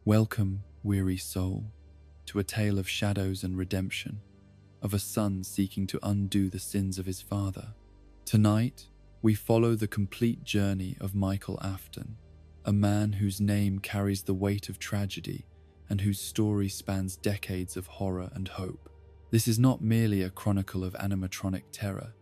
Welcome, weary soul, to a tale of shadows and redemption, of a son seeking to undo the sins of his father. Tonight, we follow the complete journey of Michael Afton, a man whose name carries the weight of tragedy and whose story spans decades of horror and hope. This is not merely a chronicle of animatronic terror,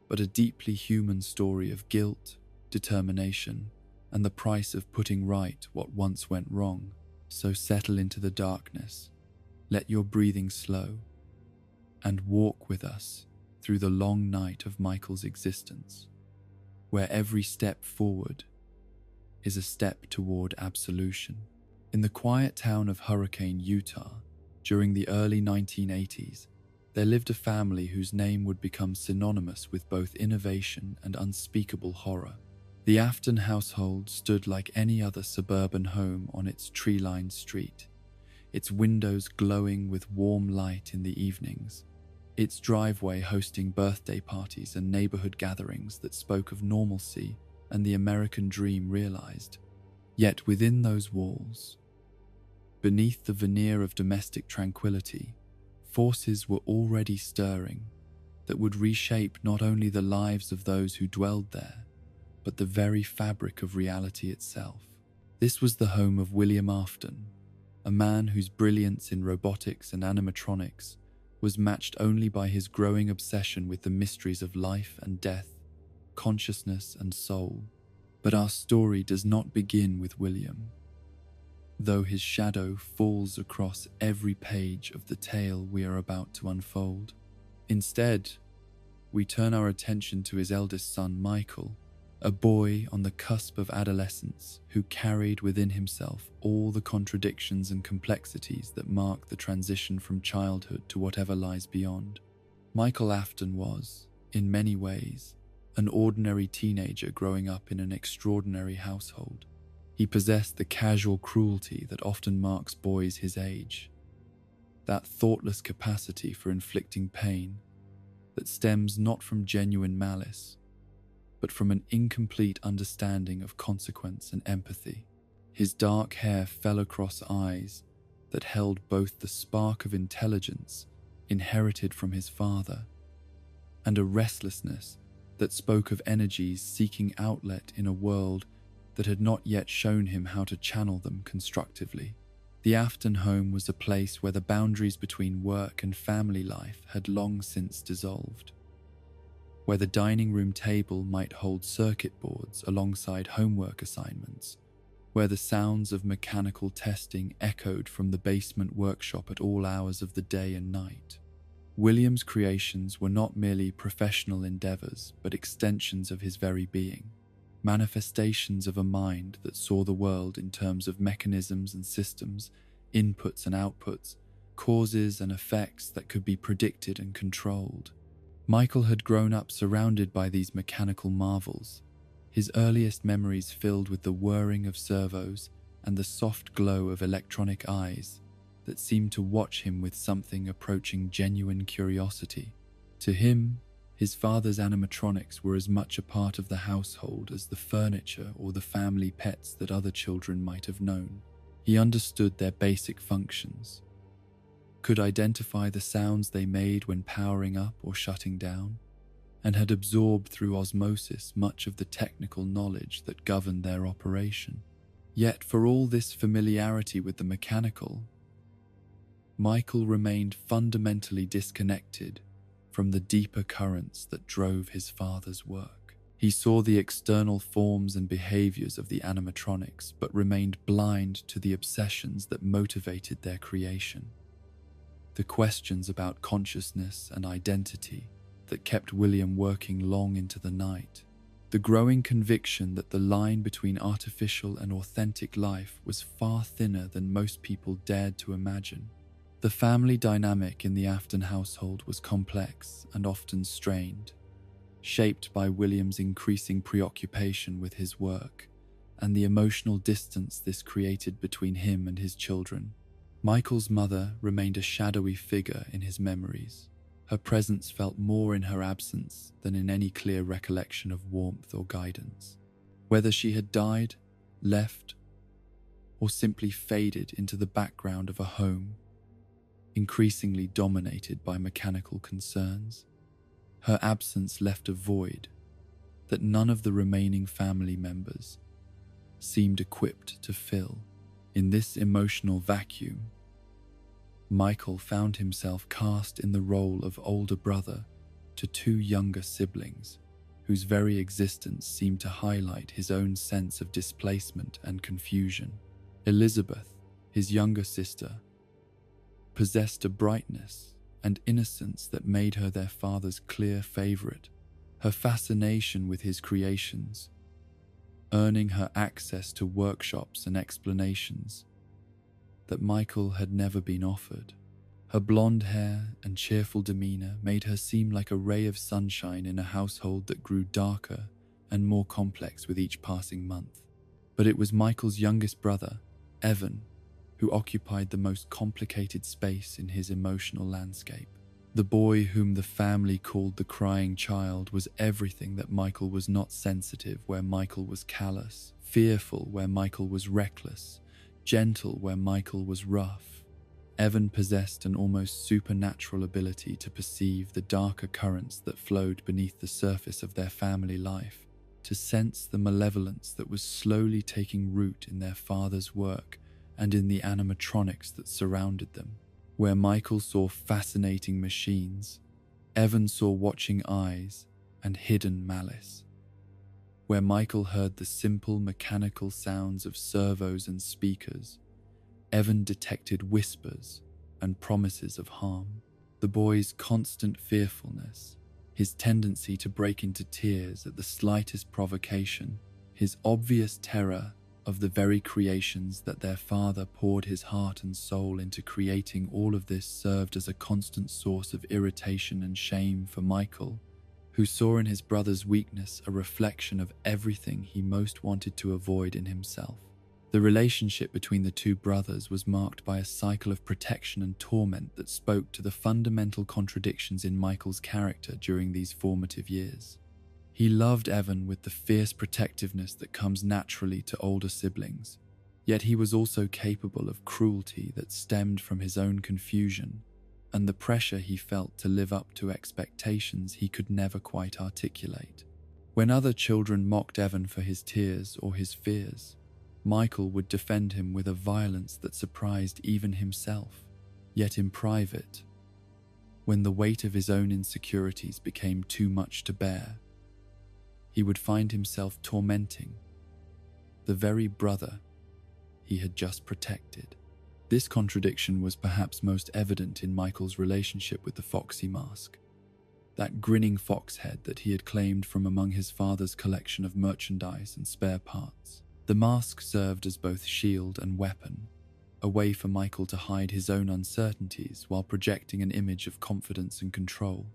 but a deeply human story of guilt, determination, and the price of putting right what once went wrong. So settle into the darkness, let your breathing slow, and walk with us through the long night of Michael's existence, where every step forward is a step toward absolution. In the quiet town of Hurricane, Utah, during the early 1980s, there lived a family whose name would become synonymous with both innovation and unspeakable horror. The Afton household stood like any other suburban home on its tree-lined street, its windows glowing with warm light in the evenings, its driveway hosting birthday parties and neighborhood gatherings that spoke of normalcy and the American dream realized. Yet within those walls, beneath the veneer of domestic tranquility, forces were already stirring that would reshape not only the lives of those who dwelled there, but the very fabric of reality itself. This was the home of William Afton, a man whose brilliance in robotics and animatronics was matched only by his growing obsession with the mysteries of life and death, consciousness and soul. But our story does not begin with William, though his shadow falls across every page of the tale we are about to unfold. Instead, we turn our attention to his eldest son, Michael, a boy on the cusp of adolescence who carried within himself all the contradictions and complexities that mark the transition from childhood to whatever lies beyond. Michael Afton was, in many ways, an ordinary teenager growing up in an extraordinary household. He possessed the casual cruelty that often marks boys his age, that thoughtless capacity for inflicting pain that stems not from genuine malice, but from an incomplete understanding of consequence and empathy. His dark hair fell across eyes that held both the spark of intelligence inherited from his father and a restlessness that spoke of energies seeking outlet in a world that had not yet shown him how to channel them constructively. The Afton home was a place where the boundaries between work and family life had long since dissolved, where the dining room table might hold circuit boards alongside homework assignments, where the sounds of mechanical testing echoed from the basement workshop at all hours of the day and night. William's creations were not merely professional endeavors, but extensions of his very being, manifestations of a mind that saw the world in terms of mechanisms and systems, inputs and outputs, causes and effects that could be predicted and controlled. Michael had grown up surrounded by these mechanical marvels, his earliest memories filled with the whirring of servos and the soft glow of electronic eyes that seemed to watch him with something approaching genuine curiosity. To him, his father's animatronics were as much a part of the household as the furniture or the family pets that other children might have known. He understood their basic functions, could identify the sounds they made when powering up or shutting down, and had absorbed through osmosis much of the technical knowledge that governed their operation. Yet for all this familiarity with the mechanical, Michael remained fundamentally disconnected from the deeper currents that drove his father's work. He saw the external forms and behaviors of the animatronics, but remained blind to the obsessions that motivated their creation. The questions about consciousness and identity that kept William working long into the night. The growing conviction that the line between artificial and authentic life was far thinner than most people dared to imagine. The family dynamic in the Afton household was complex and often strained, shaped by William's increasing preoccupation with his work and the emotional distance this created between him and his children. Michael's mother remained a shadowy figure in his memories. Her presence felt more in her absence than in any clear recollection of warmth or guidance. Whether she had died, left, or simply faded into the background of a home, increasingly dominated by mechanical concerns. Her absence left a void that none of the remaining family members seemed equipped to fill. In this emotional vacuum, Michael found himself cast in the role of older brother to two younger siblings, whose very existence seemed to highlight his own sense of displacement and confusion. Elizabeth, his younger sister, possessed a brightness and innocence that made her their father's clear favorite. Her fascination with his creations, earning her access to workshops and explanations that Michael had never been offered. Her blonde hair and cheerful demeanor made her seem like a ray of sunshine in a household that grew darker and more complex with each passing month. But it was Michael's youngest brother, Evan, who occupied the most complicated space in his emotional landscape. The boy whom the family called the crying child was everything that Michael was not: sensitive where Michael was callous, fearful where Michael was reckless, gentle where Michael was rough. Evan possessed an almost supernatural ability to perceive the darker currents that flowed beneath the surface of their family life, to sense the malevolence that was slowly taking root in their father's work and in the animatronics that surrounded them. Where Michael saw fascinating machines, Evan saw watching eyes and hidden malice. Where Michael heard the simple mechanical sounds of servos and speakers, Evan detected whispers and promises of harm. The boy's constant fearfulness, his tendency to break into tears at the slightest provocation, his obvious terror of the very creations that their father poured his heart and soul into creating, all of this served as a constant source of irritation and shame for Michael, who saw in his brother's weakness a reflection of everything he most wanted to avoid in himself. The relationship between the two brothers was marked by a cycle of protection and torment that spoke to the fundamental contradictions in Michael's character during these formative years. He loved Evan with the fierce protectiveness that comes naturally to older siblings, yet he was also capable of cruelty that stemmed from his own confusion and the pressure he felt to live up to expectations he could never quite articulate. When other children mocked Evan for his tears or his fears, Michael would defend him with a violence that surprised even himself. Yet in private, when the weight of his own insecurities became too much to bear, he would find himself tormenting the very brother he had just protected. This contradiction was perhaps most evident in Michael's relationship with the Foxy mask, that grinning fox head that he had claimed from among his father's collection of merchandise and spare parts. The mask served as both shield and weapon, a way for Michael to hide his own uncertainties while projecting an image of confidence and control.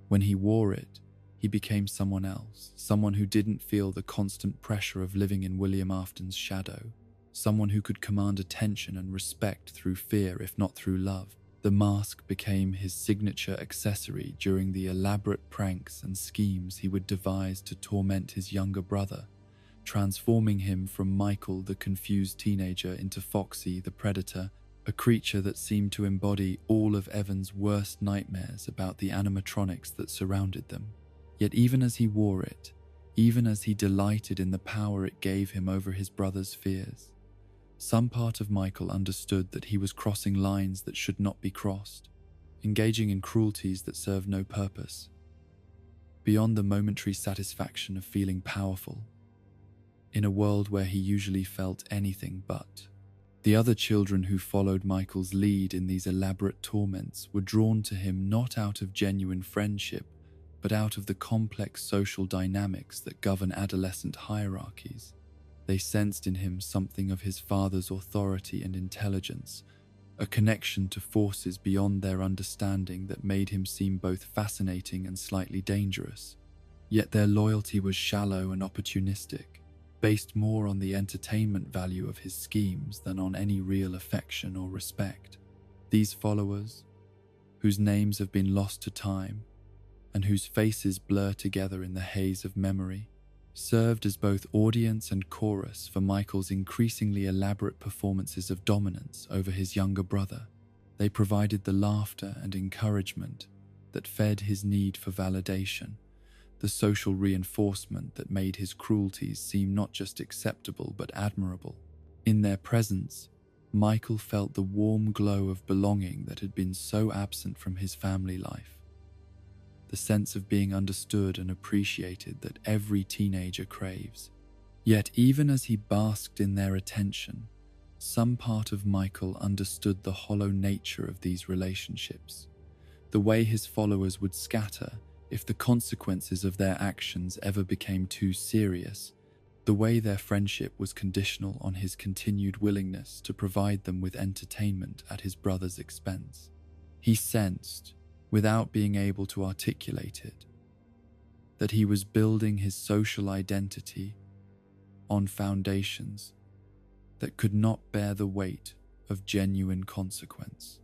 When he wore it, he became someone else, someone who didn't feel the constant pressure of living in William Afton's shadow, someone who could command attention and respect through fear if not through love. The mask became his signature accessory during the elaborate pranks and schemes he would devise to torment his younger brother, transforming him from Michael the confused teenager into Foxy the predator, a creature that seemed to embody all of Evan's worst nightmares about the animatronics that surrounded them. Yet even as he wore it, even as he delighted in the power it gave him over his brother's fears, some part of Michael understood that he was crossing lines that should not be crossed, engaging in cruelties that served no purpose, beyond the momentary satisfaction of feeling powerful, in a world where he usually felt anything but. The other children who followed Michael's lead in these elaborate torments were drawn to him not out of genuine friendship, but out of the complex social dynamics that govern adolescent hierarchies. They sensed in him something of his father's authority and intelligence, a connection to forces beyond their understanding that made him seem both fascinating and slightly dangerous. Yet their loyalty was shallow and opportunistic, based more on the entertainment value of his schemes than on any real affection or respect. These followers, whose names have been lost to time, and whose faces blur together in the haze of memory, served as both audience and chorus for Michael's increasingly elaborate performances of dominance over his younger brother. They provided the laughter and encouragement that fed his need for validation, the social reinforcement that made his cruelties seem not just acceptable but admirable. In their presence, Michael felt the warm glow of belonging that had been so absent from his family life. The sense of being understood and appreciated that every teenager craves. Yet even as he basked in their attention, some part of Michael understood the hollow nature of these relationships, the way his followers would scatter if the consequences of their actions ever became too serious, the way their friendship was conditional on his continued willingness to provide them with entertainment at his brother's expense. He sensed, without being able to articulate it, that he was building his social identity on foundations that could not bear the weight of genuine consequence.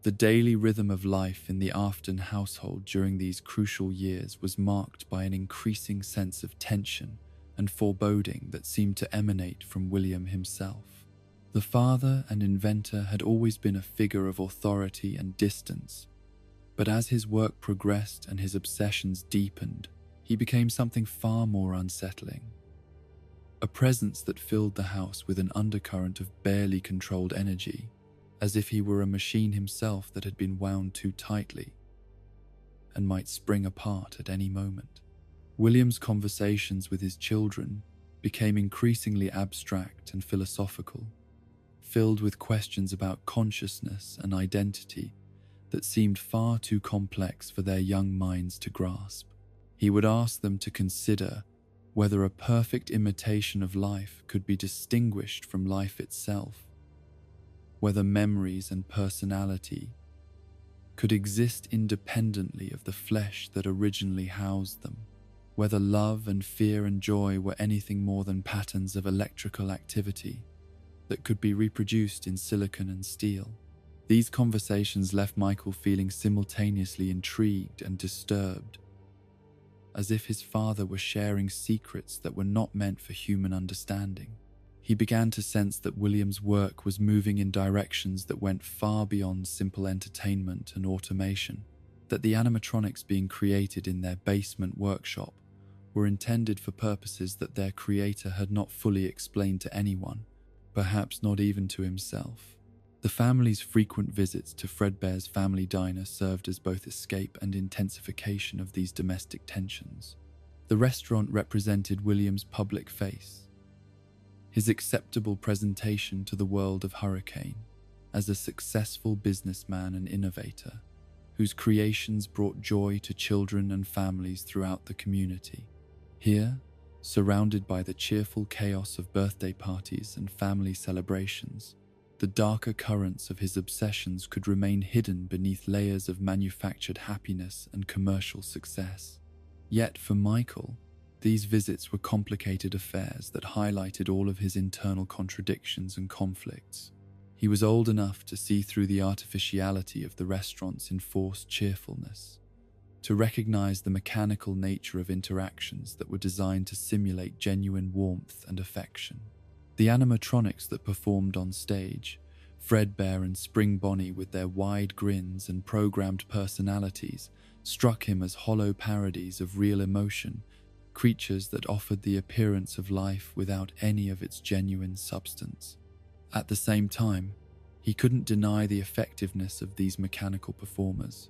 The daily rhythm of life in the Afton household during these crucial years was marked by an increasing sense of tension and foreboding that seemed to emanate from William himself. The father and inventor had always been a figure of authority and distance, but as his work progressed and his obsessions deepened, he became something far more unsettling. A presence that filled the house with an undercurrent of barely controlled energy, as if he were a machine himself that had been wound too tightly and might spring apart at any moment. William's conversations with his children became increasingly abstract and philosophical, filled with questions about consciousness and identity that seemed far too complex for their young minds to grasp. He would ask them to consider whether a perfect imitation of life could be distinguished from life itself, whether memories and personality could exist independently of the flesh that originally housed them, whether love and fear and joy were anything more than patterns of electrical activity that could be reproduced in silicon and steel. These conversations left Michael feeling simultaneously intrigued and disturbed, as if his father were sharing secrets that were not meant for human understanding. He began to sense that William's work was moving in directions that went far beyond simple entertainment and automation, that the animatronics being created in their basement workshop were intended for purposes that their creator had not fully explained to anyone, perhaps not even to himself. The family's frequent visits to Fredbear's family diner served as both escape and intensification of these domestic tensions. The restaurant represented William's public face, his acceptable presentation to the world of Hurricane as a successful businessman and innovator whose creations brought joy to children and families throughout the community. Here, surrounded by the cheerful chaos of birthday parties and family celebrations, the darker currents of his obsessions could remain hidden beneath layers of manufactured happiness and commercial success. Yet for Michael, these visits were complicated affairs that highlighted all of his internal contradictions and conflicts. He was old enough to see through the artificiality of the restaurant's enforced cheerfulness, to recognize the mechanical nature of interactions that were designed to simulate genuine warmth and affection. The animatronics that performed on stage, Fredbear and Spring Bonnie with their wide grins and programmed personalities, struck him as hollow parodies of real emotion, creatures that offered the appearance of life without any of its genuine substance. At the same time, he couldn't deny the effectiveness of these mechanical performers,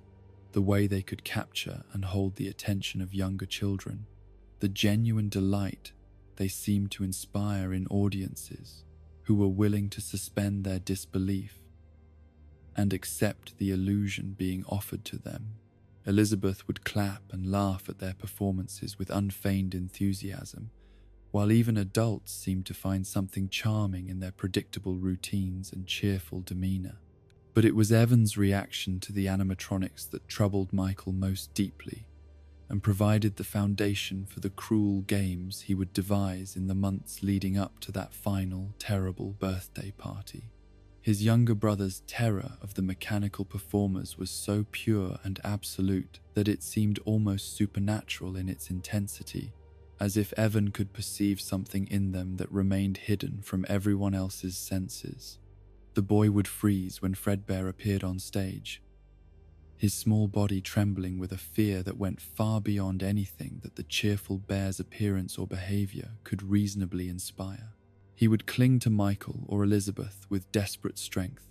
the way they could capture and hold the attention of younger children, the genuine delight they seemed to inspire in audiences who were willing to suspend their disbelief and accept the illusion being offered to them. Elizabeth would clap and laugh at their performances with unfeigned enthusiasm, while even adults seemed to find something charming in their predictable routines and cheerful demeanor. But it was Evan's reaction to the animatronics that troubled Michael most deeply and provided the foundation for the cruel games he would devise in the months leading up to that final, terrible birthday party. His younger brother's terror of the mechanical performers was so pure and absolute that it seemed almost supernatural in its intensity, as if Evan could perceive something in them that remained hidden from everyone else's senses. The boy would freeze when Fredbear appeared on stage, his small body trembling with a fear that went far beyond anything that the cheerful bear's appearance or behavior could reasonably inspire. He would cling to Michael or Elizabeth with desperate strength,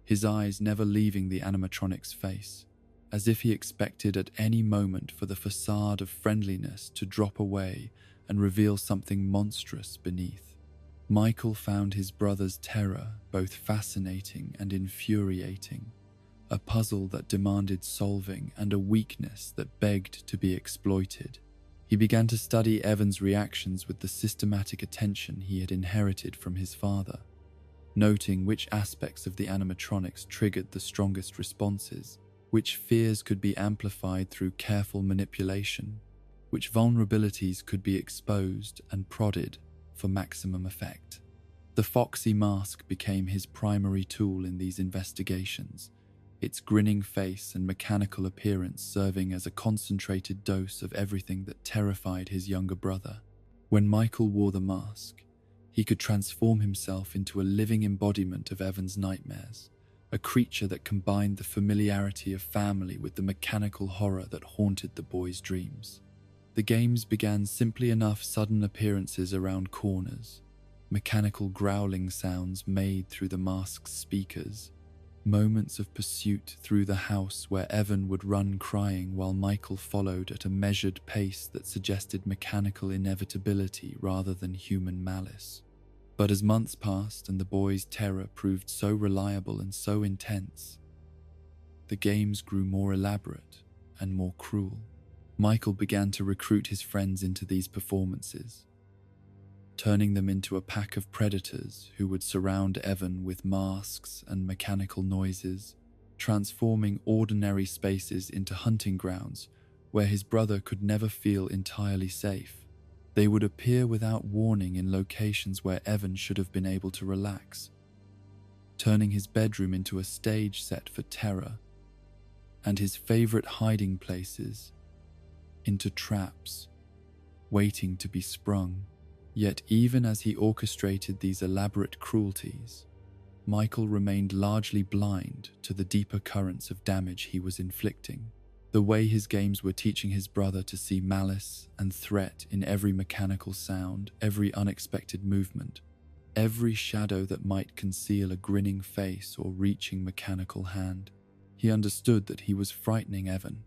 his eyes never leaving the animatronic's face, as if he expected at any moment for the facade of friendliness to drop away and reveal something monstrous beneath. Michael found his brother's terror both fascinating and infuriating, a puzzle that demanded solving and a weakness that begged to be exploited. He began to study Evan's reactions with the systematic attention he had inherited from his father, noting which aspects of the animatronics triggered the strongest responses, which fears could be amplified through careful manipulation, which vulnerabilities could be exposed and prodded for maximum effect. The foxy mask became his primary tool in these investigations, its grinning face and mechanical appearance serving as a concentrated dose of everything that terrified his younger brother. When Michael wore the mask, he could transform himself into a living embodiment of Evan's nightmares, a creature that combined the familiarity of family with the mechanical horror that haunted the boy's dreams. The games began simply enough: sudden appearances around corners, mechanical growling sounds made through the mask's speakers, moments of pursuit through the house where Evan would run crying while Michael followed at a measured pace that suggested mechanical inevitability rather than human malice. But as months passed and the boy's terror proved so reliable and so intense, the games grew more elaborate and more cruel. Michael began to recruit his friends into these performances, turning them into a pack of predators who would surround Evan with masks and mechanical noises, transforming ordinary spaces into hunting grounds where his brother could never feel entirely safe. They would appear without warning in locations where Evan should have been able to relax, turning his bedroom into a stage set for terror, and his favorite hiding places into traps, waiting to be sprung. Yet even as he orchestrated these elaborate cruelties, Michael remained largely blind to the deeper currents of damage he was inflicting. The way his games were teaching his brother to see malice and threat in every mechanical sound, every unexpected movement, every shadow that might conceal a grinning face or reaching mechanical hand. He understood that he was frightening Evan,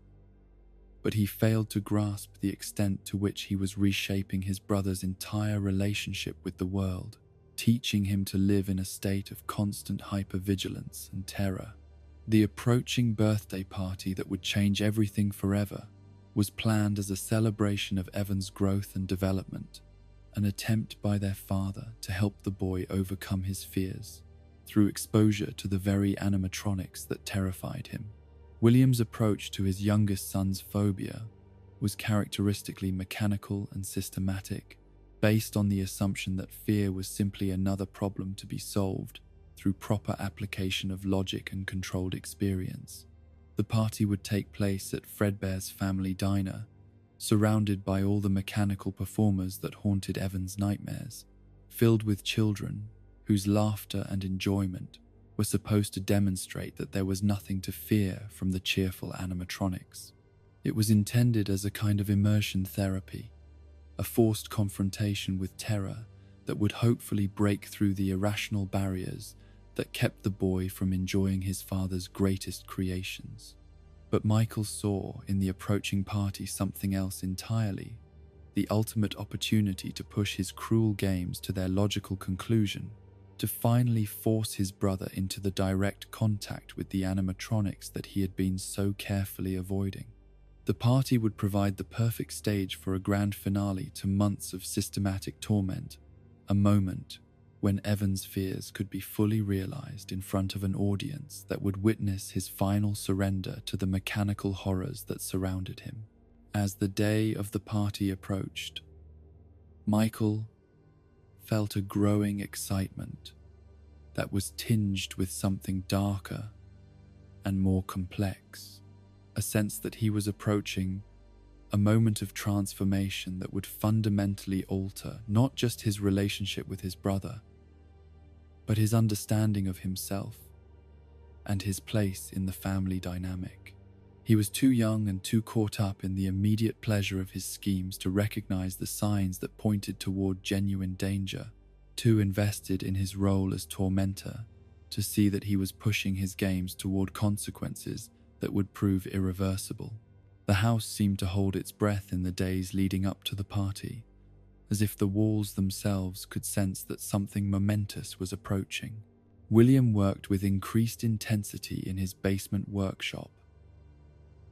but he failed to grasp the extent to which he was reshaping his brother's entire relationship with the world, teaching him to live in a state of constant hypervigilance and terror. The approaching birthday party that would change everything forever was planned as a celebration of Evan's growth and development, an attempt by their father to help the boy overcome his fears through exposure to the very animatronics that terrified him. William's approach to his youngest son's phobia was characteristically mechanical and systematic, based on the assumption that fear was simply another problem to be solved through proper application of logic and controlled experience. The party would take place at Fredbear's family diner, surrounded by all the mechanical performers that haunted Evan's nightmares, filled with children whose laughter and enjoyment were supposed to demonstrate that there was nothing to fear from the cheerful animatronics. It was intended as a kind of immersion therapy, a forced confrontation with terror that would hopefully break through the irrational barriers that kept the boy from enjoying his father's greatest creations. But Michael saw in the approaching party something else entirely, the ultimate opportunity to push his cruel games to their logical conclusion, to finally force his brother into the direct contact with the animatronics that he had been so carefully avoiding. The party would provide the perfect stage for a grand finale to months of systematic torment, a moment when Evan's fears could be fully realized in front of an audience that would witness his final surrender to the mechanical horrors that surrounded him. As the day of the party approached, Michael felt a growing excitement that was tinged with something darker and more complex, a sense that he was approaching a moment of transformation that would fundamentally alter not just his relationship with his brother, but his understanding of himself and his place in the family dynamic. He was too young and too caught up in the immediate pleasure of his schemes to recognize the signs that pointed toward genuine danger, too invested in his role as tormentor to see that he was pushing his games toward consequences that would prove irreversible. The house seemed to hold its breath in the days leading up to the party, as if the walls themselves could sense that something momentous was approaching. William worked with increased intensity in his basement workshop,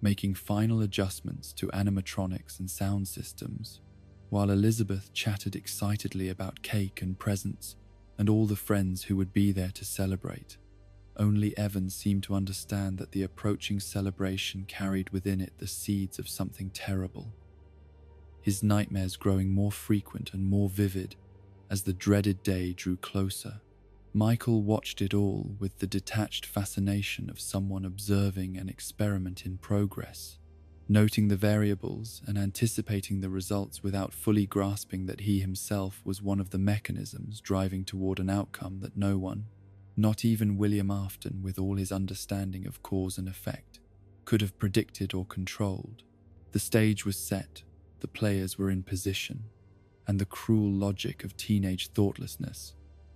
making final adjustments to animatronics and sound systems, while Elizabeth chatted excitedly about cake and presents and all the friends who would be there to celebrate. Only Evan seemed to understand that the approaching celebration carried within it the seeds of something terrible, his nightmares growing more frequent and more vivid as the dreaded day drew closer. Michael watched it all with the detached fascination of someone observing an experiment in progress, noting the variables and anticipating the results without fully grasping that he himself was one of the mechanisms driving toward an outcome that no one, not even William Afton with all his understanding of cause and effect, could have predicted or controlled. The stage was set, the players were in position, and the cruel logic of teenage thoughtlessness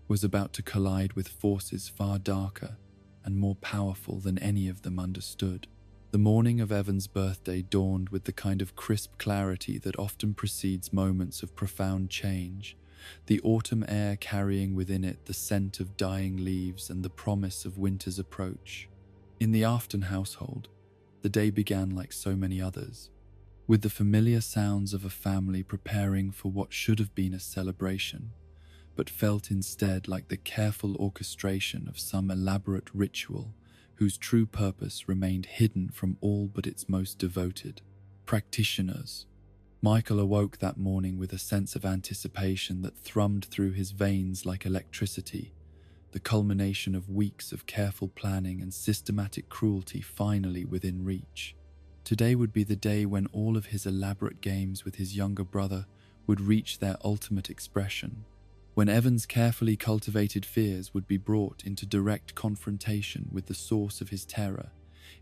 was about to collide with forces far darker and more powerful than any of them understood. The morning of Evan's birthday dawned with the kind of crisp clarity that often precedes moments of profound change, the autumn air carrying within it the scent of dying leaves and the promise of winter's approach. In the Afton household, the day began like so many others, with the familiar sounds of a family preparing for what should have been a celebration, but felt instead like the careful orchestration of some elaborate ritual whose true purpose remained hidden from all but its most devoted practitioners. Michael awoke that morning with a sense of anticipation that thrummed through his veins like electricity, the culmination of weeks of careful planning and systematic cruelty finally within reach. Today would be the day when all of his elaborate games with his younger brother would reach their ultimate expression, when Evan's carefully cultivated fears would be brought into direct confrontation with the source of his terror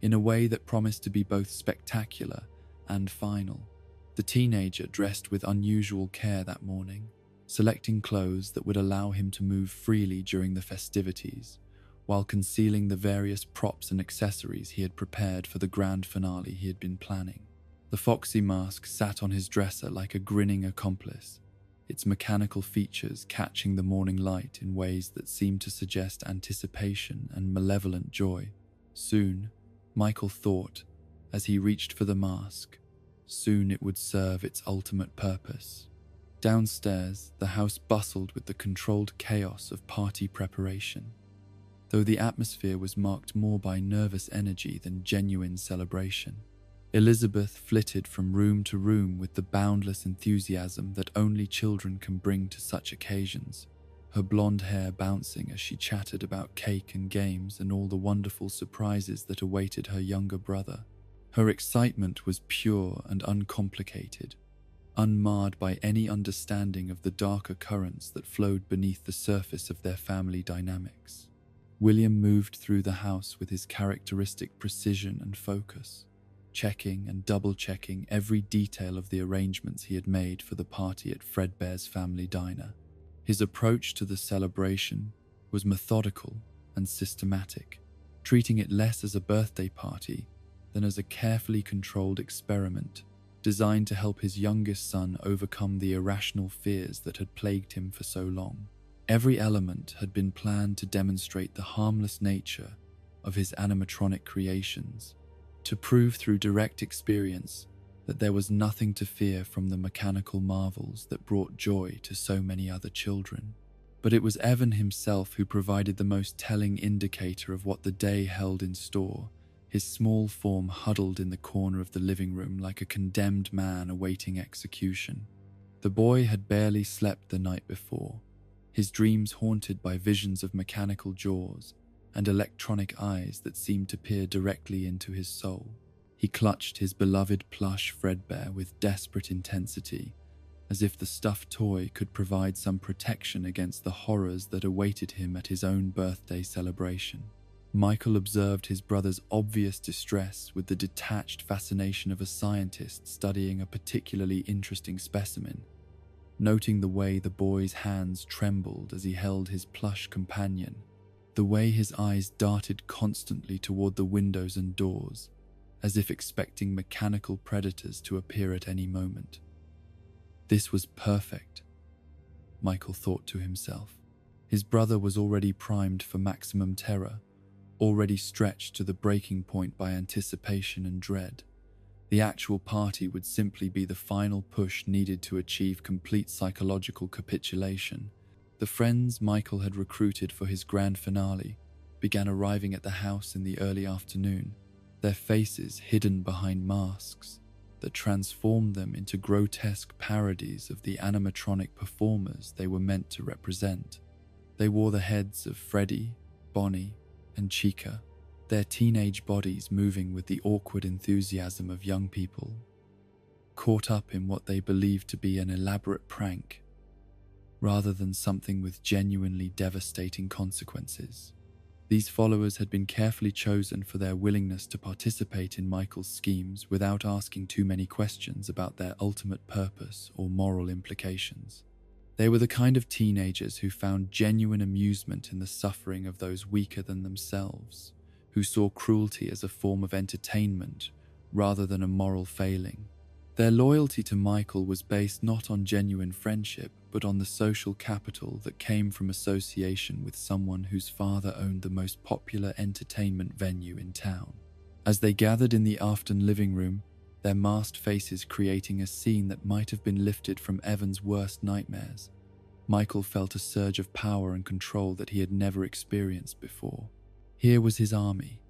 in a way that promised to be both spectacular and final. The teenager dressed with unusual care that morning, selecting clothes that would allow him to move freely during the festivities, while concealing the various props and accessories he had prepared for the grand finale he had been planning. The foxy mask sat on his dresser like a grinning accomplice, its mechanical features catching the morning light in ways that seemed to suggest anticipation and malevolent joy. Soon, Michael thought, as he reached for the mask, soon it would serve its ultimate purpose. Downstairs, the house bustled with the controlled chaos of party preparation, though the atmosphere was marked more by nervous energy than genuine celebration. Elizabeth flitted from room to room with the boundless enthusiasm that only children can bring to such occasions, her blonde hair bouncing as she chatted about cake and games and all the wonderful surprises that awaited her younger brother. Her excitement was pure and uncomplicated, unmarred by any understanding of the darker currents that flowed beneath the surface of their family dynamics. William moved through the house with his characteristic precision and focus, checking and double-checking every detail of the arrangements he had made for the party at Fredbear's family diner. His approach to the celebration was methodical and systematic, treating it less as a birthday party than as a carefully controlled experiment designed to help his youngest son overcome the irrational fears that had plagued him for so long. Every element had been planned to demonstrate the harmless nature of his animatronic creations, to prove through direct experience that there was nothing to fear from the mechanical marvels that brought joy to so many other children. But it was Evan himself who provided the most telling indicator of what the day held in store, his small form huddled in the corner of the living room like a condemned man awaiting execution. The boy had barely slept the night before, his dreams haunted by visions of mechanical jaws and electronic eyes that seemed to peer directly into his soul. He clutched his beloved plush Fredbear with desperate intensity, as if the stuffed toy could provide some protection against the horrors that awaited him at his own birthday celebration. Michael observed his brother's obvious distress with the detached fascination of a scientist studying a particularly interesting specimen, noting the way the boy's hands trembled as he held his plush companion, the way his eyes darted constantly toward the windows and doors, as if expecting mechanical predators to appear at any moment. This was perfect, Michael thought to himself. His brother was already primed for maximum terror, already stretched to the breaking point by anticipation and dread. The actual party would simply be the final push needed to achieve complete psychological capitulation. The friends Michael had recruited for his grand finale began arriving at the house in the early afternoon, their faces hidden behind masks that transformed them into grotesque parodies of the animatronic performers they were meant to represent. They wore the heads of Freddy, Bonnie, and Chica, their teenage bodies moving with the awkward enthusiasm of young people, caught up in what they believed to be an elaborate prank, rather than something with genuinely devastating consequences. These followers had been carefully chosen for their willingness to participate in Michael's schemes without asking too many questions about their ultimate purpose or moral implications. They were the kind of teenagers who found genuine amusement in the suffering of those weaker than themselves, who saw cruelty as a form of entertainment rather than a moral failing. Their loyalty to Michael was based not on genuine friendship, but on the social capital that came from association with someone whose father owned the most popular entertainment venue in town. As they gathered in the Afton living room, their masked faces creating a scene that might have been lifted from Evan's worst nightmares, Michael felt a surge of power and control that he had never experienced before. Here was his army,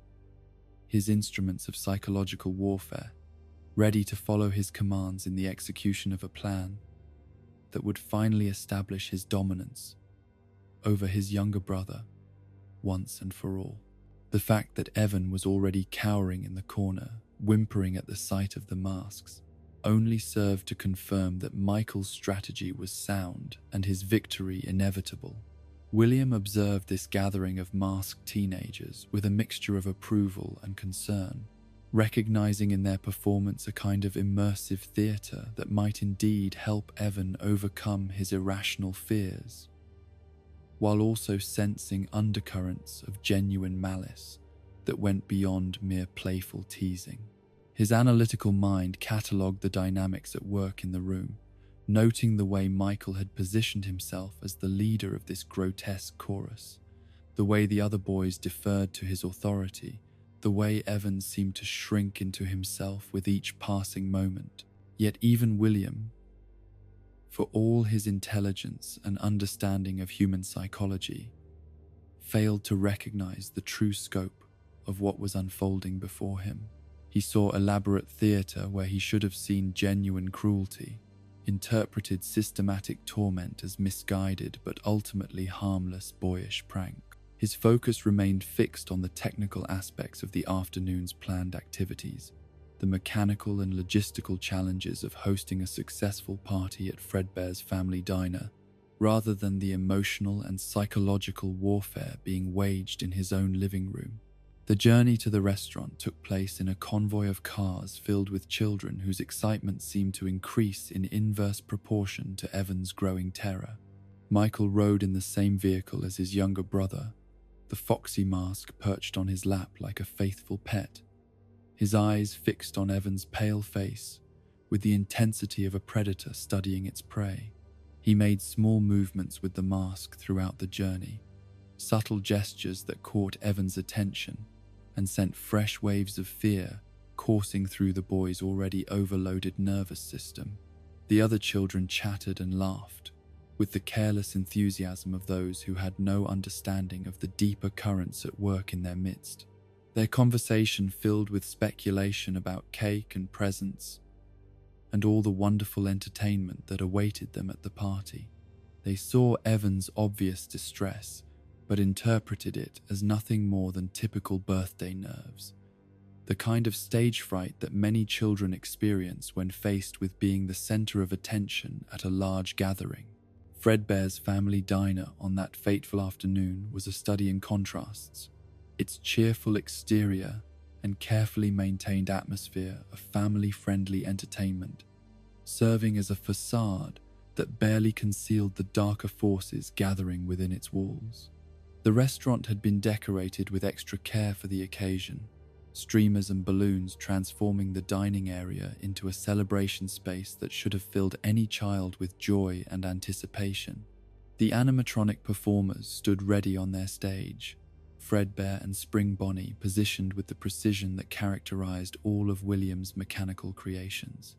his instruments of psychological warfare, ready to follow his commands in the execution of a plan that would finally establish his dominance over his younger brother once and for all. The fact that Evan was already cowering in the corner, whimpering at the sight of the masks, only served to confirm that Michael's strategy was sound and his victory inevitable. William observed this gathering of masked teenagers with a mixture of approval and concern, recognizing in their performance a kind of immersive theater that might indeed help Evan overcome his irrational fears, while also sensing undercurrents of genuine malice that went beyond mere playful teasing. His analytical mind catalogued the dynamics at work in the room, noting the way Michael had positioned himself as the leader of this grotesque chorus, the way the other boys deferred to his authority, the way Evan seemed to shrink into himself with each passing moment. Yet even William, for all his intelligence and understanding of human psychology, failed to recognize the true scope of what was unfolding before him. He saw elaborate theater where he should have seen genuine cruelty, interpreted systematic torment as misguided but ultimately harmless boyish prank. His focus remained fixed on the technical aspects of the afternoon's planned activities, the mechanical and logistical challenges of hosting a successful party at Fredbear's family diner, rather than the emotional and psychological warfare being waged in his own living room. The journey to the restaurant took place in a convoy of cars filled with children whose excitement seemed to increase in inverse proportion to Evan's growing terror. Michael rode in the same vehicle as his younger brother, the foxy mask perched on his lap like a faithful pet, his eyes fixed on Evan's pale face with the intensity of a predator studying its prey. He made small movements with the mask throughout the journey, subtle gestures that caught Evan's attention and sent fresh waves of fear coursing through the boy's already overloaded nervous system. The other children chattered and laughed, with the careless enthusiasm of those who had no understanding of the deeper currents at work in their midst. Their conversation filled with speculation about cake and presents, and all the wonderful entertainment that awaited them at the party. They saw Evan's obvious distress, but interpreted it as nothing more than typical birthday nerves, the kind of stage fright that many children experience when faced with being the center of attention at a large gathering. Fredbear's family diner on that fateful afternoon was a study in contrasts. Its cheerful exterior and carefully maintained atmosphere of family-friendly entertainment, serving as a facade that barely concealed the darker forces gathering within its walls. The restaurant had been decorated with extra care for the occasion, streamers and balloons transforming the dining area into a celebration space that should have filled any child with joy and anticipation. The animatronic performers stood ready on their stage, Fredbear and Spring Bonnie positioned with the precision that characterized all of William's mechanical creations.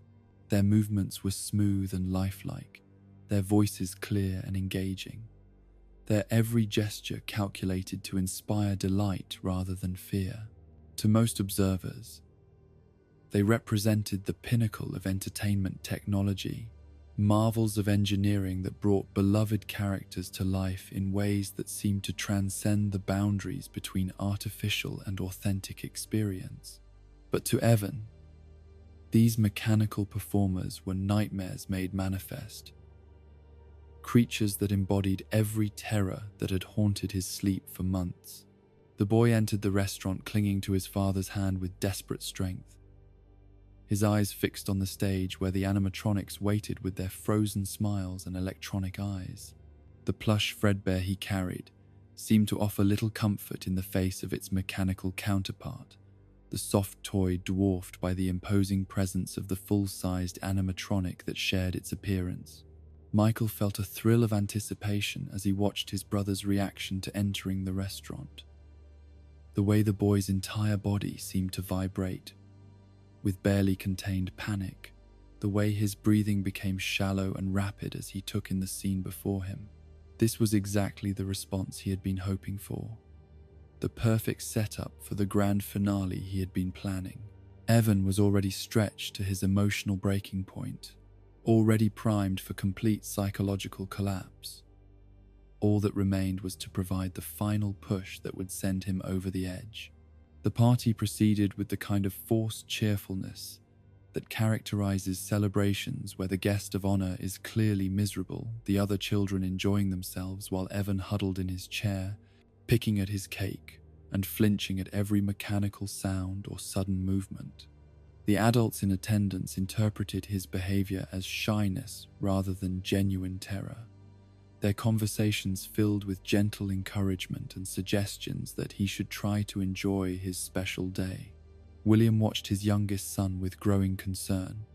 Their movements were smooth and lifelike, their voices clear and engaging, their every gesture calculated to inspire delight rather than fear. To most observers, they represented the pinnacle of entertainment technology, marvels of engineering that brought beloved characters to life in ways that seemed to transcend the boundaries between artificial and authentic experience. But to Evan, these mechanical performers were nightmares made manifest, creatures that embodied every terror that had haunted his sleep for months. The boy entered the restaurant clinging to his father's hand with desperate strength, his eyes fixed on the stage where the animatronics waited with their frozen smiles and electronic eyes. The plush Fredbear he carried seemed to offer little comfort in the face of its mechanical counterpart, the soft toy dwarfed by the imposing presence of the full-sized animatronic that shared its appearance. Michael felt a thrill of anticipation as he watched his brother's reaction to entering the restaurant. The way the boy's entire body seemed to vibrate, with barely contained panic, the way his breathing became shallow and rapid as he took in the scene before him. This was exactly the response he had been hoping for, the perfect setup for the grand finale he had been planning. Evan was already stretched to his emotional breaking point, already primed for complete psychological collapse. All that remained was to provide the final push that would send him over the edge. The party proceeded with the kind of forced cheerfulness that characterizes celebrations where the guest of honor is clearly miserable, the other children enjoying themselves while Evan huddled in his chair, picking at his cake and flinching at every mechanical sound or sudden movement. The adults in attendance interpreted his behavior as shyness rather than genuine terror, their conversations filled with gentle encouragement and suggestions that he should try to enjoy his special day. William watched his youngest son with growing concern,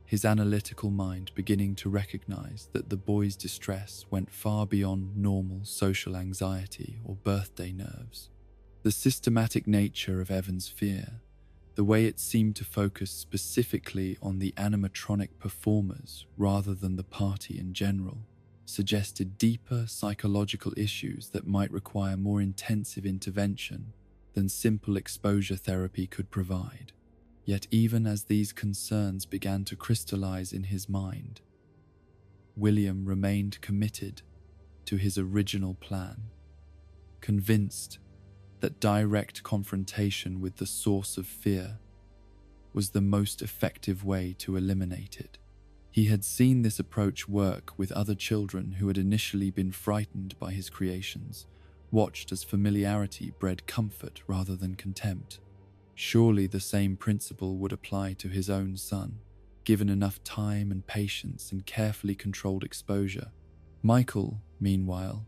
his analytical mind beginning to recognize that the boy's distress went far beyond normal social anxiety or birthday nerves. The systematic nature of Evan's fear, the way it seemed to focus specifically on the animatronic performers rather than the party in general, suggested deeper psychological issues that might require more intensive intervention than simple exposure therapy could provide. Yet even as these concerns began to crystallize in his mind, William remained committed to his original plan, convinced that direct confrontation with the source of fear was the most effective way to eliminate it. He had seen this approach work with other children who had initially been frightened by his creations, watched as familiarity bred comfort rather than contempt. Surely the same principle would apply to his own son, given enough time and patience and carefully controlled exposure. Michael, meanwhile,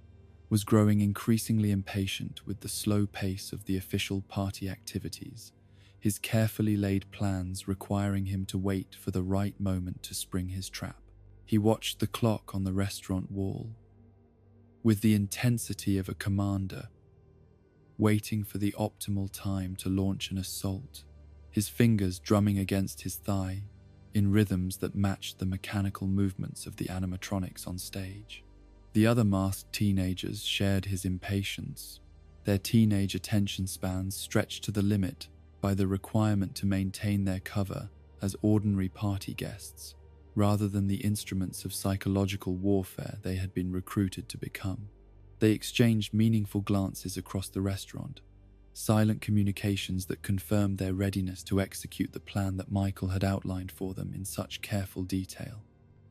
was growing increasingly impatient with the slow pace of the official party activities, his carefully laid plans requiring him to wait for the right moment to spring his trap. He watched the clock on the restaurant wall, with the intensity of a commander, waiting for the optimal time to launch an assault, his fingers drumming against his thigh in rhythms that matched the mechanical movements of the animatronics on stage. The other masked teenagers shared his impatience, their teenage attention spans stretched to the limit by the requirement to maintain their cover as ordinary party guests, rather than the instruments of psychological warfare they had been recruited to become. They exchanged meaningful glances across the restaurant, silent communications that confirmed their readiness to execute the plan that Michael had outlined for them in such careful detail.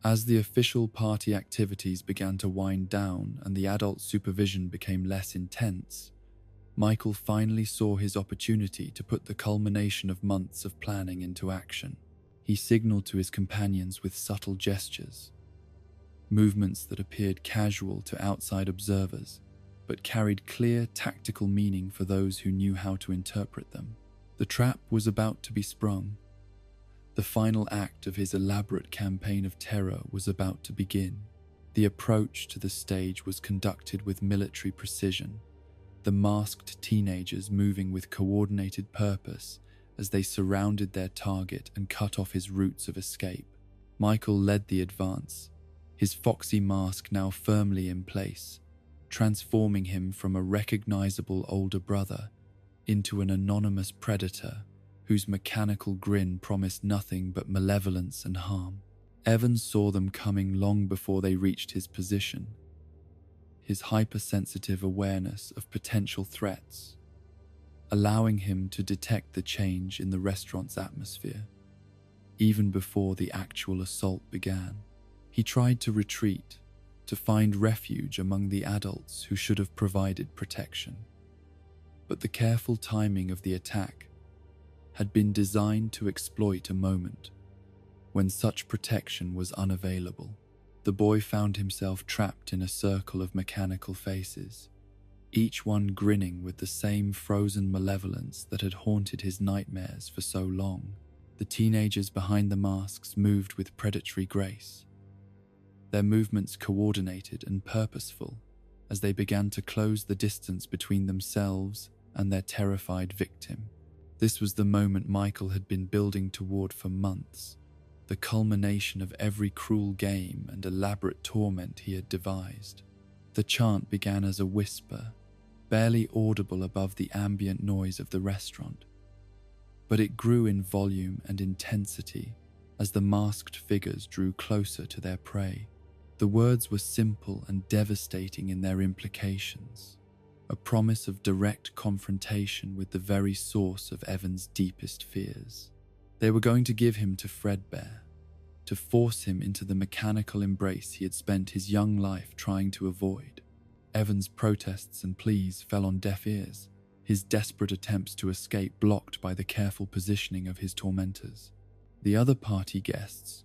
As the official party activities began to wind down and the adult supervision became less intense, Michael finally saw his opportunity to put the culmination of months of planning into action. He signaled to his companions with subtle gestures, movements that appeared casual to outside observers, but carried clear tactical meaning for those who knew how to interpret them. The trap was about to be sprung. The final act of his elaborate campaign of terror was about to begin. The approach to the stage was conducted with military precision, the masked teenagers moving with coordinated purpose as they surrounded their target and cut off his routes of escape. Michael led the advance, his foxy mask now firmly in place, transforming him from a recognizable older brother into an anonymous predator whose mechanical grin promised nothing but malevolence and harm. Evans saw them coming long before they reached his position, his hypersensitive awareness of potential threats allowing him to detect the change in the restaurant's atmosphere, even before the actual assault began. He tried to retreat, to find refuge among the adults who should have provided protection. But the careful timing of the attack had been designed to exploit a moment when such protection was unavailable. The boy found himself trapped in a circle of mechanical faces, each one grinning with the same frozen malevolence that had haunted his nightmares for so long. The teenagers behind the masks moved with predatory grace, their movements coordinated and purposeful as they began to close the distance between themselves and their terrified victim. This was the moment Michael had been building toward for months, the culmination of every cruel game and elaborate torment he had devised. The chant began as a whisper, barely audible above the ambient noise of the restaurant, but it grew in volume and intensity as the masked figures drew closer to their prey. The words were simple and devastating in their implications, a promise of direct confrontation with the very source of Evan's deepest fears. They were going to give him to Fredbear, to force him into the mechanical embrace he had spent his young life trying to avoid. Evan's protests and pleas fell on deaf ears, his desperate attempts to escape blocked by the careful positioning of his tormentors. The other party guests,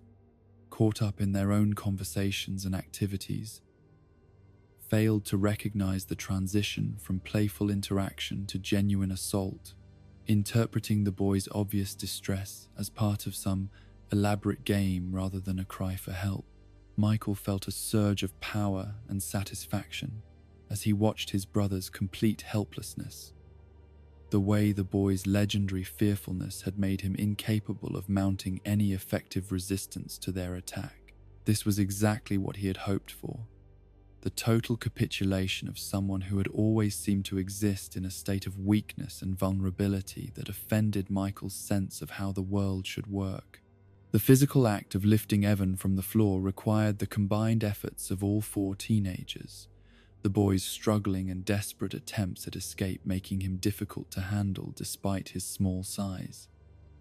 caught up in their own conversations and activities, failed to recognize the transition from playful interaction to genuine assault, interpreting the boy's obvious distress as part of some elaborate game rather than a cry for help. Michael felt a surge of power and satisfaction as he watched his brother's complete helplessness. The way the boy's legendary fearfulness had made him incapable of mounting any effective resistance to their attack. This was exactly what he had hoped for. The total capitulation of someone who had always seemed to exist in a state of weakness and vulnerability that offended Michael's sense of how the world should work. The physical act of lifting Evan from the floor required the combined efforts of all four teenagers, the boy's struggling and desperate attempts at escape making him difficult to handle despite his small size.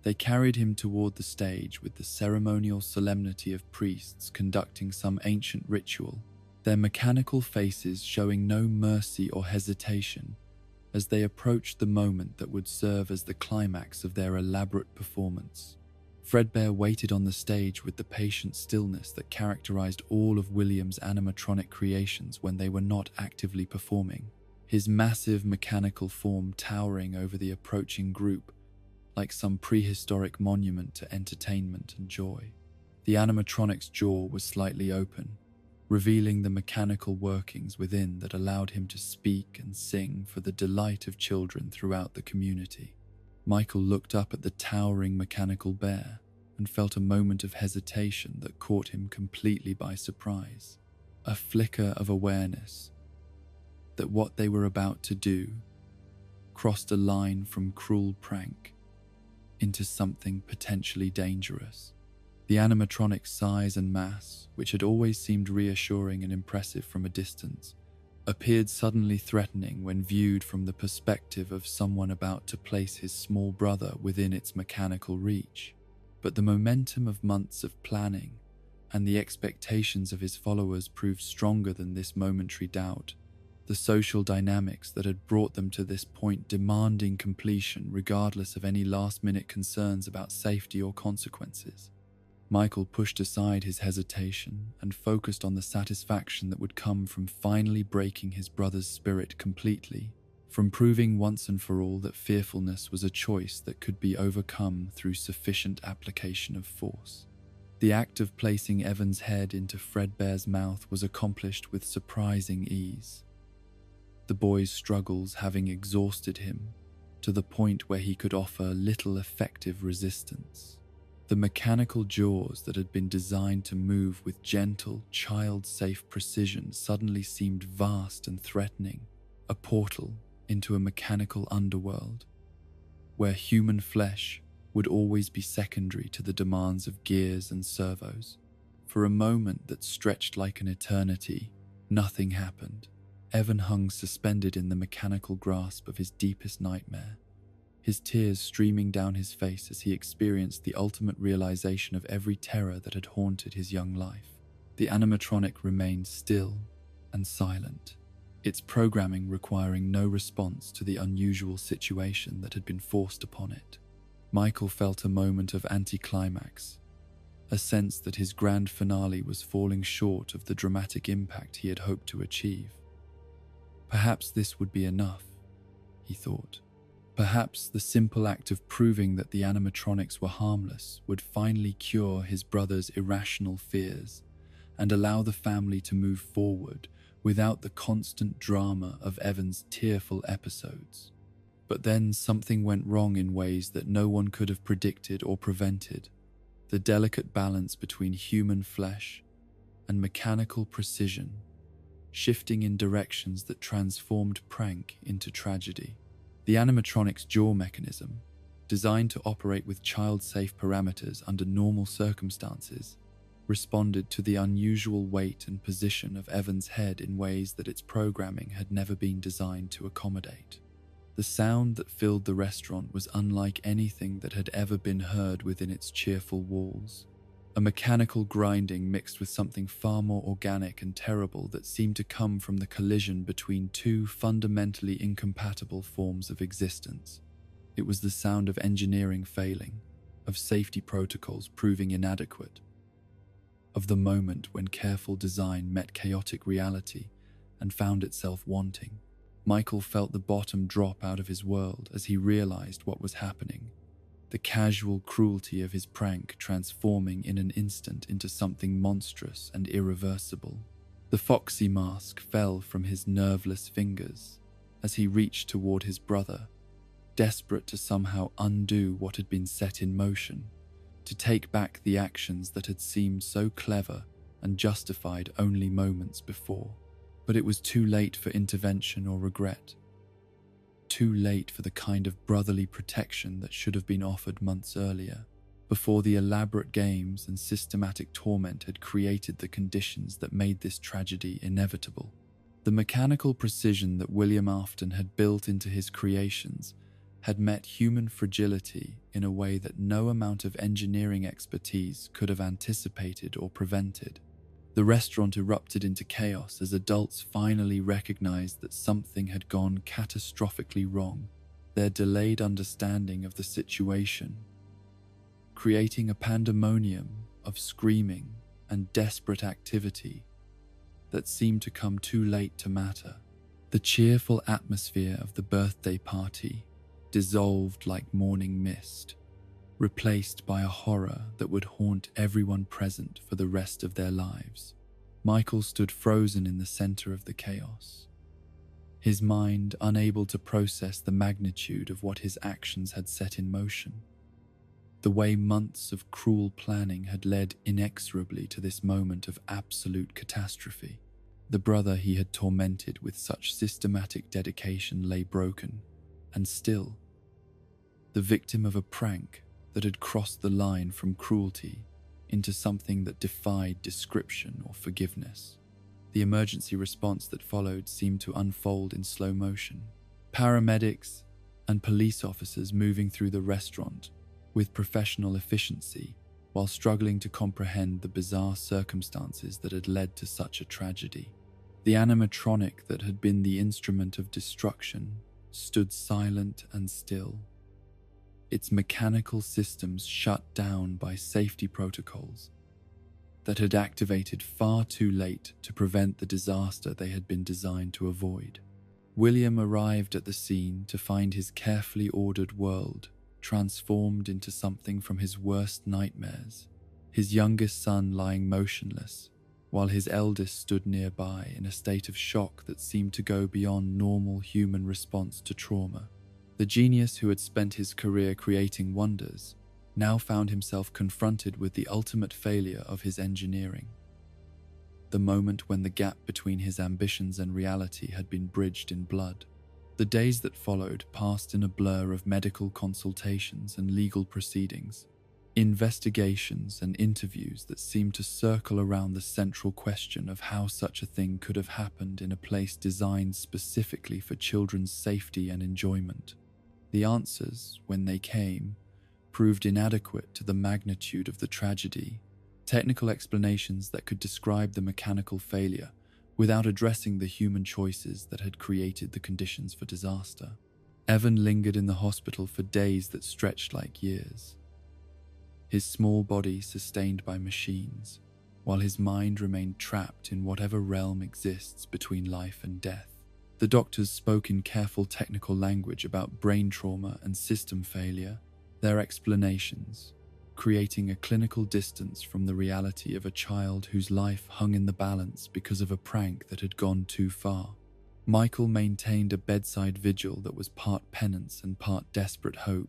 They carried him toward the stage with the ceremonial solemnity of priests conducting some ancient ritual, their mechanical faces showing no mercy or hesitation as they approached the moment that would serve as the climax of their elaborate performance. Fredbear waited on the stage with the patient stillness that characterized all of William's animatronic creations when they were not actively performing, his massive mechanical form towering over the approaching group like some prehistoric monument to entertainment and joy. The animatronic's jaw was slightly open, revealing the mechanical workings within that allowed him to speak and sing for the delight of children throughout the community. Michael looked up at the towering mechanical bear and felt a moment of hesitation that caught him completely by surprise. A flicker of awareness that what they were about to do crossed a line from cruel prank into something potentially dangerous. The animatronic's size and mass, which had always seemed reassuring and impressive from a distance, appeared suddenly threatening when viewed from the perspective of someone about to place his small brother within its mechanical reach. But the momentum of months of planning and the expectations of his followers proved stronger than this momentary doubt. The social dynamics that had brought them to this point demanding completion regardless of any last-minute concerns about safety or consequences. Michael pushed aside his hesitation and focused on the satisfaction that would come from finally breaking his brother's spirit completely, from proving once and for all that fearfulness was a choice that could be overcome through sufficient application of force. The act of placing Evan's head into Fredbear's mouth was accomplished with surprising ease, the boy's struggles having exhausted him to the point where he could offer little effective resistance. The mechanical jaws that had been designed to move with gentle, child-safe precision suddenly seemed vast and threatening, a portal into a mechanical underworld, where human flesh would always be secondary to the demands of gears and servos. For a moment that stretched like an eternity, nothing happened. Evan hung suspended in the mechanical grasp of his deepest nightmare, his tears streaming down his face as he experienced the ultimate realization of every terror that had haunted his young life. The animatronic remained still and silent, its programming requiring no response to the unusual situation that had been forced upon it. Michael felt a moment of anticlimax, a sense that his grand finale was falling short of the dramatic impact he had hoped to achieve. Perhaps this would be enough, he thought. Perhaps the simple act of proving that the animatronics were harmless would finally cure his brother's irrational fears and allow the family to move forward without the constant drama of Evan's tearful episodes. But then something went wrong in ways that no one could have predicted or prevented. The delicate balance between human flesh and mechanical precision, shifting in directions that transformed prank into tragedy. The animatronic's jaw mechanism, designed to operate with child-safe parameters under normal circumstances, responded to the unusual weight and position of Evan's head in ways that its programming had never been designed to accommodate. The sound that filled the restaurant was unlike anything that had ever been heard within its cheerful walls. A mechanical grinding mixed with something far more organic and terrible that seemed to come from the collision between two fundamentally incompatible forms of existence. It was the sound of engineering failing, of safety protocols proving inadequate, of the moment when careful design met chaotic reality and found itself wanting. Michael felt the bottom drop out of his world as he realized what was happening. The casual cruelty of his prank transforming in an instant into something monstrous and irreversible. The foxy mask fell from his nerveless fingers as he reached toward his brother, desperate to somehow undo what had been set in motion, to take back the actions that had seemed so clever and justified only moments before. But it was too late for intervention or regret. Too late for the kind of brotherly protection that should have been offered months earlier, before the elaborate games and systematic torment had created the conditions that made this tragedy inevitable. The mechanical precision that William Afton had built into his creations had met human fragility in a way that no amount of engineering expertise could have anticipated or prevented. The restaurant erupted into chaos as adults finally recognized that something had gone catastrophically wrong, their delayed understanding of the situation, creating a pandemonium of screaming and desperate activity that seemed to come too late to matter. The cheerful atmosphere of the birthday party dissolved like morning mist, replaced by a horror that would haunt everyone present for the rest of their lives. Michael stood frozen in the center of the chaos, his mind unable to process the magnitude of what his actions had set in motion, the way months of cruel planning had led inexorably to this moment of absolute catastrophe. The brother he had tormented with such systematic dedication lay broken and still, the victim of a prank that had crossed the line from cruelty into something that defied description or forgiveness. The emergency response that followed seemed to unfold in slow motion. Paramedics and police officers moving through the restaurant with professional efficiency while struggling to comprehend the bizarre circumstances that had led to such a tragedy. The animatronic that had been the instrument of destruction stood silent and still, its mechanical systems shut down by safety protocols that had activated far too late to prevent the disaster they had been designed to avoid. William arrived at the scene to find his carefully ordered world transformed into something from his worst nightmares, his youngest son lying motionless, while his eldest stood nearby in a state of shock that seemed to go beyond normal human response to trauma. The genius who had spent his career creating wonders now found himself confronted with the ultimate failure of his engineering. The moment when the gap between his ambitions and reality had been bridged in blood. The days that followed passed in a blur of medical consultations and legal proceedings, investigations and interviews that seemed to circle around the central question of how such a thing could have happened in a place designed specifically for children's safety and enjoyment. The answers, when they came, proved inadequate to the magnitude of the tragedy. Technical explanations that could describe the mechanical failure without addressing the human choices that had created the conditions for disaster. Evan lingered in the hospital for days that stretched like years, his small body sustained by machines, while his mind remained trapped in whatever realm exists between life and death. The doctors spoke in careful technical language about brain trauma and system failure, their explanations creating a clinical distance from the reality of a child whose life hung in the balance because of a prank that had gone too far. Michael maintained a bedside vigil that was part penance and part desperate hope,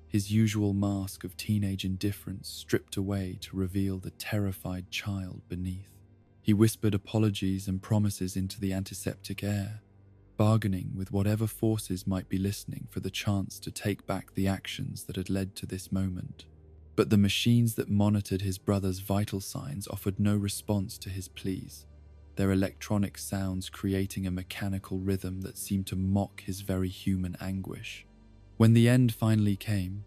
his usual mask of teenage indifference stripped away to reveal the terrified child beneath. He whispered apologies and promises into the antiseptic air, bargaining with whatever forces might be listening for the chance to take back the actions that had led to this moment. But the machines that monitored his brother's vital signs offered no response to his pleas, their electronic sounds creating a mechanical rhythm that seemed to mock his very human anguish. When the end finally came,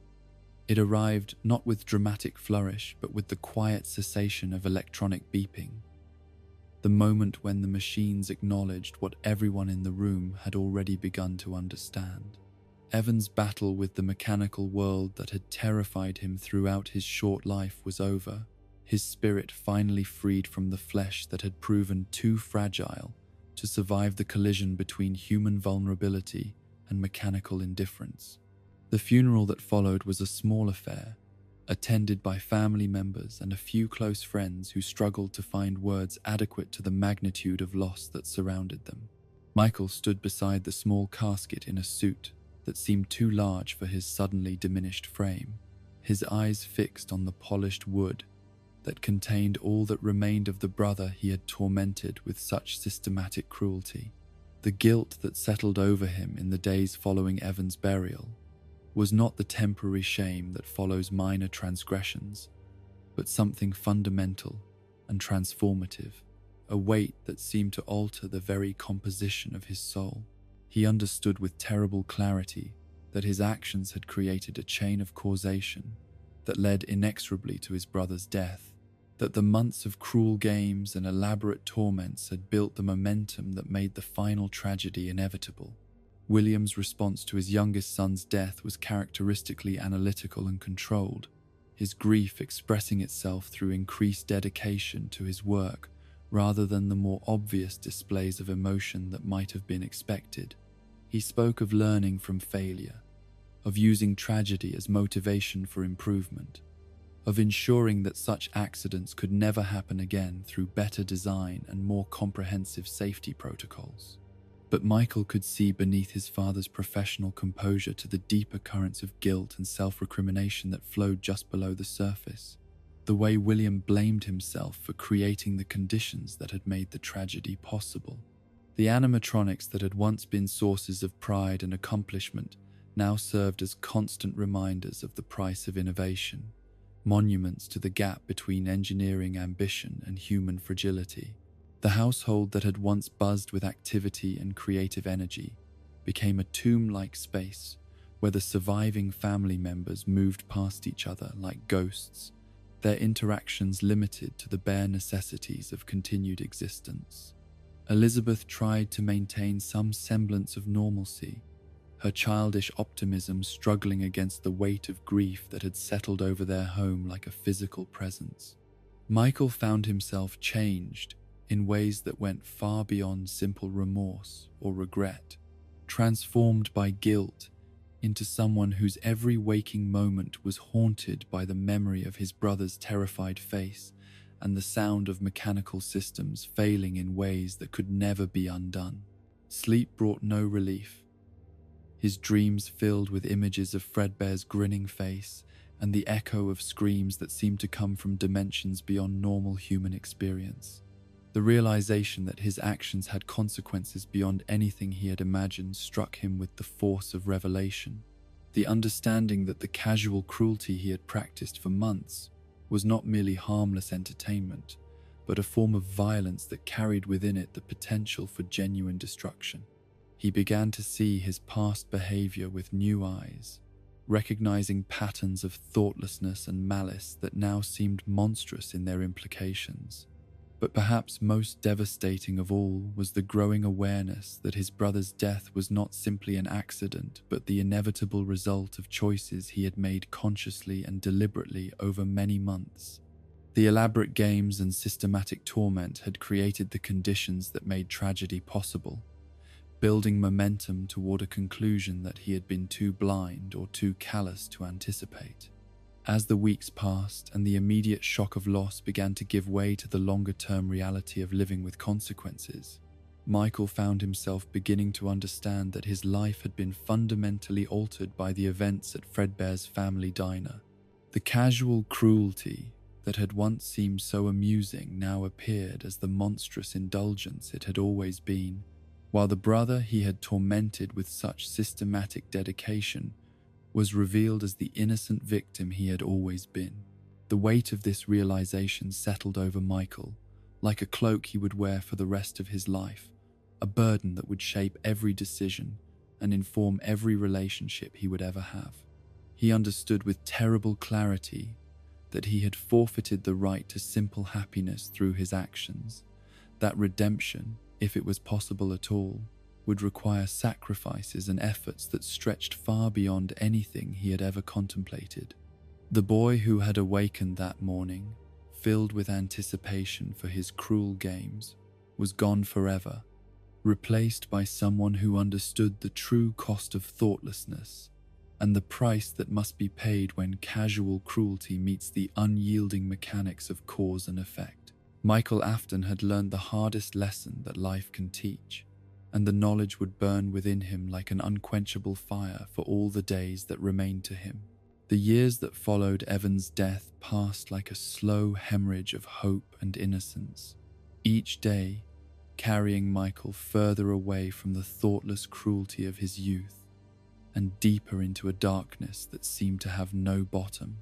it arrived not with dramatic flourish but with the quiet cessation of electronic beeping. The moment when the machines acknowledged what everyone in the room had already begun to understand. Evan's battle with the mechanical world that had terrified him throughout his short life was over, his spirit finally freed from the flesh that had proven too fragile to survive the collision between human vulnerability and mechanical indifference. The funeral that followed was a small affair, attended by family members and a few close friends who struggled to find words adequate to the magnitude of loss that surrounded them. Michael stood beside the small casket in a suit that seemed too large for his suddenly diminished frame, his eyes fixed on the polished wood that contained all that remained of the brother he had tormented with such systematic cruelty. The guilt that settled over him in the days following Evan's burial was not the temporary shame that follows minor transgressions, but something fundamental and transformative, a weight that seemed to alter the very composition of his soul. He understood with terrible clarity that his actions had created a chain of causation that led inexorably to his brother's death, that the months of cruel games and elaborate torments had built the momentum that made the final tragedy inevitable. William's response to his youngest son's death was characteristically analytical and controlled, his grief expressing itself through increased dedication to his work rather than the more obvious displays of emotion that might have been expected. He spoke of learning from failure, of using tragedy as motivation for improvement, of ensuring that such accidents could never happen again through better design and more comprehensive safety protocols. But Michael could see beneath his father's professional composure to the deeper currents of guilt and self-recrimination that flowed just below the surface. The way William blamed himself for creating the conditions that had made the tragedy possible. The animatronics that had once been sources of pride and accomplishment now served as constant reminders of the price of innovation, monuments to the gap between engineering ambition and human fragility. The household that had once buzzed with activity and creative energy became a tomb-like space where the surviving family members moved past each other like ghosts, their interactions limited to the bare necessities of continued existence. Elizabeth tried to maintain some semblance of normalcy, her childish optimism struggling against the weight of grief that had settled over their home like a physical presence. Michael found himself changed in ways that went far beyond simple remorse or regret, transformed by guilt into someone whose every waking moment was haunted by the memory of his brother's terrified face and the sound of mechanical systems failing in ways that could never be undone. Sleep brought no relief. His dreams filled with images of Fredbear's grinning face and the echo of screams that seemed to come from dimensions beyond normal human experience. The realization that his actions had consequences beyond anything he had imagined struck him with the force of revelation. The understanding that the casual cruelty he had practiced for months was not merely harmless entertainment, but a form of violence that carried within it the potential for genuine destruction. He began to see his past behavior with new eyes, recognizing patterns of thoughtlessness and malice that now seemed monstrous in their implications. But perhaps most devastating of all was the growing awareness that his brother's death was not simply an accident, but the inevitable result of choices he had made consciously and deliberately over many months. The elaborate games and systematic torment had created the conditions that made tragedy possible, building momentum toward a conclusion that he had been too blind or too callous to anticipate. As the weeks passed and the immediate shock of loss began to give way to the longer-term reality of living with consequences, Michael found himself beginning to understand that his life had been fundamentally altered by the events at Fredbear's family diner. The casual cruelty that had once seemed so amusing now appeared as the monstrous indulgence it had always been, while the brother he had tormented with such systematic dedication was revealed as the innocent victim he had always been. The weight of this realization settled over Michael, like a cloak he would wear for the rest of his life, a burden that would shape every decision and inform every relationship he would ever have. He understood with terrible clarity that he had forfeited the right to simple happiness through his actions, that redemption, if it was possible at all, would require sacrifices and efforts that stretched far beyond anything he had ever contemplated. The boy who had awakened that morning, filled with anticipation for his cruel games, was gone forever, replaced by someone who understood the true cost of thoughtlessness and the price that must be paid when casual cruelty meets the unyielding mechanics of cause and effect. Michael Afton had learned the hardest lesson that life can teach, and the knowledge would burn within him like an unquenchable fire for all the days that remained to him. The years that followed Evan's death passed like a slow hemorrhage of hope and innocence, each day carrying Michael further away from the thoughtless cruelty of his youth and deeper into a darkness that seemed to have no bottom.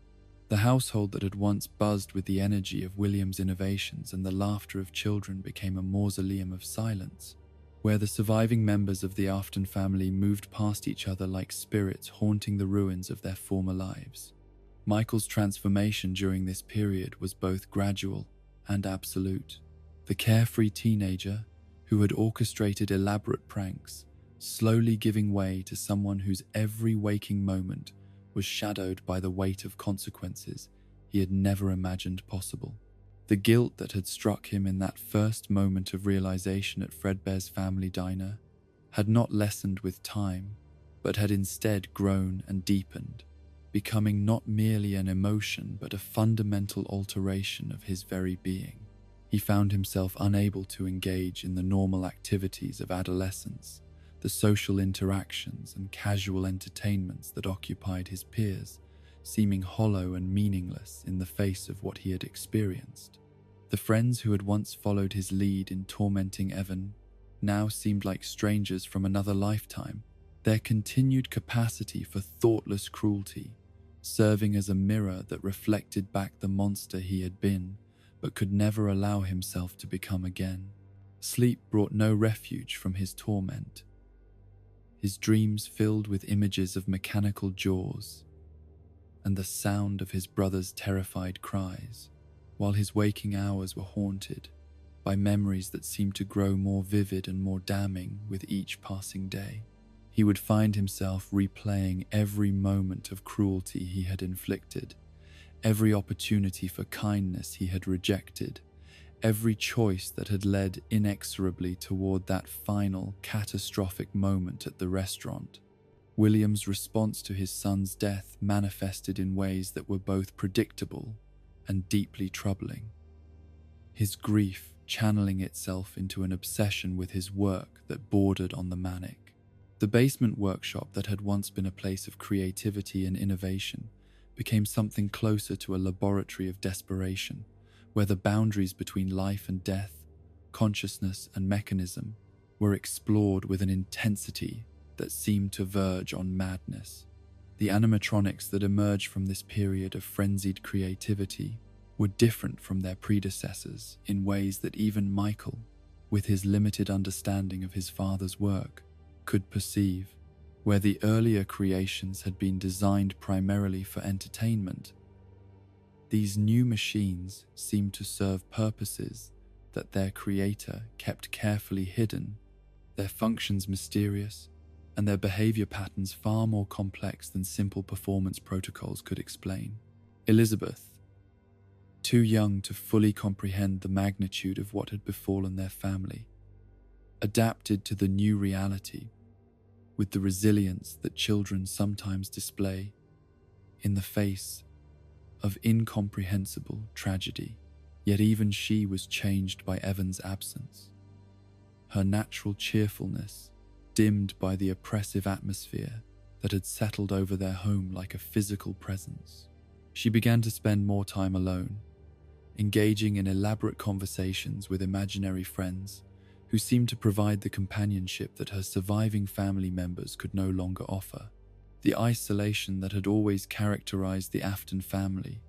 The household that had once buzzed with the energy of William's innovations and the laughter of children became a mausoleum of silence, where the surviving members of the Afton family moved past each other like spirits haunting the ruins of their former lives. Michael's transformation during this period was both gradual and absolute. The carefree teenager, who had orchestrated elaborate pranks, slowly giving way to someone whose every waking moment was shadowed by the weight of consequences he had never imagined possible. The guilt that had struck him in that first moment of realization at Fredbear's family diner had not lessened with time, but had instead grown and deepened, becoming not merely an emotion but a fundamental alteration of his very being. He found himself unable to engage in the normal activities of adolescence, the social interactions and casual entertainments that occupied his peers, seeming hollow and meaningless in the face of what he had experienced. The friends who had once followed his lead in tormenting Evan now seemed like strangers from another lifetime, their continued capacity for thoughtless cruelty serving as a mirror that reflected back the monster he had been but could never allow himself to become again. Sleep brought no refuge from his torment. His dreams filled with images of mechanical jaws and the sound of his brother's terrified cries, while his waking hours were haunted by memories that seemed to grow more vivid and more damning with each passing day. He would find himself replaying every moment of cruelty he had inflicted, every opportunity for kindness he had rejected, every choice that had led inexorably toward that final, catastrophic moment at the restaurant. William's response to his son's death manifested in ways that were both predictable and deeply troubling. His grief channeling itself into an obsession with his work that bordered on the manic. The basement workshop that had once been a place of creativity and innovation became something closer to a laboratory of desperation, where the boundaries between life and death, consciousness and mechanism were explored with an intensity that seemed to verge on madness. The animatronics that emerged from this period of frenzied creativity were different from their predecessors in ways that even Michael, with his limited understanding of his father's work, could perceive. Where the earlier creations had been designed primarily for entertainment, these new machines seemed to serve purposes that their creator kept carefully hidden, their functions mysterious, and their behavior patterns far more complex than simple performance protocols could explain. Elizabeth, too young to fully comprehend the magnitude of what had befallen their family, adapted to the new reality with the resilience that children sometimes display in the face of incomprehensible tragedy. Yet even she was changed by Evan's absence, her natural cheerfulness dimmed by the oppressive atmosphere that had settled over their home like a physical presence. She began to spend more time alone, engaging in elaborate conversations with imaginary friends who seemed to provide the companionship that her surviving family members could no longer offer. The isolation that had always characterized the Afton family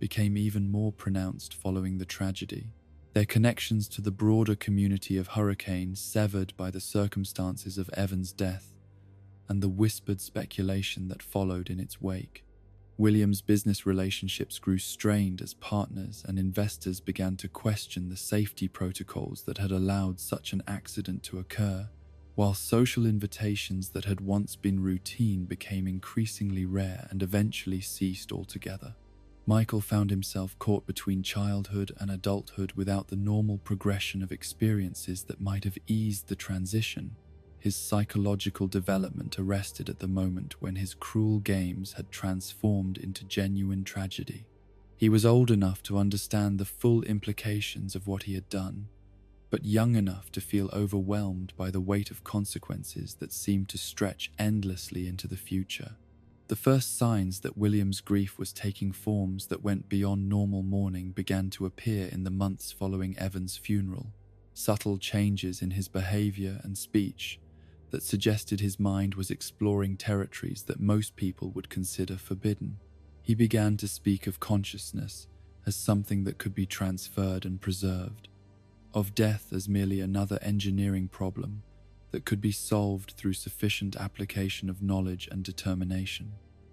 became even more pronounced following the tragedy. Their connections to the broader community of Hurricane severed by the circumstances of Evan's death and the whispered speculation that followed in its wake. William's business relationships grew strained as partners and investors began to question the safety protocols that had allowed such an accident to occur, while social invitations that had once been routine became increasingly rare and eventually ceased altogether. Michael found himself caught between childhood and adulthood without the normal progression of experiences that might have eased the transition, his psychological development arrested at the moment when his cruel games had transformed into genuine tragedy. He was old enough to understand the full implications of what he had done, but young enough to feel overwhelmed by the weight of consequences that seemed to stretch endlessly into the future. The first signs that William's grief was taking forms that went beyond normal mourning began to appear in the months following Evan's funeral. Subtle changes in his behavior and speech that suggested his mind was exploring territories that most people would consider forbidden. He began to speak of consciousness as something that could be transferred and preserved, of death as merely another engineering problem that could be solved through sufficient application of knowledge and determination.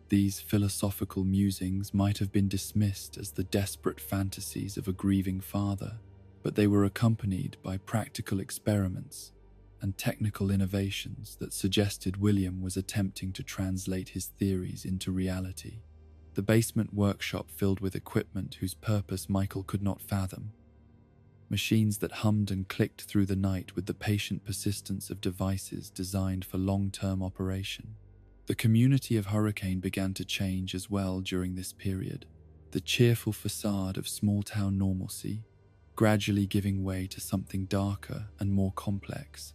These philosophical musings might have been dismissed as the desperate fantasies of a grieving father, but they were accompanied by practical experiments and technical innovations that suggested William was attempting to translate his theories into reality. The basement workshop filled with equipment whose purpose Michael could not fathom, machines that hummed and clicked through the night with the patient persistence of devices designed for long-term operation. The community of Hurricane began to change as well during this period, the cheerful facade of small-town normalcy gradually giving way to something darker and more complex,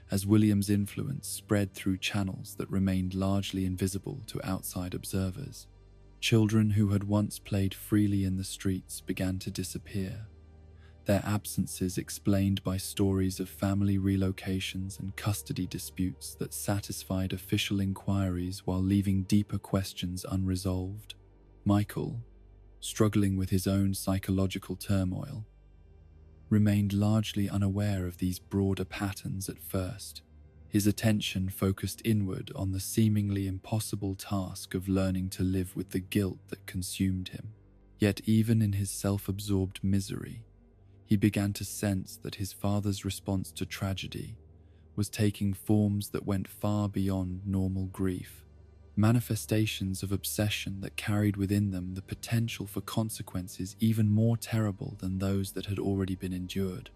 as William's influence spread through channels that remained largely invisible to outside observers. Children who had once played freely in the streets began to disappear, their absences explained by stories of family relocations and custody disputes that satisfied official inquiries while leaving deeper questions unresolved. Michael, struggling with his own psychological turmoil, remained largely unaware of these broader patterns at first. His attention focused inward on the seemingly impossible task of learning to live with the guilt that consumed him. Yet even in his self-absorbed misery, he began to sense that his father's response to tragedy was taking forms that went far beyond normal grief, manifestations of obsession that carried within them the potential for consequences even more terrible than those that had already been endured.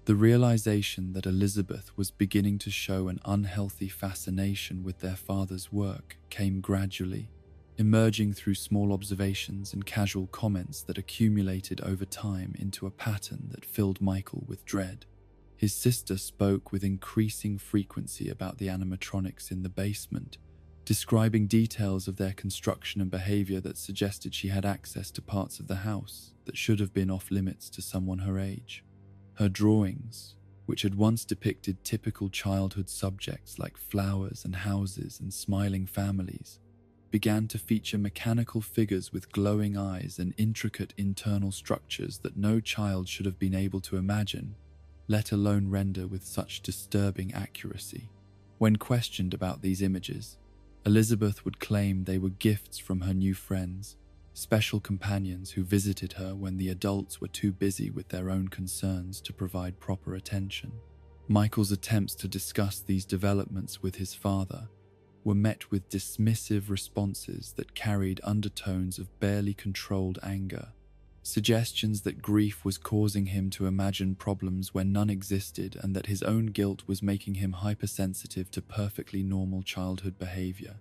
The realization that Elizabeth was beginning to show an unhealthy fascination with their father's work came gradually, emerging through small observations and casual comments that accumulated over time into a pattern that filled Michael with dread. His sister spoke with increasing frequency about the animatronics in the basement, describing details of their construction and behavior that suggested she had access to parts of the house that should have been off limits to someone her age. Her drawings, which had once depicted typical childhood subjects like flowers and houses and smiling families, began to feature mechanical figures with glowing eyes and intricate internal structures that no child should have been able to imagine, let alone render with such disturbing accuracy. When questioned about these images, Elizabeth would claim they were gifts from her new friends, special companions who visited her when the adults were too busy with their own concerns to provide proper attention. Michael's attempts to discuss these developments with his father were met with dismissive responses that carried undertones of barely controlled anger, suggestions that grief was causing him to imagine problems where none existed and that his own guilt was making him hypersensitive to perfectly normal childhood behavior.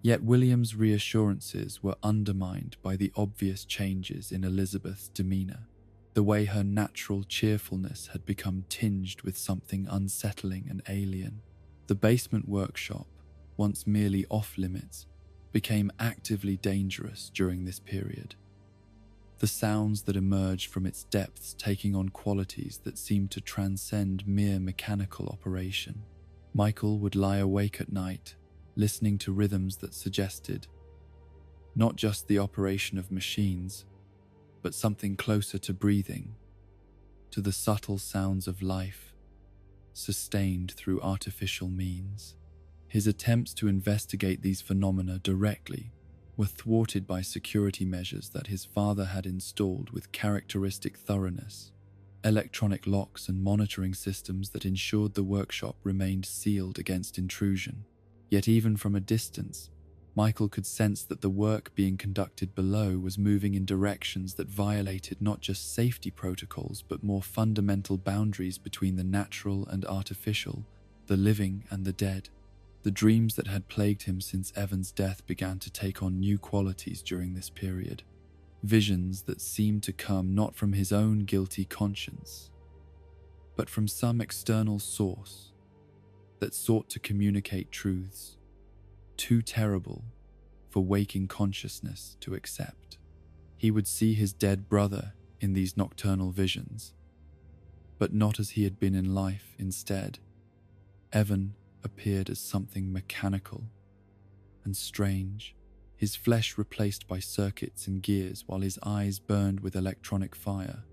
Yet William's reassurances were undermined by the obvious changes in Elizabeth's demeanor, the way her natural cheerfulness had become tinged with something unsettling and alien. The basement workshop, once merely off-limits, became actively dangerous during this period, the sounds that emerged from its depths taking on qualities that seemed to transcend mere mechanical operation. Michael would lie awake at night, listening to rhythms that suggested not just the operation of machines, but something closer to breathing, to the subtle sounds of life, sustained through artificial means. His attempts to investigate these phenomena directly were thwarted by security measures that his father had installed with characteristic thoroughness, electronic locks and monitoring systems that ensured the workshop remained sealed against intrusion. Yet even from a distance, Michael could sense that the work being conducted below was moving in directions that violated not just safety protocols but more fundamental boundaries between the natural and artificial, the living and the dead. The dreams that had plagued him since Evan's death began to take on new qualities during this period, visions that seemed to come not from his own guilty conscience, but from some external source that sought to communicate truths too terrible for waking consciousness to accept. He would see his dead brother in these nocturnal visions, but not as he had been in life. Instead, Evan appeared as something mechanical and strange, his flesh replaced by circuits and gears while his eyes burned with electronic fire.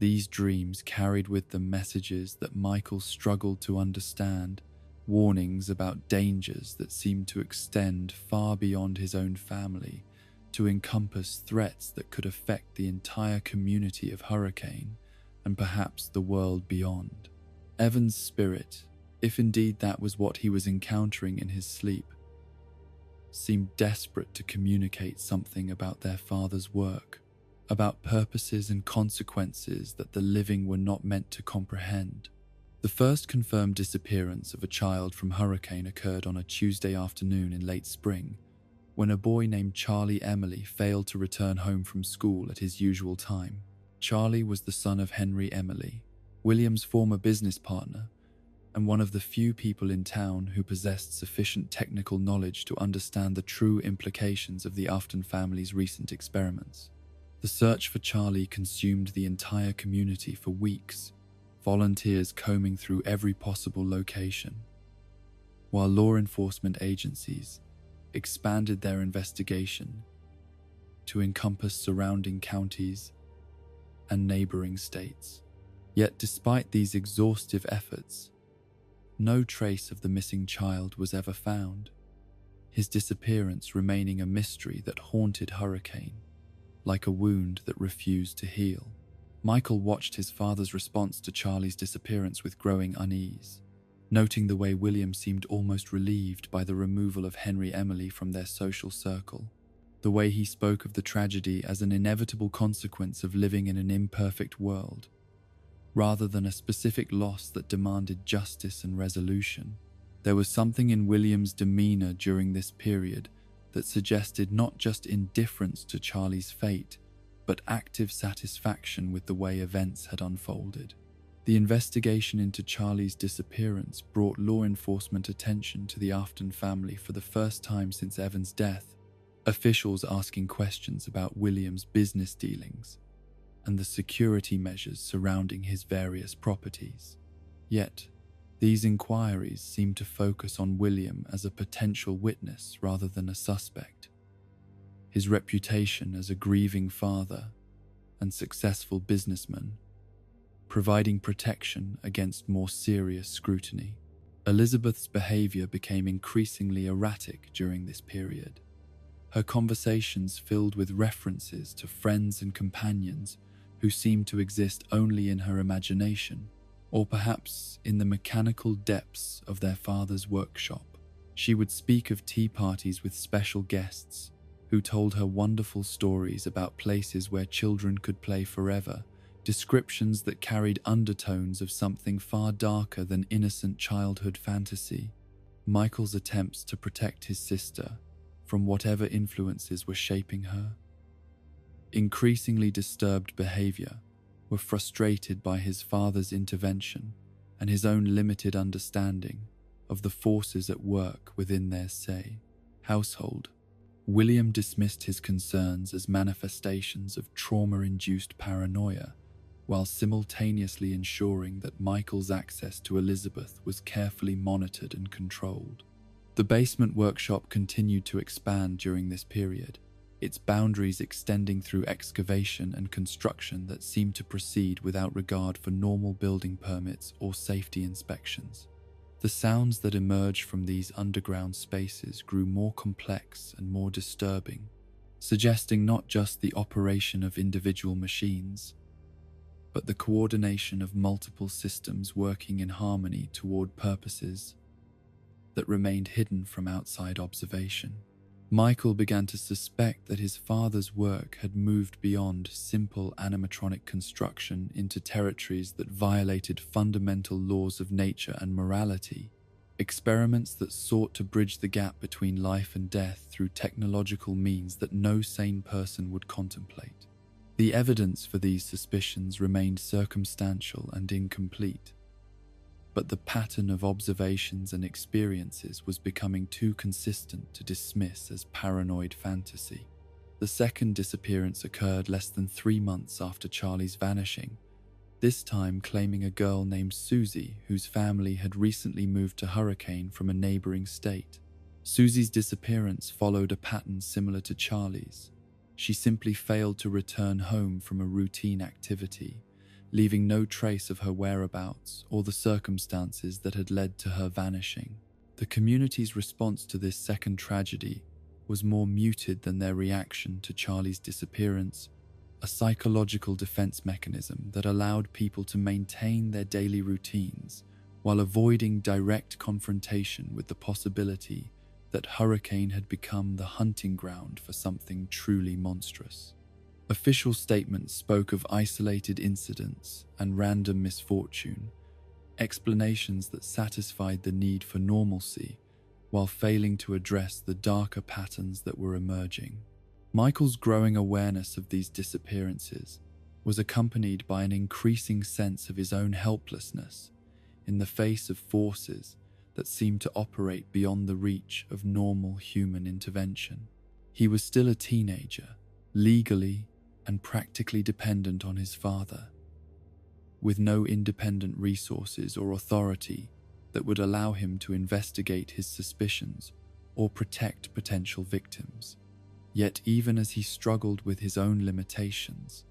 These dreams carried with them messages that Michael struggled to understand, warnings about dangers that seemed to extend far beyond his own family, to encompass threats that could affect the entire community of Hurricane and perhaps the world beyond. Evan's spirit, if indeed that was what he was encountering in his sleep, seemed desperate to communicate something about their father's work, about purposes and consequences that the living were not meant to comprehend. The first confirmed disappearance of a child from Hurricane occurred on a Tuesday afternoon in late spring, when a boy named Charlie Emily failed to return home from school at his usual time. Charlie was the son of Henry Emily, William's former business partner, and one of the few people in town who possessed sufficient technical knowledge to understand the true implications of the Afton family's recent experiments. The search for Charlie consumed the entire community for weeks, volunteers combing through every possible location, while law enforcement agencies expanded their investigation to encompass surrounding counties and neighboring states. Yet despite these exhaustive efforts, no trace of the missing child was ever found, his disappearance remaining a mystery that haunted Hurricane, like a wound that refused to heal. Michael watched his father's response to Charlie's disappearance with growing unease, noting the way William seemed almost relieved by the removal of Henry Emily from their social circle, the way he spoke of the tragedy as an inevitable consequence of living in an imperfect world, rather than a specific loss that demanded justice and resolution. There was something in William's demeanor during this period that suggested not just indifference to Charlie's fate, but active satisfaction with the way events had unfolded. The investigation into Charlie's disappearance brought law enforcement attention to the Afton family for the first time since Evan's death, officials asking questions about William's business dealings and the security measures surrounding his various properties. Yet, these inquiries seemed to focus on William as a potential witness rather than a suspect. His reputation as a grieving father and successful businessman providing protection against more serious scrutiny. Elizabeth's behavior became increasingly erratic during this period. Her conversations filled with references to friends and companions who seemed to exist only in her imagination, or perhaps in the mechanical depths of their father's workshop. She would speak of tea parties with special guests who told her wonderful stories about places where children could play forever, descriptions that carried undertones of something far darker than innocent childhood fantasy. Michael's attempts to protect his sister from whatever influences were shaping her, increasingly disturbed behavior, were frustrated by his father's intervention and his own limited understanding of the forces at work within their household. William dismissed his concerns as manifestations of trauma-induced paranoia, while simultaneously ensuring that Michael's access to Elizabeth was carefully monitored and controlled. The basement workshop continued to expand during this period, its boundaries extending through excavation and construction that seemed to proceed without regard for normal building permits or safety inspections. The sounds that emerged from these underground spaces grew more complex and more disturbing, suggesting not just the operation of individual machines, but the coordination of multiple systems working in harmony toward purposes that remained hidden from outside observation. Michael began to suspect that his father's work had moved beyond simple animatronic construction into territories that violated fundamental laws of nature and morality, experiments that sought to bridge the gap between life and death through technological means that no sane person would contemplate. The evidence for these suspicions remained circumstantial and incomplete, but the pattern of observations and experiences was becoming too consistent to dismiss as paranoid fantasy. The second disappearance occurred less than 3 months after Charlie's vanishing, this time claiming a girl named Susie whose family had recently moved to Hurricane from a neighboring state. Susie's disappearance followed a pattern similar to Charlie's. She simply failed to return home from a routine activity, leaving no trace of her whereabouts or the circumstances that had led to her vanishing. The community's response to this second tragedy was more muted than their reaction to Charlie's disappearance, a psychological defense mechanism that allowed people to maintain their daily routines while avoiding direct confrontation with the possibility that Hurricane had become the hunting ground for something truly monstrous. Official statements spoke of isolated incidents and random misfortune, explanations that satisfied the need for normalcy while failing to address the darker patterns that were emerging. Michael's growing awareness of these disappearances was accompanied by an increasing sense of his own helplessness in the face of forces that seemed to operate beyond the reach of normal human intervention. He was still a teenager, legally and practically dependent on his father, with no independent resources or authority that would allow him to investigate his suspicions or protect potential victims. Yet even as he struggled with his own limitations,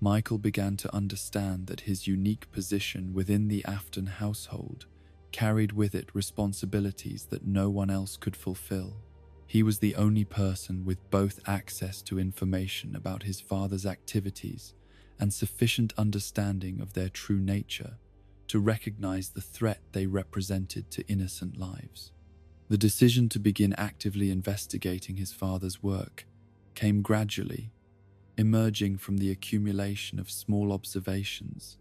Michael began to understand that his unique position within the Afton household carried with it responsibilities that no one else could fulfill. He was the only person with both access to information about his father's activities and sufficient understanding of their true nature to recognize the threat they represented to innocent lives. The decision to begin actively investigating his father's work came gradually, emerging from the accumulation of small observations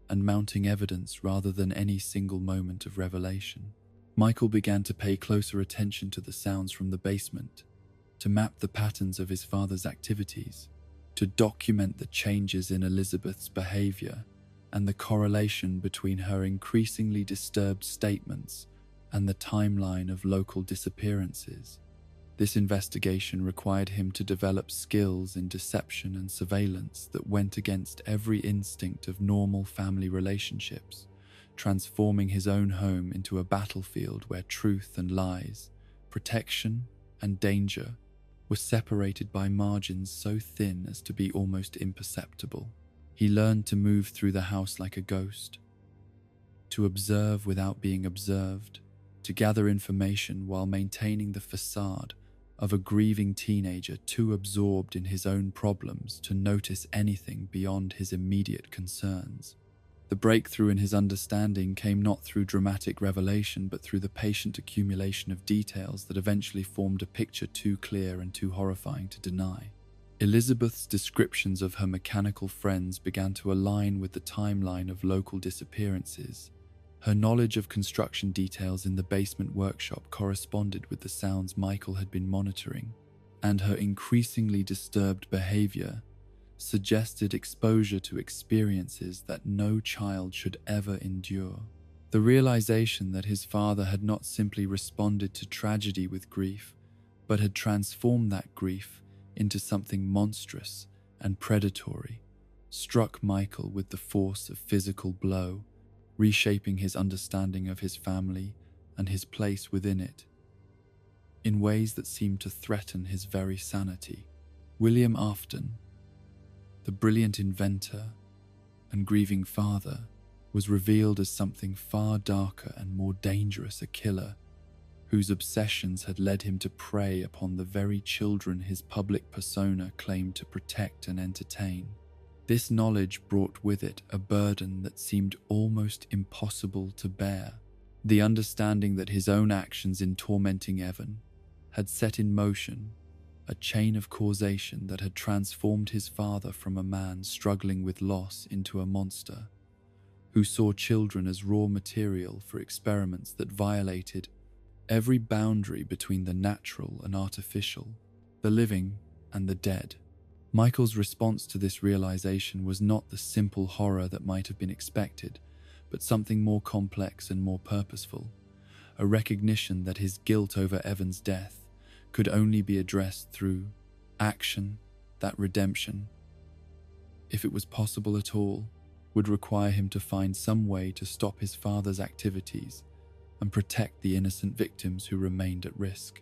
and mounting evidence rather than any single moment of revelation. Michael began to pay closer attention to the sounds from the basement, to map the patterns of his father's activities, to document the changes in Elizabeth's behavior and the correlation between her increasingly disturbed statements and the timeline of local disappearances. This investigation required him to develop skills in deception and surveillance that went against every instinct of normal family relationships, transforming his own home into a battlefield where truth and lies, protection and danger were separated by margins so thin as to be almost imperceptible. He learned to move through the house like a ghost, to observe without being observed, to gather information while maintaining the facade of a grieving teenager too absorbed in his own problems to notice anything beyond his immediate concerns. The breakthrough in his understanding came not through dramatic revelation but through the patient accumulation of details that eventually formed a picture too clear and too horrifying to deny. Elizabeth's descriptions of her mechanical friends began to align with the timeline of local disappearances. Her knowledge of construction details in the basement workshop corresponded with the sounds Michael had been monitoring, and her increasingly disturbed behavior suggested exposure to experiences that no child should ever endure. The realization that his father had not simply responded to tragedy with grief, but had transformed that grief into something monstrous and predatory, struck Michael with the force of physical blow, reshaping his understanding of his family and his place within it in ways that seemed to threaten his very sanity. William Afton, the brilliant inventor and grieving father, was revealed as something far darker and more dangerous, a killer whose obsessions had led him to prey upon the very children his public persona claimed to protect and entertain. This knowledge brought with it a burden that seemed almost impossible to bear, the understanding that his own actions in tormenting Evan had set in motion a chain of causation that had transformed his father from a man struggling with loss into a monster who saw children as raw material for experiments that violated every boundary between the natural and artificial, the living and the dead. Michael's response to this realization was not the simple horror that might have been expected, but something more complex and more purposeful, a recognition that his guilt over Evan's death could only be addressed through action, that redemption, if it was possible at all, would require him to find some way to stop his father's activities and protect the innocent victims who remained at risk.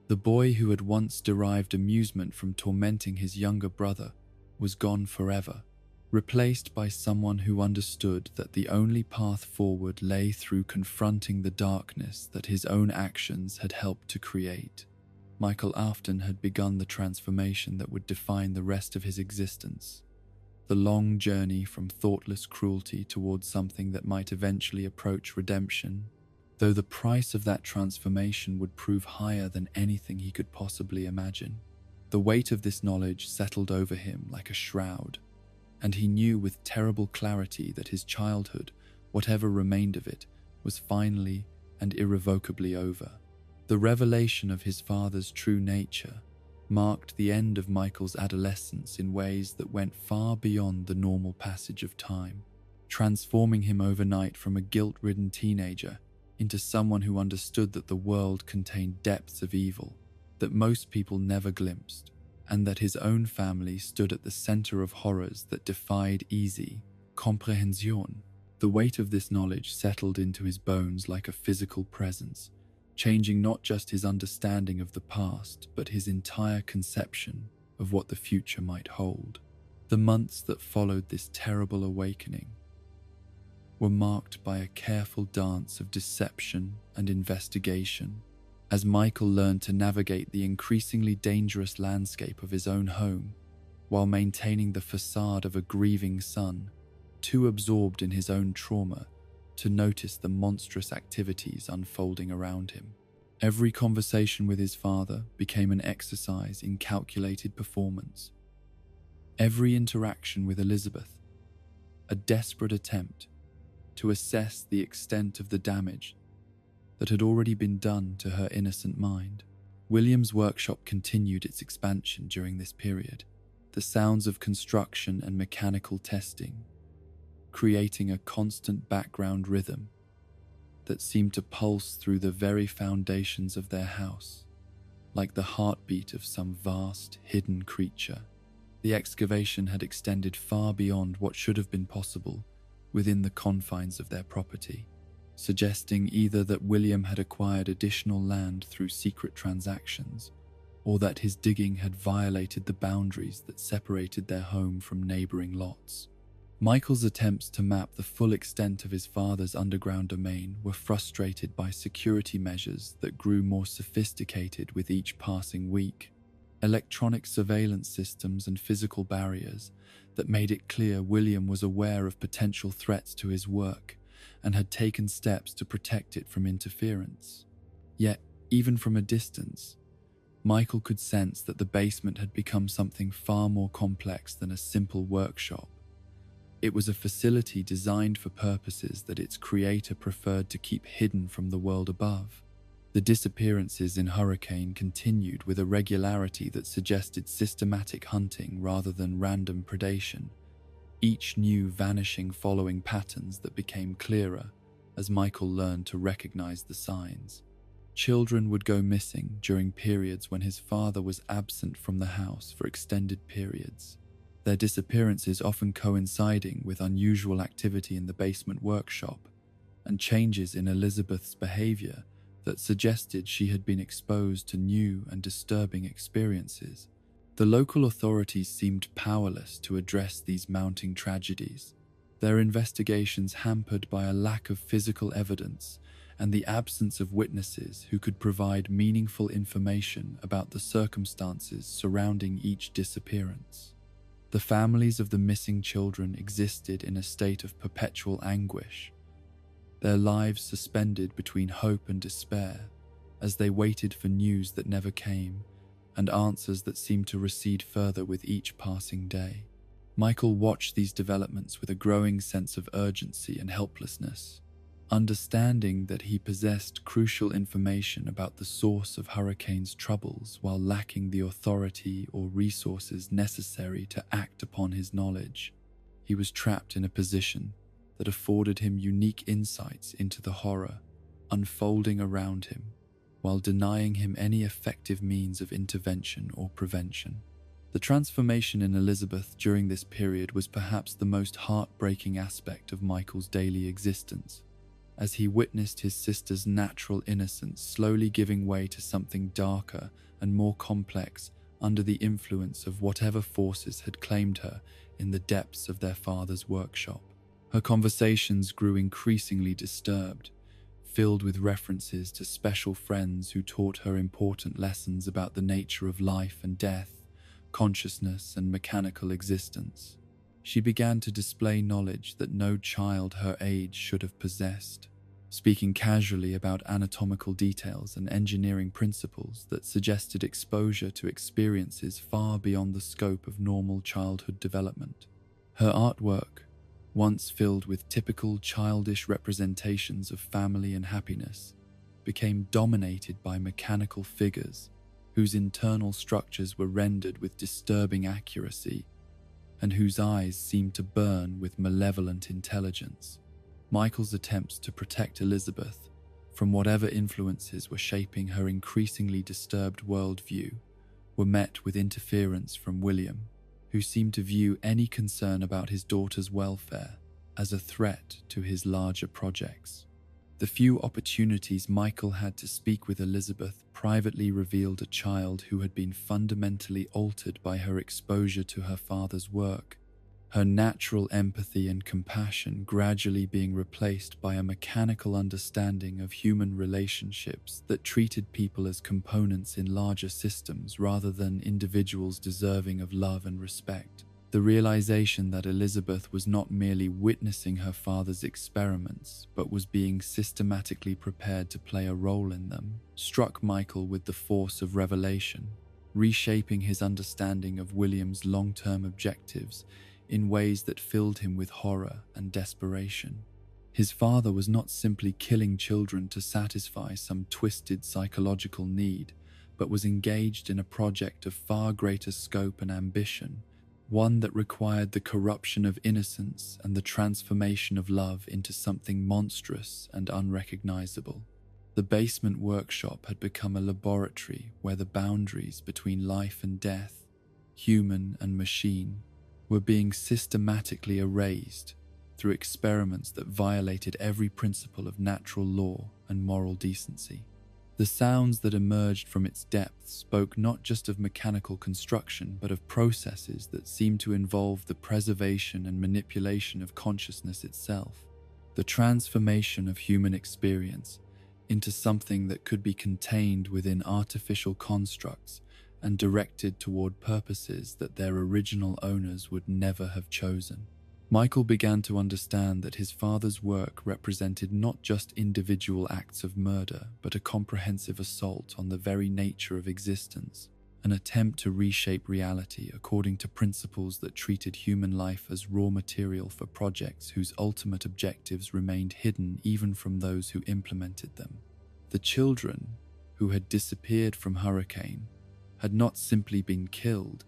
The boy who had once derived amusement from tormenting his younger brother was gone forever, replaced by someone who understood that the only path forward lay through confronting the darkness that his own actions had helped to create. Michael Afton had begun the transformation that would define the rest of his existence, the long journey from thoughtless cruelty towards something that might eventually approach redemption, though the price of that transformation would prove higher than anything he could possibly imagine. The weight of this knowledge settled over him like a shroud, and he knew with terrible clarity that his childhood, whatever remained of it, was finally and irrevocably over. The revelation of his father's true nature marked the end of Michael's adolescence in ways that went far beyond the normal passage of time, transforming him overnight from a guilt-ridden teenager into someone who understood that the world contained depths of evil that most people never glimpsed, and that his own family stood at the center of horrors that defied easy comprehension. The weight of this knowledge settled into his bones like a physical presence, changing not just his understanding of the past, but his entire conception of what the future might hold. The months that followed this terrible awakening were marked by a careful dance of deception and investigation, as Michael learned to navigate the increasingly dangerous landscape of his own home while maintaining the facade of a grieving son, too absorbed in his own trauma to notice the monstrous activities unfolding around him. Every conversation with his father became an exercise in calculated performance. Every interaction with Elizabeth, a desperate attempt to assess the extent of the damage that had already been done to her innocent mind. William's workshop continued its expansion during this period, the sounds of construction and mechanical testing creating a constant background rhythm that seemed to pulse through the very foundations of their house, like the heartbeat of some vast, hidden creature. The excavation had extended far beyond what should have been possible within the confines of their property, suggesting either that William had acquired additional land through secret transactions, or that his digging had violated the boundaries that separated their home from neighboring lots. Michael's attempts to map the full extent of his father's underground domain were frustrated by security measures that grew more sophisticated with each passing week. Electronic surveillance systems and physical barriers that made it clear William was aware of potential threats to his work and had taken steps to protect it from interference. Yet, even from a distance, Michael could sense that the basement had become something far more complex than a simple workshop. It was a facility designed for purposes that its creator preferred to keep hidden from the world above. The disappearances in Hurricane continued with a regularity that suggested systematic hunting rather than random predation, each new vanishing following patterns that became clearer as Michael learned to recognize the signs. Children would go missing during periods when his father was absent from the house for extended periods, their disappearances often coinciding with unusual activity in the basement workshop and changes in Elizabeth's behavior that suggested she had been exposed to new and disturbing experiences. The local authorities seemed powerless to address these mounting tragedies, their investigations hampered by a lack of physical evidence and the absence of witnesses who could provide meaningful information about the circumstances surrounding each disappearance. The families of the missing children existed in a state of perpetual anguish, their lives suspended between hope and despair as they waited for news that never came and answers that seemed to recede further with each passing day. Michael watched these developments with a growing sense of urgency and helplessness, understanding that he possessed crucial information about the source of Hurricane's troubles while lacking the authority or resources necessary to act upon his knowledge. He was trapped in a position that afforded him unique insights into the horror unfolding around him, while denying him any effective means of intervention or prevention. The transformation in Elizabeth during this period was perhaps the most heartbreaking aspect of Michael's daily existence, as he witnessed his sister's natural innocence slowly giving way to something darker and more complex under the influence of whatever forces had claimed her in the depths of their father's workshop. Her conversations grew increasingly disturbed, filled with references to special friends who taught her important lessons about the nature of life and death, consciousness and mechanical existence. She began to display knowledge that no child her age should have possessed, speaking casually about anatomical details and engineering principles that suggested exposure to experiences far beyond the scope of normal childhood development. Her artwork, once filled with typical childish representations of family and happiness, became dominated by mechanical figures whose internal structures were rendered with disturbing accuracy and whose eyes seemed to burn with malevolent intelligence. Michael's attempts to protect Elizabeth from whatever influences were shaping her increasingly disturbed worldview were met with interference from William, who seemed to view any concern about his daughter's welfare as a threat to his larger projects. The few opportunities Michael had to speak with Elizabeth privately revealed a child who had been fundamentally altered by her exposure to her father's work, her natural empathy and compassion gradually being replaced by a mechanical understanding of human relationships that treated people as components in larger systems rather than individuals deserving of love and respect. The realization that Elizabeth was not merely witnessing her father's experiments, but was being systematically prepared to play a role in them, struck Michael with the force of revelation, reshaping his understanding of William's long-term objectives in ways that filled him with horror and desperation. His father was not simply killing children to satisfy some twisted psychological need, but was engaged in a project of far greater scope and ambition, one that required the corruption of innocence and the transformation of love into something monstrous and unrecognizable. The basement workshop had become a laboratory where the boundaries between life and death, human and machine, were being systematically erased through experiments that violated every principle of natural law and moral decency. The sounds that emerged from its depths spoke not just of mechanical construction, but of processes that seemed to involve the preservation and manipulation of consciousness itself, the transformation of human experience into something that could be contained within artificial constructs and directed toward purposes that their original owners would never have chosen. Michael began to understand that his father's work represented not just individual acts of murder, but a comprehensive assault on the very nature of existence, an attempt to reshape reality according to principles that treated human life as raw material for projects whose ultimate objectives remained hidden even from those who implemented them. The children who had disappeared from Hurricane had not simply been killed,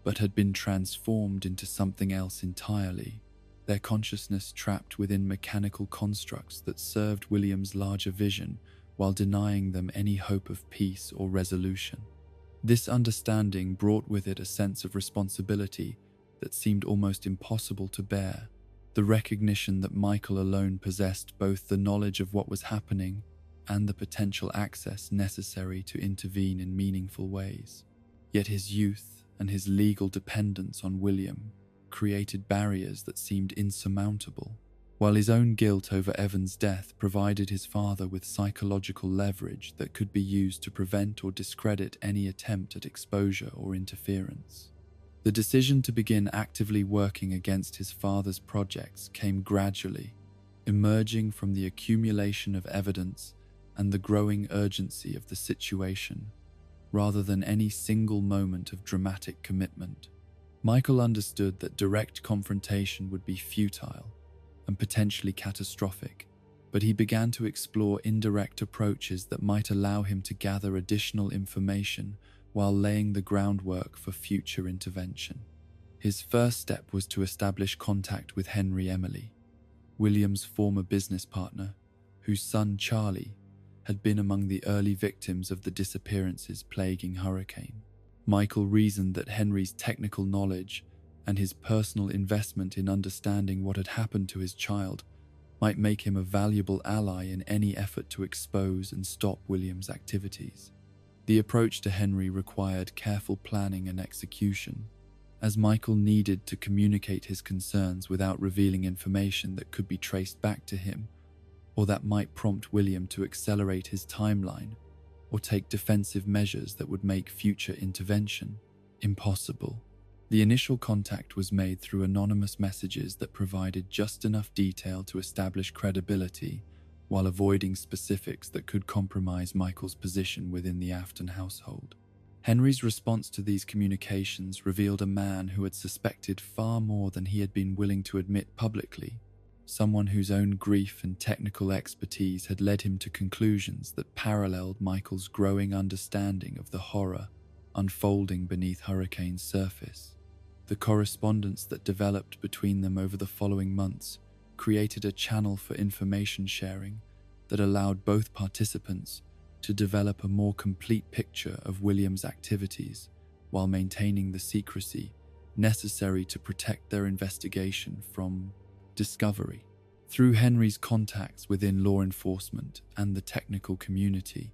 but had been transformed into something else entirely, their consciousness trapped within mechanical constructs that served William's larger vision while denying them any hope of peace or resolution. This understanding brought with it a sense of responsibility that seemed almost impossible to bear, the recognition that Michael alone possessed both the knowledge of what was happening and the potential access necessary to intervene in meaningful ways. Yet his youth and his legal dependence on William created barriers that seemed insurmountable, while his own guilt over Evan's death provided his father with psychological leverage that could be used to prevent or discredit any attempt at exposure or interference. The decision to begin actively working against his father's projects came gradually, emerging from the accumulation of evidence and the growing urgency of the situation, rather than any single moment of dramatic commitment. Michael understood that direct confrontation would be futile and potentially catastrophic, but he began to explore indirect approaches that might allow him to gather additional information while laying the groundwork for future intervention. His first step was to establish contact with Henry Emily, William's former business partner, whose son Charlie had been among the early victims of the disappearances plaguing Hurricane. Michael reasoned that Henry's technical knowledge and his personal investment in understanding what had happened to his child might make him a valuable ally in any effort to expose and stop William's activities. The approach to Henry required careful planning and execution, as Michael needed to communicate his concerns without revealing information that could be traced back to him, or that might prompt William to accelerate his timeline or take defensive measures that would make future intervention impossible. The initial contact was made through anonymous messages that provided just enough detail to establish credibility while avoiding specifics that could compromise Michael's position within the Afton household. Henry's response to these communications revealed a man who had suspected far more than he had been willing to admit publicly, someone whose own grief and technical expertise had led him to conclusions that paralleled Michael's growing understanding of the horror unfolding beneath Hurricane's surface. The correspondence that developed between them over the following months created a channel for information sharing that allowed both participants to develop a more complete picture of William's activities while maintaining the secrecy necessary to protect their investigation from discovery. Through Henry's contacts within law enforcement and the technical community,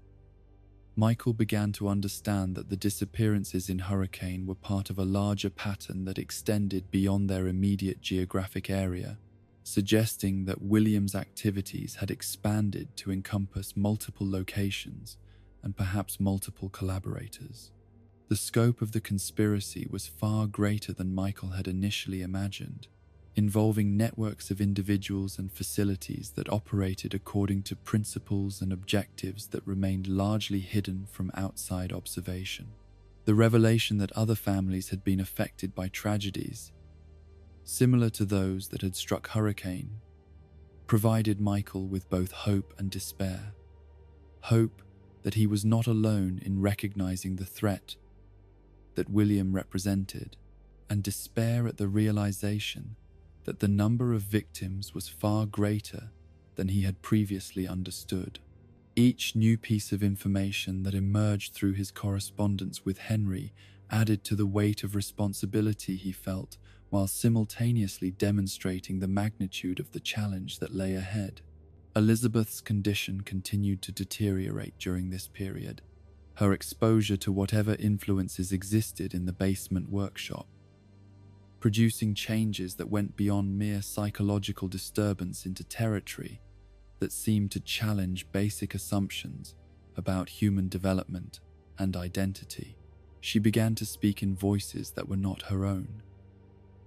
Michael began to understand that the disappearances in Hurricane were part of a larger pattern that extended beyond their immediate geographic area, suggesting that William's activities had expanded to encompass multiple locations and perhaps multiple collaborators. The scope of the conspiracy was far greater than Michael had initially imagined, involving networks of individuals and facilities that operated according to principles and objectives that remained largely hidden from outside observation. The revelation that other families had been affected by tragedies similar to those that had struck Hurricane provided Michael with both hope and despair. Hope that he was not alone in recognizing the threat that William represented, and despair at the realization that the number of victims was far greater than he had previously understood. Each new piece of information that emerged through his correspondence with Henry added to the weight of responsibility he felt, while simultaneously demonstrating the magnitude of the challenge that lay ahead. Elizabeth's condition continued to deteriorate during this period. Her exposure to whatever influences existed in the basement workshop, producing changes that went beyond mere psychological disturbance into territory that seemed to challenge basic assumptions about human development and identity. She began to speak in voices that were not her own,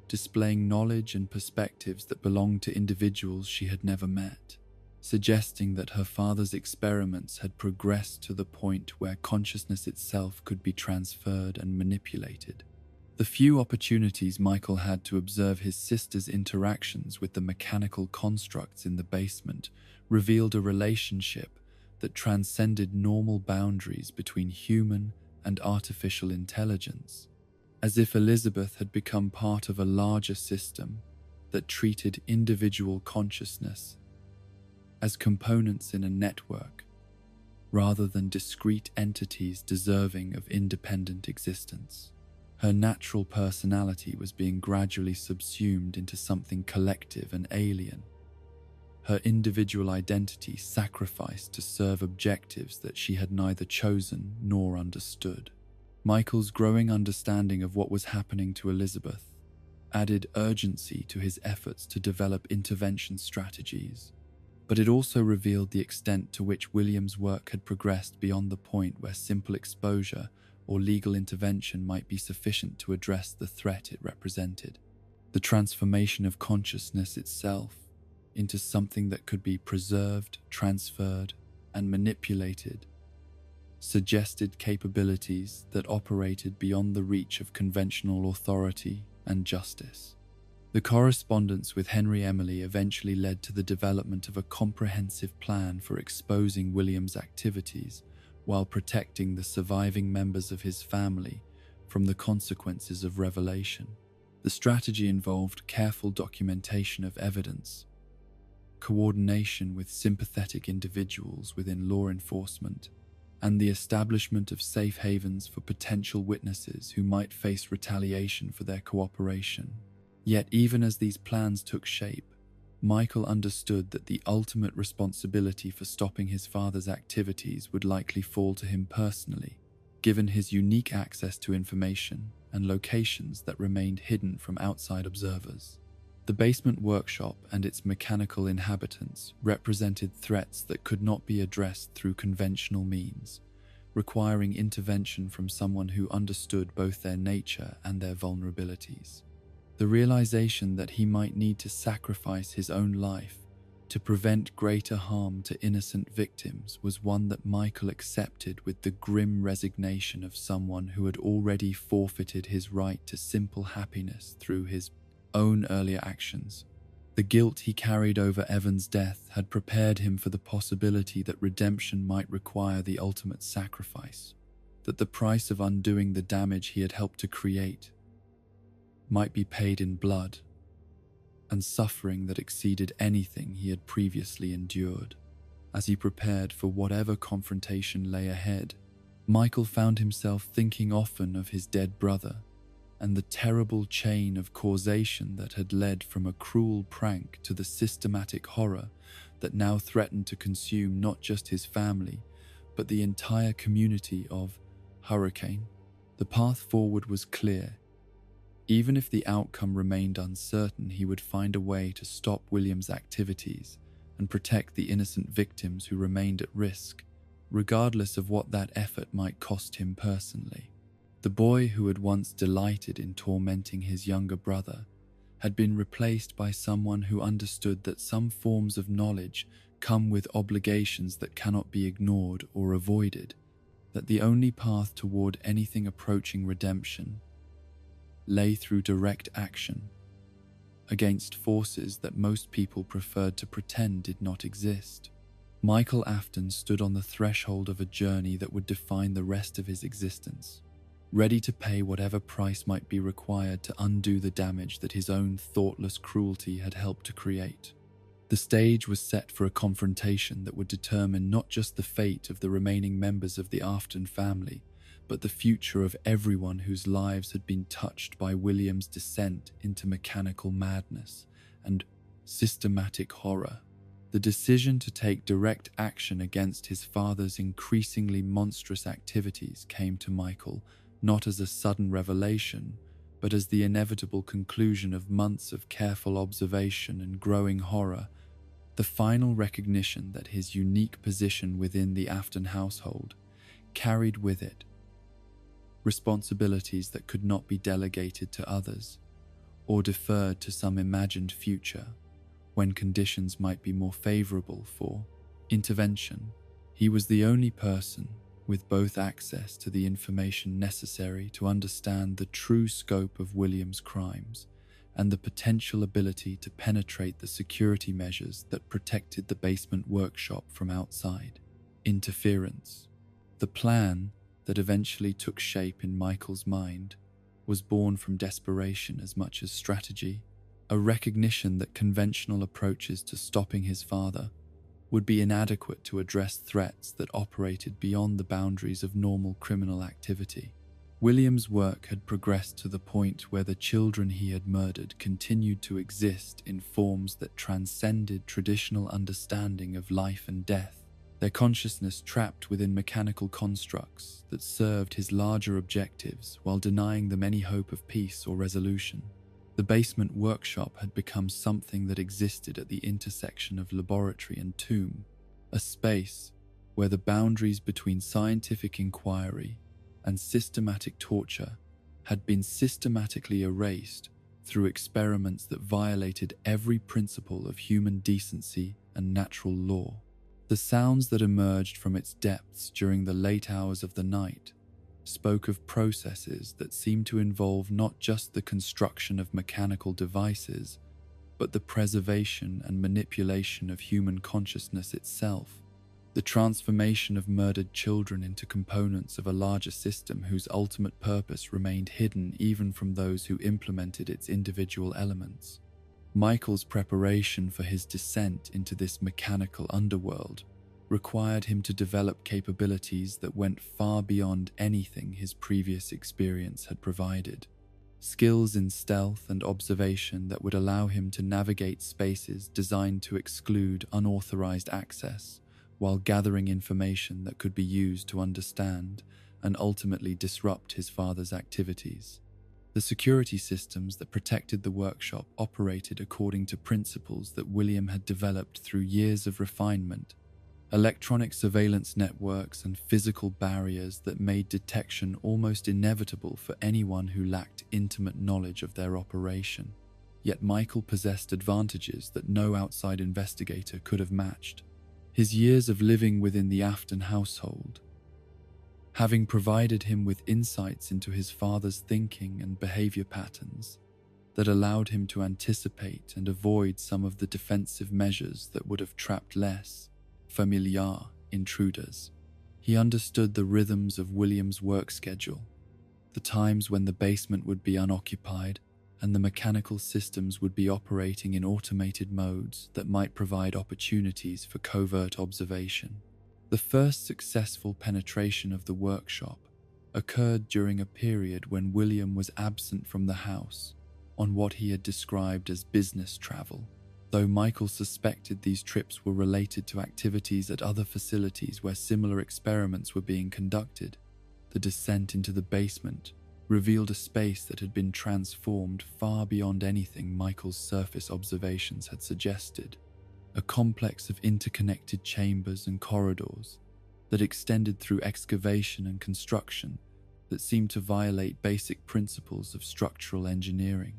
displaying knowledge and perspectives that belonged to individuals she had never met, suggesting that her father's experiments had progressed to the point where consciousness itself could be transferred and manipulated. The few opportunities Michael had to observe his sister's interactions with the mechanical constructs in the basement revealed a relationship that transcended normal boundaries between human and artificial intelligence, as if Elizabeth had become part of a larger system that treated individual consciousness as components in a network, rather than discrete entities deserving of independent existence. Her natural personality was being gradually subsumed into something collective and alien, her individual identity sacrificed to serve objectives that she had neither chosen nor understood. Michael's growing understanding of what was happening to Elizabeth added urgency to his efforts to develop intervention strategies, but it also revealed the extent to which William's work had progressed beyond the point where simple exposure or legal intervention might be sufficient to address the threat it represented. The transformation of consciousness itself into something that could be preserved, transferred, and manipulated suggested capabilities that operated beyond the reach of conventional authority and justice. The correspondence with Henry Emily eventually led to the development of a comprehensive plan for exposing William's activities while protecting the surviving members of his family from the consequences of revelation. The strategy involved careful documentation of evidence, coordination with sympathetic individuals within law enforcement, and the establishment of safe havens for potential witnesses who might face retaliation for their cooperation. Yet even as these plans took shape, Michael understood that the ultimate responsibility for stopping his father's activities would likely fall to him personally, given his unique access to information and locations that remained hidden from outside observers. The basement workshop and its mechanical inhabitants represented threats that could not be addressed through conventional means, requiring intervention from someone who understood both their nature and their vulnerabilities. The realization that he might need to sacrifice his own life to prevent greater harm to innocent victims was one that Michael accepted with the grim resignation of someone who had already forfeited his right to simple happiness through his own earlier actions. The guilt he carried over Evan's death had prepared him for the possibility that redemption might require the ultimate sacrifice, that the price of undoing the damage he had helped to create might be paid in blood and suffering that exceeded anything he had previously endured. As he prepared for whatever confrontation lay ahead, Michael found himself thinking often of his dead brother and the terrible chain of causation that had led from a cruel prank to the systematic horror that now threatened to consume not just his family, but the entire community of Hurricane. The path forward was clear. Even if the outcome remained uncertain, he would find a way to stop William's activities and protect the innocent victims who remained at risk, regardless of what that effort might cost him personally. The boy who had once delighted in tormenting his younger brother had been replaced by someone who understood that some forms of knowledge come with obligations that cannot be ignored or avoided, that the only path toward anything approaching redemption lay through direct action against forces that most people preferred to pretend did not exist. Michael Afton stood on the threshold of a journey that would define the rest of his existence, ready to pay whatever price might be required to undo the damage that his own thoughtless cruelty had helped to create. The stage was set for a confrontation that would determine not just the fate of the remaining members of the Afton family, but the future of everyone whose lives had been touched by William's descent into mechanical madness and systematic horror. The decision to take direct action against his father's increasingly monstrous activities came to Michael not as a sudden revelation, but as the inevitable conclusion of months of careful observation and growing horror, the final recognition that his unique position within the Afton household carried with it responsibilities that could not be delegated to others or deferred to some imagined future when conditions might be more favorable for intervention. He was the only person with both access to the information necessary to understand the true scope of William's crimes and the potential ability to penetrate the security measures that protected the basement workshop from outside interference. The plan that eventually took shape in Michael's mind was born from desperation as much as strategy, a recognition that conventional approaches to stopping his father would be inadequate to address threats that operated beyond the boundaries of normal criminal activity. William's work had progressed to the point where the children he had murdered continued to exist in forms that transcended traditional understanding of life and death, their consciousness trapped within mechanical constructs that served his larger objectives while denying them any hope of peace or resolution. The basement workshop had become something that existed at the intersection of laboratory and tomb, a space where the boundaries between scientific inquiry and systematic torture had been systematically erased through experiments that violated every principle of human decency and natural law. The sounds that emerged from its depths during the late hours of the night spoke of processes that seemed to involve not just the construction of mechanical devices, but the preservation and manipulation of human consciousness itself, the transformation of murdered children into components of a larger system whose ultimate purpose remained hidden even from those who implemented its individual elements. Michael's preparation for his descent into this mechanical underworld required him to develop capabilities that went far beyond anything his previous experience had provided. Skills in stealth and observation that would allow him to navigate spaces designed to exclude unauthorized access, while gathering information that could be used to understand and ultimately disrupt his father's activities. The security systems that protected the workshop operated according to principles that William had developed through years of refinement. Electronic surveillance networks and physical barriers that made detection almost inevitable for anyone who lacked intimate knowledge of their operation. Yet Michael possessed advantages that no outside investigator could have matched. His years of living within the Afton household, having provided him with insights into his father's thinking and behavior patterns that allowed him to anticipate and avoid some of the defensive measures that would have trapped less familiar intruders. He understood the rhythms of William's work schedule, the times when the basement would be unoccupied and the mechanical systems would be operating in automated modes that might provide opportunities for covert observation. The first successful penetration of the workshop occurred during a period when William was absent from the house on what he had described as business travel, though Michael suspected these trips were related to activities at other facilities where similar experiments were being conducted. The descent into the basement revealed a space that had been transformed far beyond anything Michael's surface observations had suggested, a complex of interconnected chambers and corridors that extended through excavation and construction that seemed to violate basic principles of structural engineering.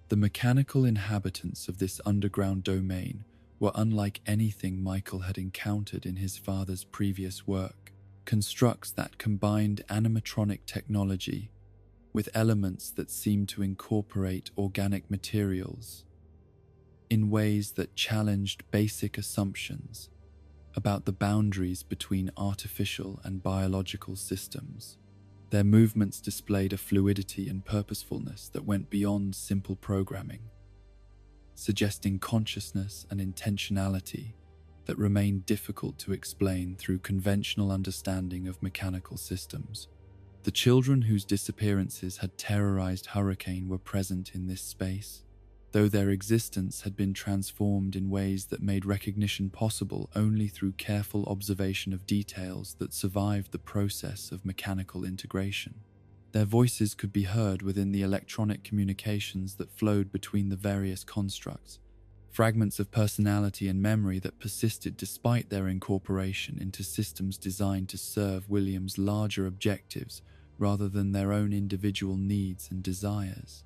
The mechanical inhabitants of this underground domain were unlike anything Michael had encountered in his father's previous work, constructs that combined animatronic technology with elements that seemed to incorporate organic materials in ways that challenged basic assumptions about the boundaries between artificial and biological systems. Their movements displayed a fluidity and purposefulness that went beyond simple programming, suggesting consciousness and intentionality that remained difficult to explain through conventional understanding of mechanical systems. The children whose disappearances had terrorized Hurricane were present in this space, though their existence had been transformed in ways that made recognition possible only through careful observation of details that survived the process of mechanical integration. Their voices could be heard within the electronic communications that flowed between the various constructs, fragments of personality and memory that persisted despite their incorporation into systems designed to serve William's larger objectives rather than their own individual needs and desires.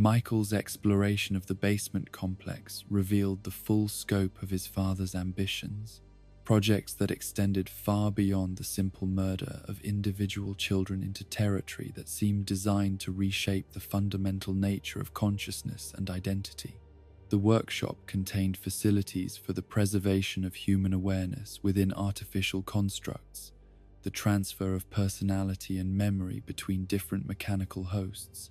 Michael's exploration of the basement complex revealed the full scope of his father's ambitions, projects that extended far beyond the simple murder of individual children into territory that seemed designed to reshape the fundamental nature of consciousness and identity. The workshop contained facilities for the preservation of human awareness within artificial constructs, the transfer of personality and memory between different mechanical hosts,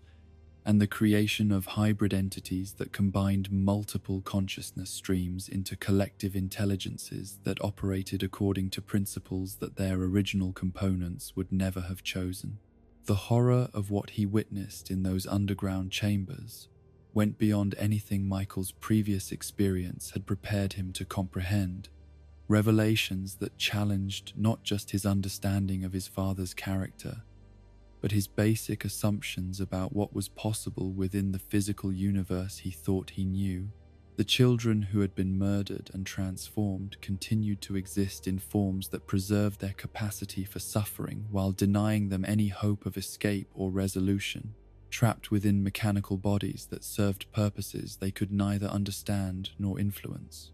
and the creation of hybrid entities that combined multiple consciousness streams into collective intelligences that operated according to principles that their original components would never have chosen. The horror of what he witnessed in those underground chambers went beyond anything Michael's previous experience had prepared him to comprehend, revelations that challenged not just his understanding of his father's character, but his basic assumptions about what was possible within the physical universe he thought he knew. The children who had been murdered and transformed continued to exist in forms that preserved their capacity for suffering while denying them any hope of escape or resolution, trapped within mechanical bodies that served purposes they could neither understand nor influence.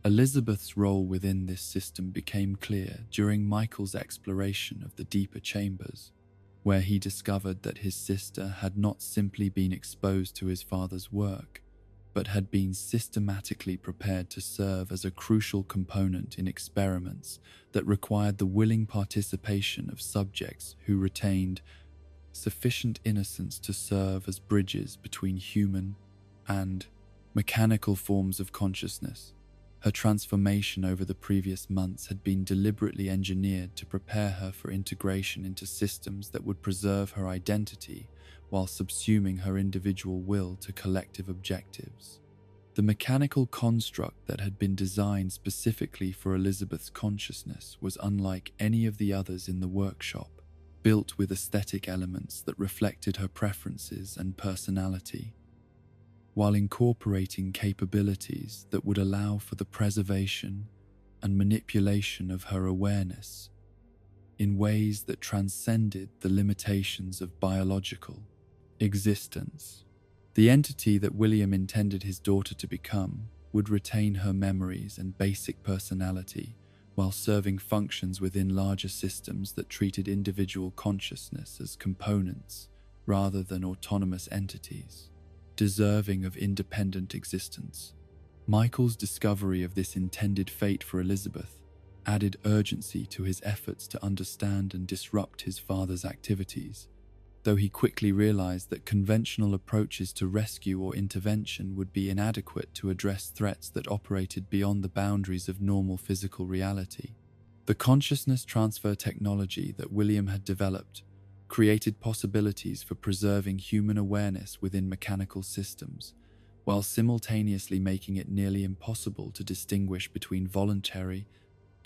Elizabeth's role within this system became clear during Michael's exploration of the deeper chambers, where he discovered that his sister had not simply been exposed to his father's work, but had been systematically prepared to serve as a crucial component in experiments that required the willing participation of subjects who retained sufficient innocence to serve as bridges between human and mechanical forms of consciousness. Her transformation over the previous months had been deliberately engineered to prepare her for integration into systems that would preserve her identity while subsuming her individual will to collective objectives. The mechanical construct that had been designed specifically for Elizabeth's consciousness was unlike any of the others in the workshop, built with aesthetic elements that reflected her preferences and personality, while incorporating capabilities that would allow for the preservation and manipulation of her awareness in ways that transcended the limitations of biological existence. The entity that William intended his daughter to become would retain her memories and basic personality while serving functions within larger systems that treated individual consciousness as components rather than autonomous entities, deserving of independent existence. Michael's discovery of this intended fate for Elizabeth added urgency to his efforts to understand and disrupt his father's activities, though he quickly realized that conventional approaches to rescue or intervention would be inadequate to address threats that operated beyond the boundaries of normal physical reality. The consciousness transfer technology that William had developed created possibilities for preserving human awareness within mechanical systems, while simultaneously making it nearly impossible to distinguish between voluntary and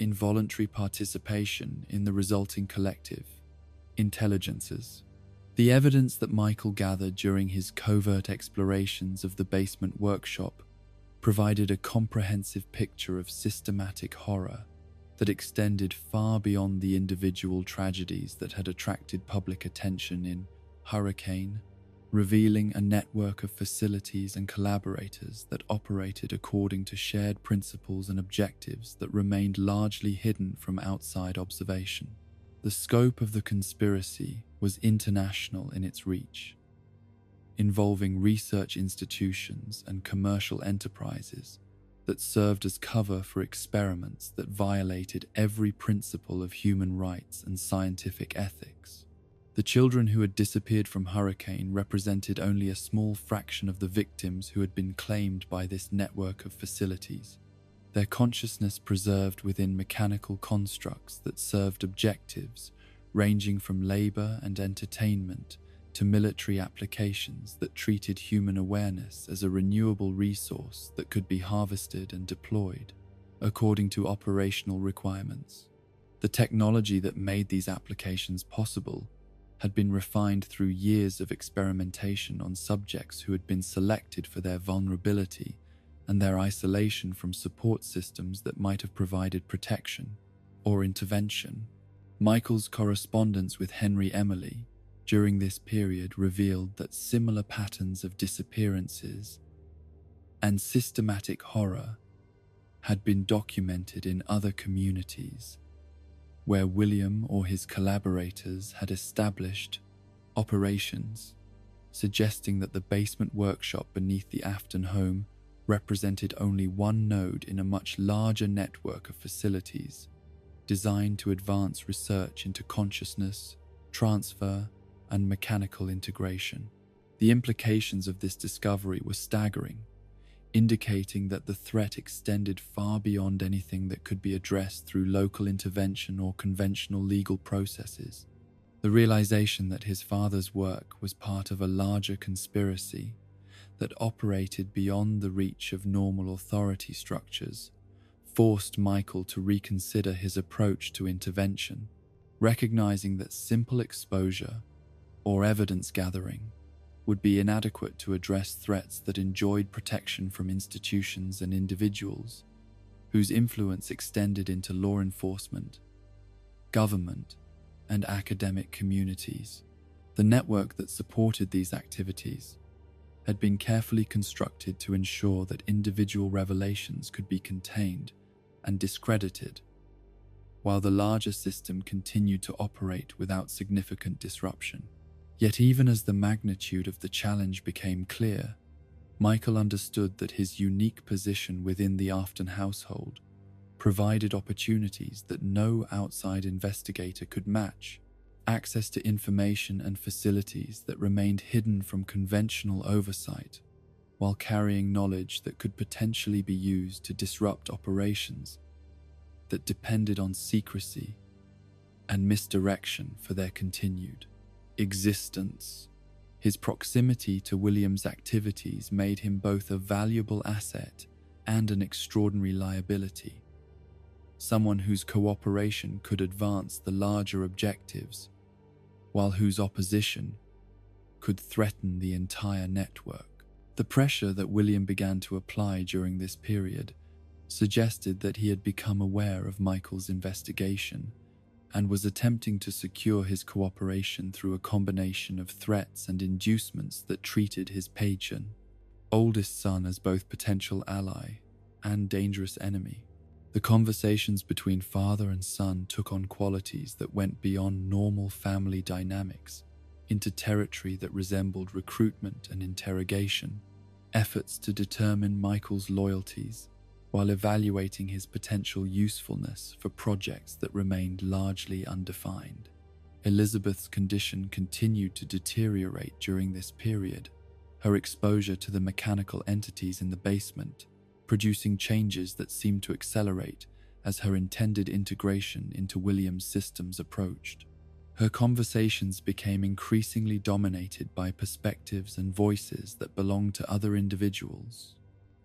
involuntary participation in the resulting collective intelligences. The evidence that Michael gathered during his covert explorations of the basement workshop provided a comprehensive picture of systematic horror that extended far beyond the individual tragedies that had attracted public attention in Hurricane, revealing a network of facilities and collaborators that operated according to shared principles and objectives that remained largely hidden from outside observation. The scope of the conspiracy was international in its reach, involving research institutions and commercial enterprises that served as cover for experiments that violated every principle of human rights and scientific ethics. The children who had disappeared from Hurricane represented only a small fraction of the victims who had been claimed by this network of facilities, their consciousness preserved within mechanical constructs that served objectives ranging from labor and entertainment to military applications that treated human awareness as a renewable resource that could be harvested and deployed according to operational requirements. The technology that made these applications possible had been refined through years of experimentation on subjects who had been selected for their vulnerability and their isolation from support systems that might have provided protection or intervention. Michael's correspondence with Henry Emily during this period revealed that similar patterns of disappearances and systematic horror had been documented in other communities where William or his collaborators had established operations, suggesting that the basement workshop beneath the Afton home represented only one node in a much larger network of facilities designed to advance research into consciousness, transfer, and mechanical integration. The implications of this discovery were staggering, indicating that the threat extended far beyond anything that could be addressed through local intervention or conventional legal processes. The realization that his father's work was part of a larger conspiracy that operated beyond the reach of normal authority structures forced Michael to reconsider his approach to intervention, recognizing that simple exposure or evidence gathering would be inadequate to address threats that enjoyed protection from institutions and individuals whose influence extended into law enforcement, government, and academic communities. The network that supported these activities had been carefully constructed to ensure that individual revelations could be contained and discredited, while the larger system continued to operate without significant disruption. Yet even as the magnitude of the challenge became clear, Michael understood that his unique position within the Afton household provided opportunities that no outside investigator could match, access to information and facilities that remained hidden from conventional oversight, while carrying knowledge that could potentially be used to disrupt operations that depended on secrecy and misdirection for their continued existence. His proximity to William's activities made him both a valuable asset and an extraordinary liability, someone whose cooperation could advance the larger objectives, while whose opposition could threaten the entire network. The pressure that William began to apply during this period suggested that he had become aware of Michael's investigation and was attempting to secure his cooperation through a combination of threats and inducements that treated his patron, oldest son, as both potential ally and dangerous enemy. The conversations between father and son took on qualities that went beyond normal family dynamics into territory that resembled recruitment and interrogation, efforts to determine Michael's loyalties while evaluating his potential usefulness for projects that remained largely undefined. Elizabeth's condition continued to deteriorate during this period, her exposure to the mechanical entities in the basement producing changes that seemed to accelerate as her intended integration into William's systems approached. Her conversations became increasingly dominated by perspectives and voices that belonged to other individuals,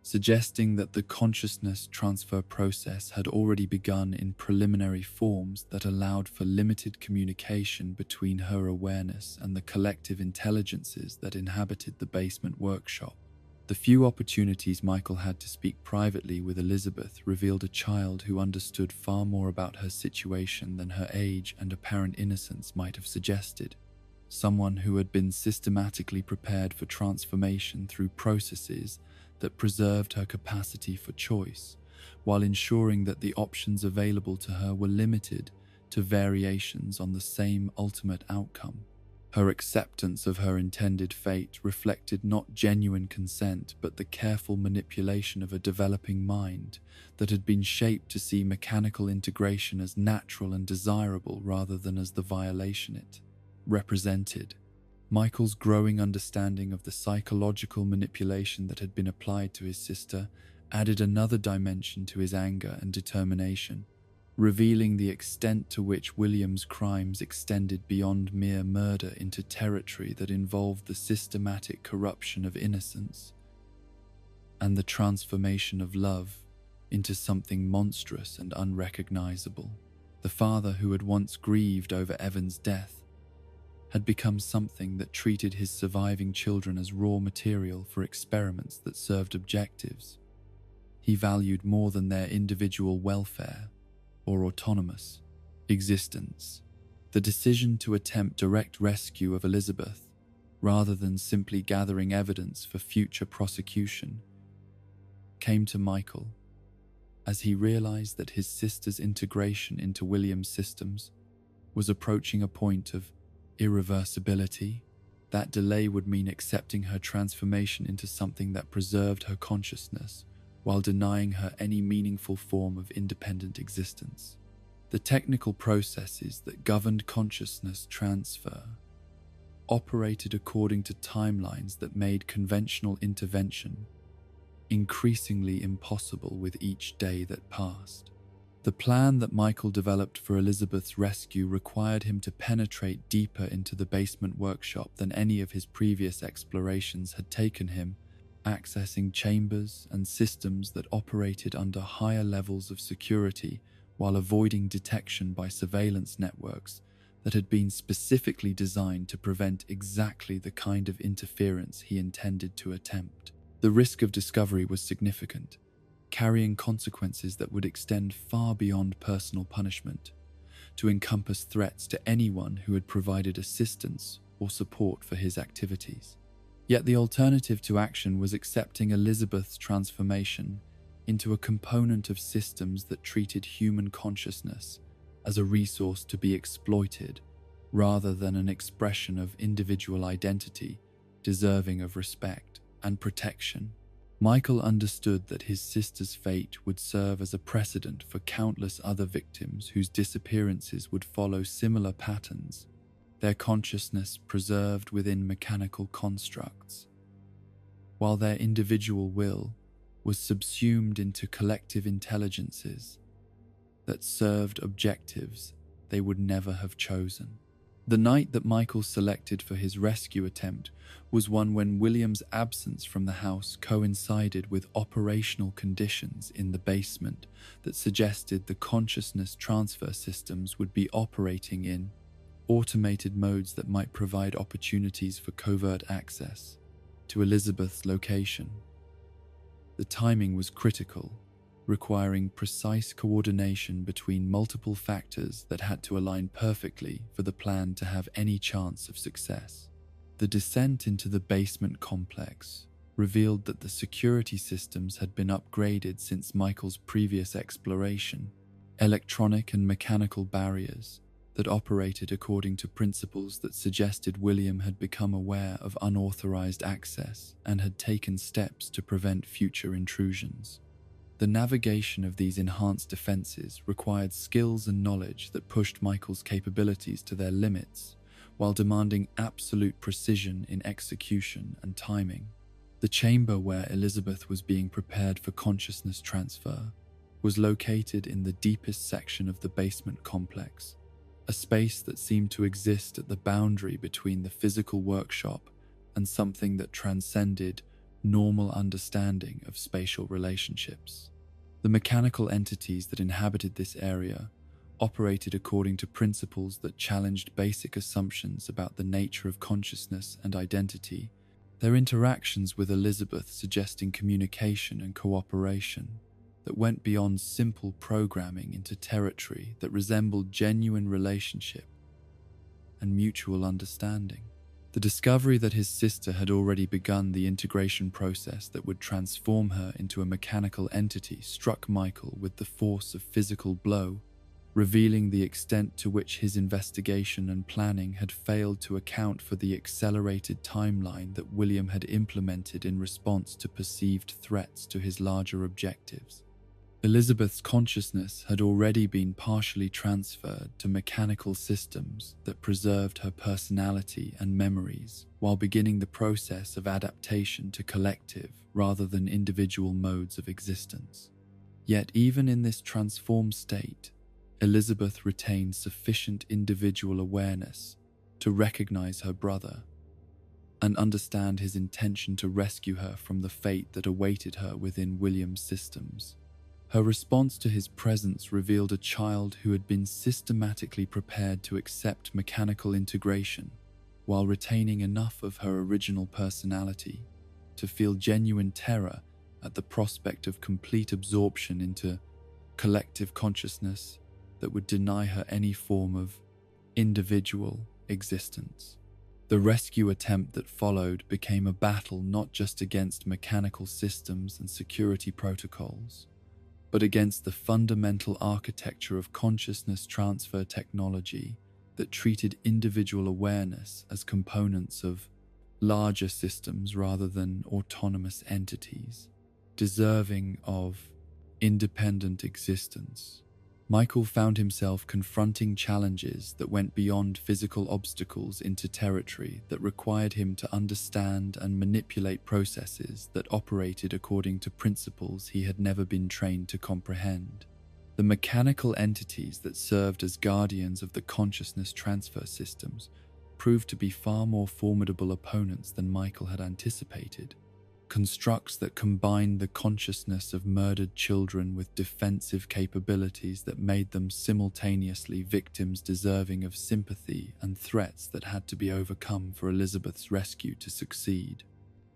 suggesting that the consciousness transfer process had already begun in preliminary forms that allowed for limited communication between her awareness and the collective intelligences that inhabited the basement workshop. The few opportunities Michael had to speak privately with Elizabeth revealed a child who understood far more about her situation than her age and apparent innocence might have suggested. Someone who had been systematically prepared for transformation through processes that preserved her capacity for choice, while ensuring that the options available to her were limited to variations on the same ultimate outcome. Her acceptance of her intended fate reflected not genuine consent but the careful manipulation of a developing mind that had been shaped to see mechanical integration as natural and desirable rather than as the violation it represented. Michael's growing understanding of the psychological manipulation that had been applied to his sister added another dimension to his anger and determination, revealing the extent to which William's crimes extended beyond mere murder into territory that involved the systematic corruption of innocence and the transformation of love into something monstrous and unrecognizable. The father who had once grieved over Evan's death had become something that treated his surviving children as raw material for experiments that served objectives he valued more than their individual welfare or autonomous existence. The decision to attempt direct rescue of Elizabeth, rather than simply gathering evidence for future prosecution, came to Michael as he realized that his sister's integration into William's systems was approaching a point of irreversibility. That delay would mean accepting her transformation into something that preserved her consciousness while denying her any meaningful form of independent existence. The technical processes that governed consciousness transfer operated according to timelines that made conventional intervention increasingly impossible with each day that passed. The plan that Michael developed for Elizabeth's rescue required him to penetrate deeper into the basement workshop than any of his previous explorations had taken him, accessing chambers and systems that operated under higher levels of security while avoiding detection by surveillance networks that had been specifically designed to prevent exactly the kind of interference he intended to attempt. The risk of discovery was significant, carrying consequences that would extend far beyond personal punishment, to encompass threats to anyone who had provided assistance or support for his activities. Yet the alternative to action was accepting Elizabeth's transformation into a component of systems that treated human consciousness as a resource to be exploited, rather than an expression of individual identity deserving of respect and protection. Michael understood that his sister's fate would serve as a precedent for countless other victims whose disappearances would follow similar patterns, their consciousness preserved within mechanical constructs, while their individual will was subsumed into collective intelligences that served objectives they would never have chosen. The night that Michael selected for his rescue attempt was one when William's absence from the house coincided with operational conditions in the basement that suggested the consciousness transfer systems would be operating in automated modes that might provide opportunities for covert access to Elizabeth's location. The timing was critical, requiring precise coordination between multiple factors that had to align perfectly for the plan to have any chance of success. The descent into the basement complex revealed that the security systems had been upgraded since Michael's previous exploration. Electronic and mechanical barriers that operated according to principles that suggested William had become aware of unauthorized access and had taken steps to prevent future intrusions. The navigation of these enhanced defenses required skills and knowledge that pushed Michael's capabilities to their limits, while demanding absolute precision in execution and timing. The chamber where Elizabeth was being prepared for consciousness transfer was located in the deepest section of the basement complex, a space that seemed to exist at the boundary between the physical workshop and something that transcended normal understanding of spatial relationships. The mechanical entities that inhabited this area operated according to principles that challenged basic assumptions about the nature of consciousness and identity, their interactions with Elizabeth suggesting communication and cooperation that went beyond simple programming into territory that resembled genuine relationship and mutual understanding. The discovery that his sister had already begun the integration process that would transform her into a mechanical entity struck Michael with the force of physical blow, revealing the extent to which his investigation and planning had failed to account for the accelerated timeline that William had implemented in response to perceived threats to his larger objectives. Elizabeth's consciousness had already been partially transferred to mechanical systems that preserved her personality and memories while beginning the process of adaptation to collective rather than individual modes of existence. Yet even in this transformed state, Elizabeth retained sufficient individual awareness to recognize her brother and understand his intention to rescue her from the fate that awaited her within William's systems. Her response to his presence revealed a child who had been systematically prepared to accept mechanical integration while retaining enough of her original personality to feel genuine terror at the prospect of complete absorption into collective consciousness that would deny her any form of individual existence. The rescue attempt that followed became a battle not just against mechanical systems and security protocols, but against the fundamental architecture of consciousness transfer technology that treated individual awareness as components of larger systems rather than autonomous entities, deserving of independent existence. Michael found himself confronting challenges that went beyond physical obstacles into territory that required him to understand and manipulate processes that operated according to principles he had never been trained to comprehend. The mechanical entities that served as guardians of the consciousness transfer systems proved to be far more formidable opponents than Michael had anticipated. Constructs that combined the consciousness of murdered children with defensive capabilities that made them simultaneously victims deserving of sympathy and threats that had to be overcome for Elizabeth's rescue to succeed.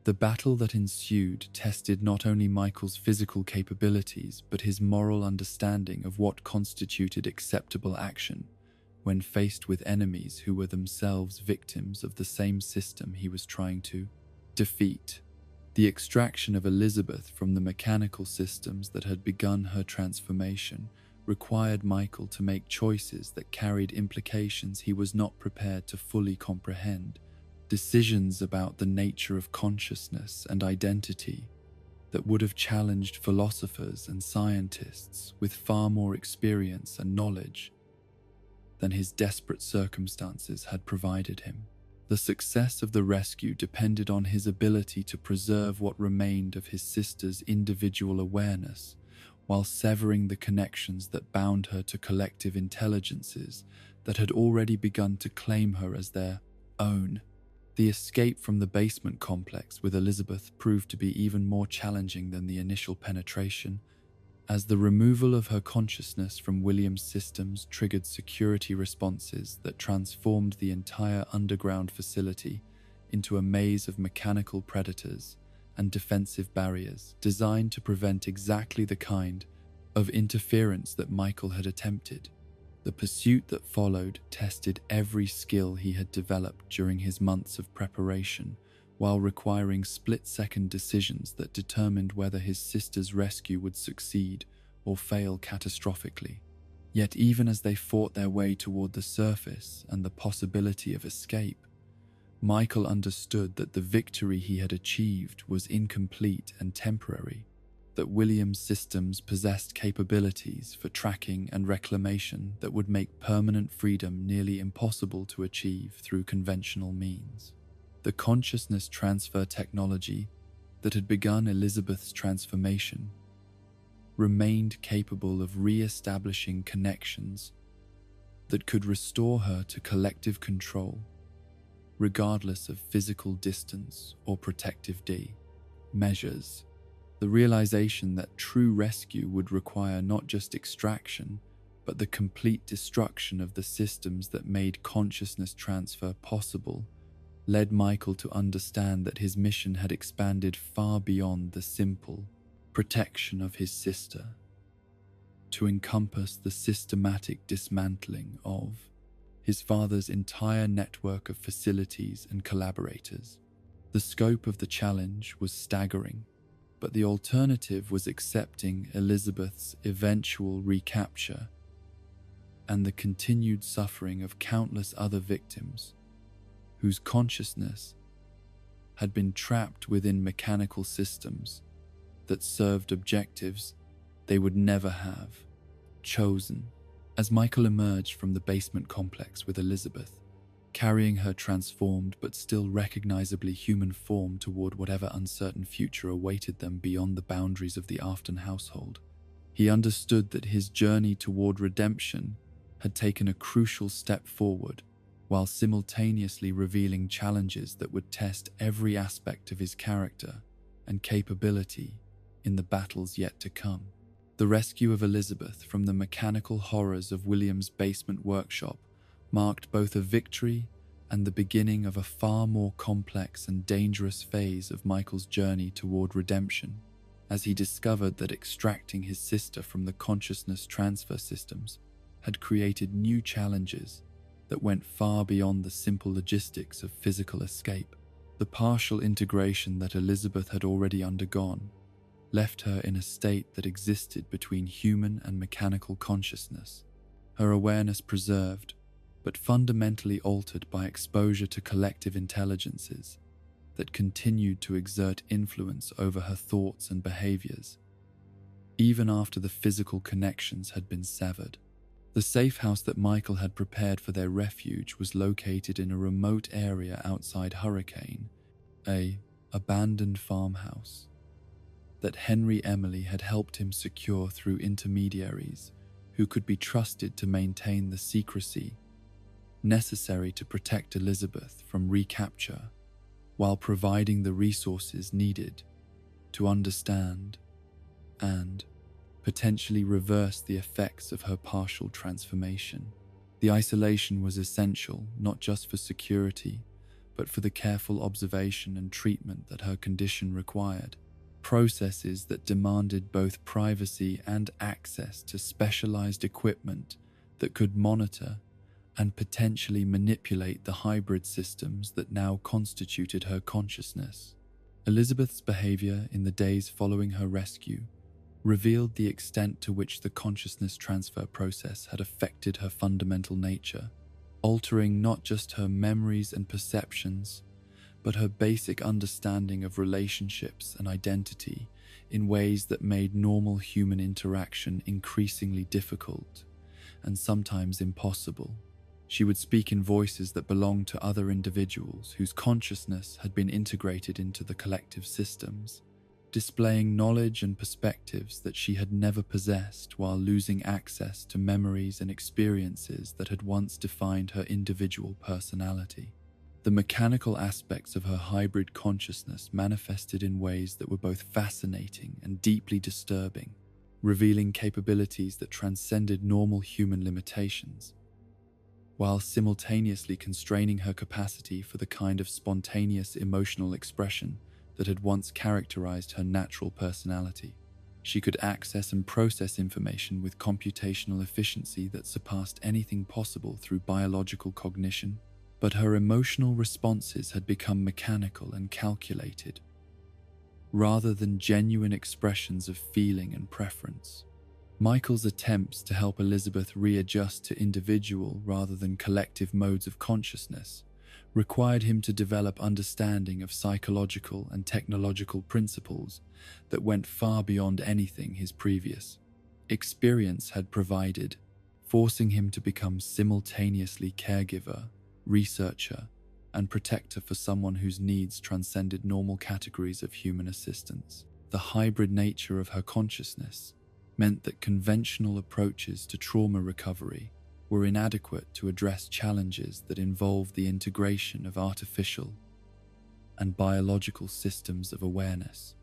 The battle that ensued tested not only Michael's physical capabilities but his moral understanding of what constituted acceptable action when faced with enemies who were themselves victims of the same system he was trying to defeat. The extraction of Elizabeth from the mechanical systems that had begun her transformation required Michael to make choices that carried implications he was not prepared to fully comprehend, decisions about the nature of consciousness and identity that would have challenged philosophers and scientists with far more experience and knowledge than his desperate circumstances had provided him. The success of the rescue depended on his ability to preserve what remained of his sister's individual awareness, while severing the connections that bound her to collective intelligences that had already begun to claim her as their own. The escape from the basement complex with Elizabeth proved to be even more challenging than the initial penetration, as the removal of her consciousness from William's systems triggered security responses that transformed the entire underground facility into a maze of mechanical predators and defensive barriers designed to prevent exactly the kind of interference that Michael had attempted. The pursuit that followed tested every skill he had developed during his months of preparation, while requiring split-second decisions that determined whether his sister's rescue would succeed or fail catastrophically. Yet even as they fought their way toward the surface and the possibility of escape, Michael understood that the victory he had achieved was incomplete and temporary, that William's systems possessed capabilities for tracking and reclamation that would make permanent freedom nearly impossible to achieve through conventional means. The consciousness transfer technology that had begun Elizabeth's transformation remained capable of re-establishing connections that could restore her to collective control, regardless of physical distance or protective measures. The realization that true rescue would require not just extraction, but the complete destruction of the systems that made consciousness transfer possible, led Michael to understand that his mission had expanded far beyond the simple protection of his sister, to encompass the systematic dismantling of his father's entire network of facilities and collaborators. The scope of the challenge was staggering, but the alternative was accepting Elizabeth's eventual recapture and the continued suffering of countless other victims whose consciousness had been trapped within mechanical systems that served objectives they would never have chosen. As Michael emerged from the basement complex with Elizabeth, carrying her transformed but still recognizably human form toward whatever uncertain future awaited them beyond the boundaries of the Afton household, he understood that his journey toward redemption had taken a crucial step forward, while simultaneously revealing challenges that would test every aspect of his character and capability in the battles yet to come. The rescue of Elizabeth from the mechanical horrors of William's basement workshop marked both a victory and the beginning of a far more complex and dangerous phase of Michael's journey toward redemption, as he discovered that extracting his sister from the consciousness transfer systems had created new challenges that went far beyond the simple logistics of physical escape. The partial integration that Elizabeth had already undergone left her in a state that existed between human and mechanical consciousness, her awareness preserved, but fundamentally altered by exposure to collective intelligences that continued to exert influence over her thoughts and behaviors, even after the physical connections had been severed. The safe house that Michael had prepared for their refuge was located in a remote area outside Hurricane, an abandoned farmhouse that Henry Emily had helped him secure through intermediaries who could be trusted to maintain the secrecy necessary to protect Elizabeth from recapture, while providing the resources needed to understand and potentially reverse the effects of her partial transformation. The isolation was essential not just for security, but for the careful observation and treatment that her condition required. Processes that demanded both privacy and access to specialized equipment that could monitor and potentially manipulate the hybrid systems that now constituted her consciousness. Elizabeth's behavior in the days following her rescue revealed the extent to which the consciousness transfer process had affected her fundamental nature, altering not just her memories and perceptions, but her basic understanding of relationships and identity in ways that made normal human interaction increasingly difficult and sometimes impossible. She would speak in voices that belonged to other individuals whose consciousness had been integrated into the collective systems, displaying knowledge and perspectives that she had never possessed while losing access to memories and experiences that had once defined her individual personality. The mechanical aspects of her hybrid consciousness manifested in ways that were both fascinating and deeply disturbing, revealing capabilities that transcended normal human limitations, while simultaneously constraining her capacity for the kind of spontaneous emotional expression that had once characterized her natural personality. She could access and process information with computational efficiency that surpassed anything possible through biological cognition, but her emotional responses had become mechanical and calculated, rather than genuine expressions of feeling and preference. Michael's attempts to help Elizabeth readjust to individual rather than collective modes of consciousness required him to develop understanding of psychological and technological principles that went far beyond anything his previous experience had provided, forcing him to become simultaneously caregiver, researcher, and protector for someone whose needs transcended normal categories of human assistance. The hybrid nature of her consciousness meant that conventional approaches to trauma recovery were inadequate to address challenges that involve the integration of artificial and biological systems of awareness.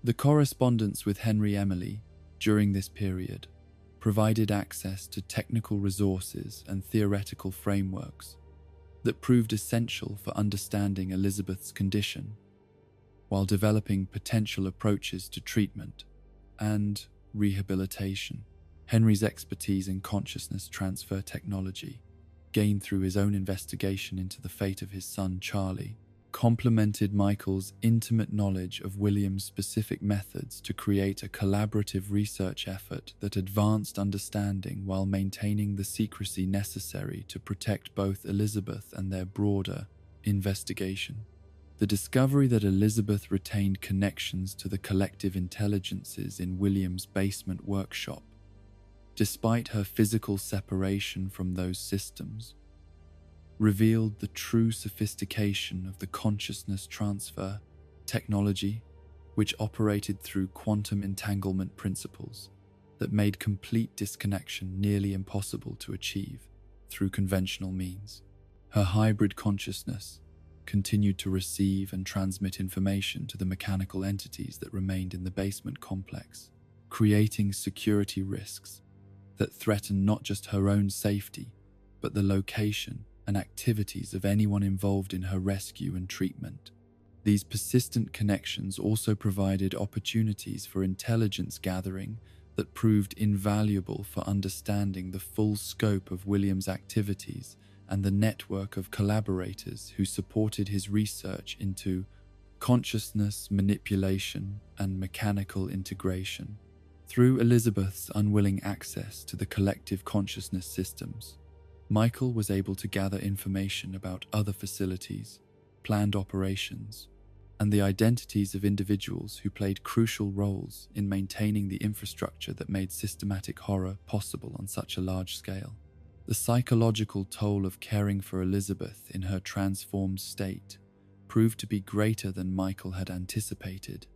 The correspondence with Henry Emily during this period provided access to technical resources and theoretical frameworks that proved essential for understanding Elizabeth's condition, while developing potential approaches to treatment and rehabilitation. Henry's expertise in consciousness transfer technology, gained through his own investigation into the fate of his son Charlie, complemented Michael's intimate knowledge of William's specific methods to create a collaborative research effort that advanced understanding while maintaining the secrecy necessary to protect both Elizabeth and their broader investigation. The discovery that Elizabeth retained connections to the collective intelligences in William's basement workshop, despite her physical separation from those systems, revealed the true sophistication of the consciousness transfer technology, which operated through quantum entanglement principles that made complete disconnection nearly impossible to achieve through conventional means. Her hybrid consciousness continued to receive and transmit information to the mechanical entities that remained in the basement complex, creating security risks that threatened not just her own safety, but the location and activities of anyone involved in her rescue and treatment. These persistent connections also provided opportunities for intelligence gathering that proved invaluable for understanding the full scope of William's activities and the network of collaborators who supported his research into consciousness manipulation and mechanical integration. Through Elizabeth's unwilling access to the collective consciousness systems, Michael was able to gather information about other facilities, planned operations, and the identities of individuals who played crucial roles in maintaining the infrastructure that made systematic horror possible on such a large scale. The psychological toll of caring for Elizabeth in her transformed state proved to be greater than Michael had anticipated,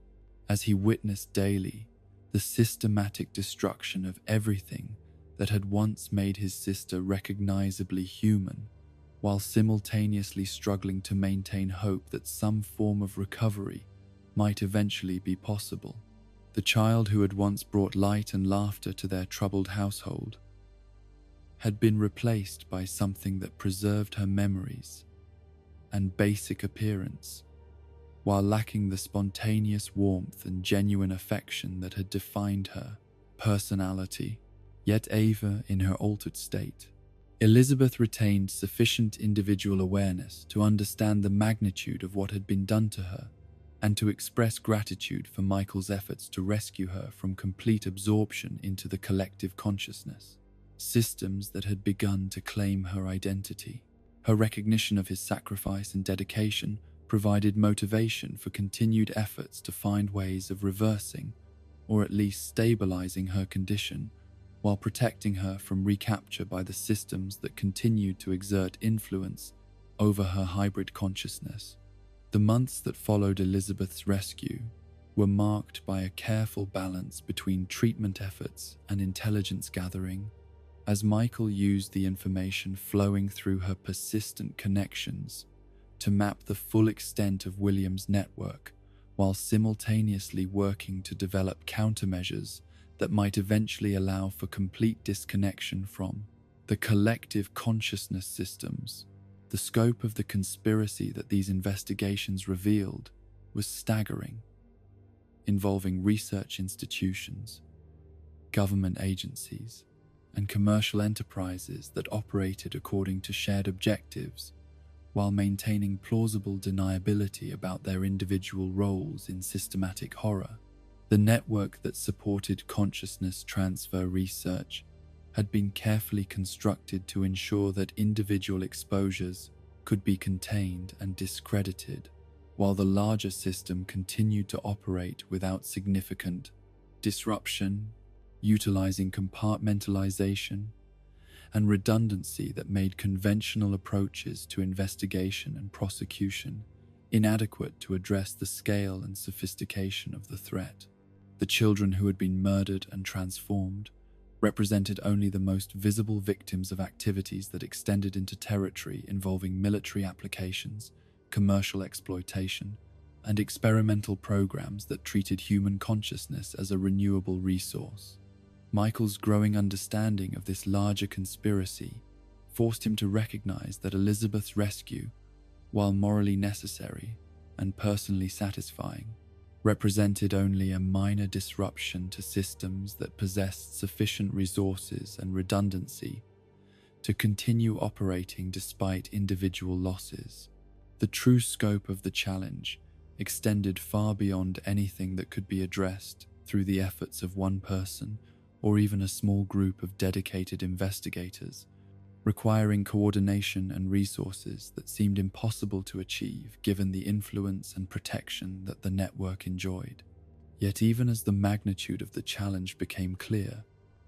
as he witnessed daily the systematic destruction of everything that had once made his sister recognizably human, while simultaneously struggling to maintain hope that some form of recovery might eventually be possible. The child who had once brought light and laughter to their troubled household had been replaced by something that preserved her memories and basic appearance, while lacking the spontaneous warmth and genuine affection that had defined her personality. Yet Ava, in her altered state, Elizabeth retained sufficient individual awareness to understand the magnitude of what had been done to her and to express gratitude for Michael's efforts to rescue her from complete absorption into the collective consciousness systems that had begun to claim her identity. Her recognition of his sacrifice and dedication provided motivation for continued efforts to find ways of reversing, or at least stabilizing her condition, while protecting her from recapture by the systems that continued to exert influence over her hybrid consciousness. The months that followed Elizabeth's rescue were marked by a careful balance between treatment efforts and intelligence gathering, as Michael used the information flowing through her persistent connections to map the full extent of William's network, while simultaneously working to develop countermeasures that might eventually allow for complete disconnection from the collective consciousness systems. The scope of the conspiracy that these investigations revealed was staggering, involving research institutions, government agencies, and commercial enterprises that operated according to shared objectives, while maintaining plausible deniability about their individual roles in systematic horror. The network that supported consciousness transfer research had been carefully constructed to ensure that individual exposures could be contained and discredited, while the larger system continued to operate without significant disruption, utilizing compartmentalization and redundancy that made conventional approaches to investigation and prosecution inadequate to address the scale and sophistication of the threat. The children who had been murdered and transformed represented only the most visible victims of activities that extended into territory involving military applications, commercial exploitation, and experimental programs that treated human consciousness as a renewable resource. Michael's growing understanding of this larger conspiracy forced him to recognize that Elizabeth's rescue, while morally necessary and personally satisfying, represented only a minor disruption to systems that possessed sufficient resources and redundancy to continue operating despite individual losses. The true scope of the challenge extended far beyond anything that could be addressed through the efforts of one person or even a small group of dedicated investigators, requiring coordination and resources that seemed impossible to achieve given the influence and protection that the network enjoyed. Yet even as the magnitude of the challenge became clear,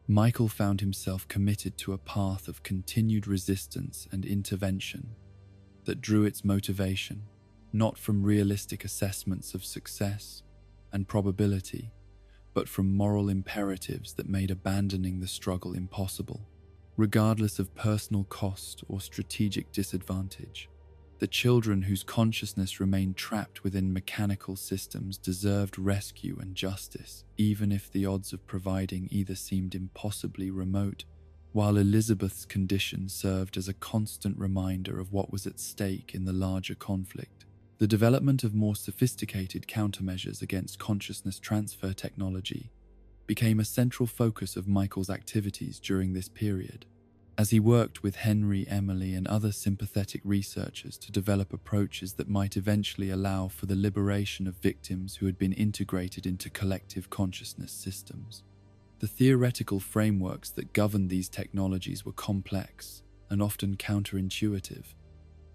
Michael found himself committed to a path of continued resistance and intervention that drew its motivation not from realistic assessments of success and probability, but from moral imperatives that made abandoning the struggle impossible. Regardless of personal cost or strategic disadvantage, the children whose consciousness remained trapped within mechanical systems deserved rescue and justice, even if the odds of providing either seemed impossibly remote, while Elizabeth's condition served as a constant reminder of what was at stake in the larger conflict. The development of more sophisticated countermeasures against consciousness transfer technology became a central focus of Michael's activities during this period, as he worked with Henry, Emily, and other sympathetic researchers to develop approaches that might eventually allow for the liberation of victims who had been integrated into collective consciousness systems. The theoretical frameworks that governed these technologies were complex and often counterintuitive,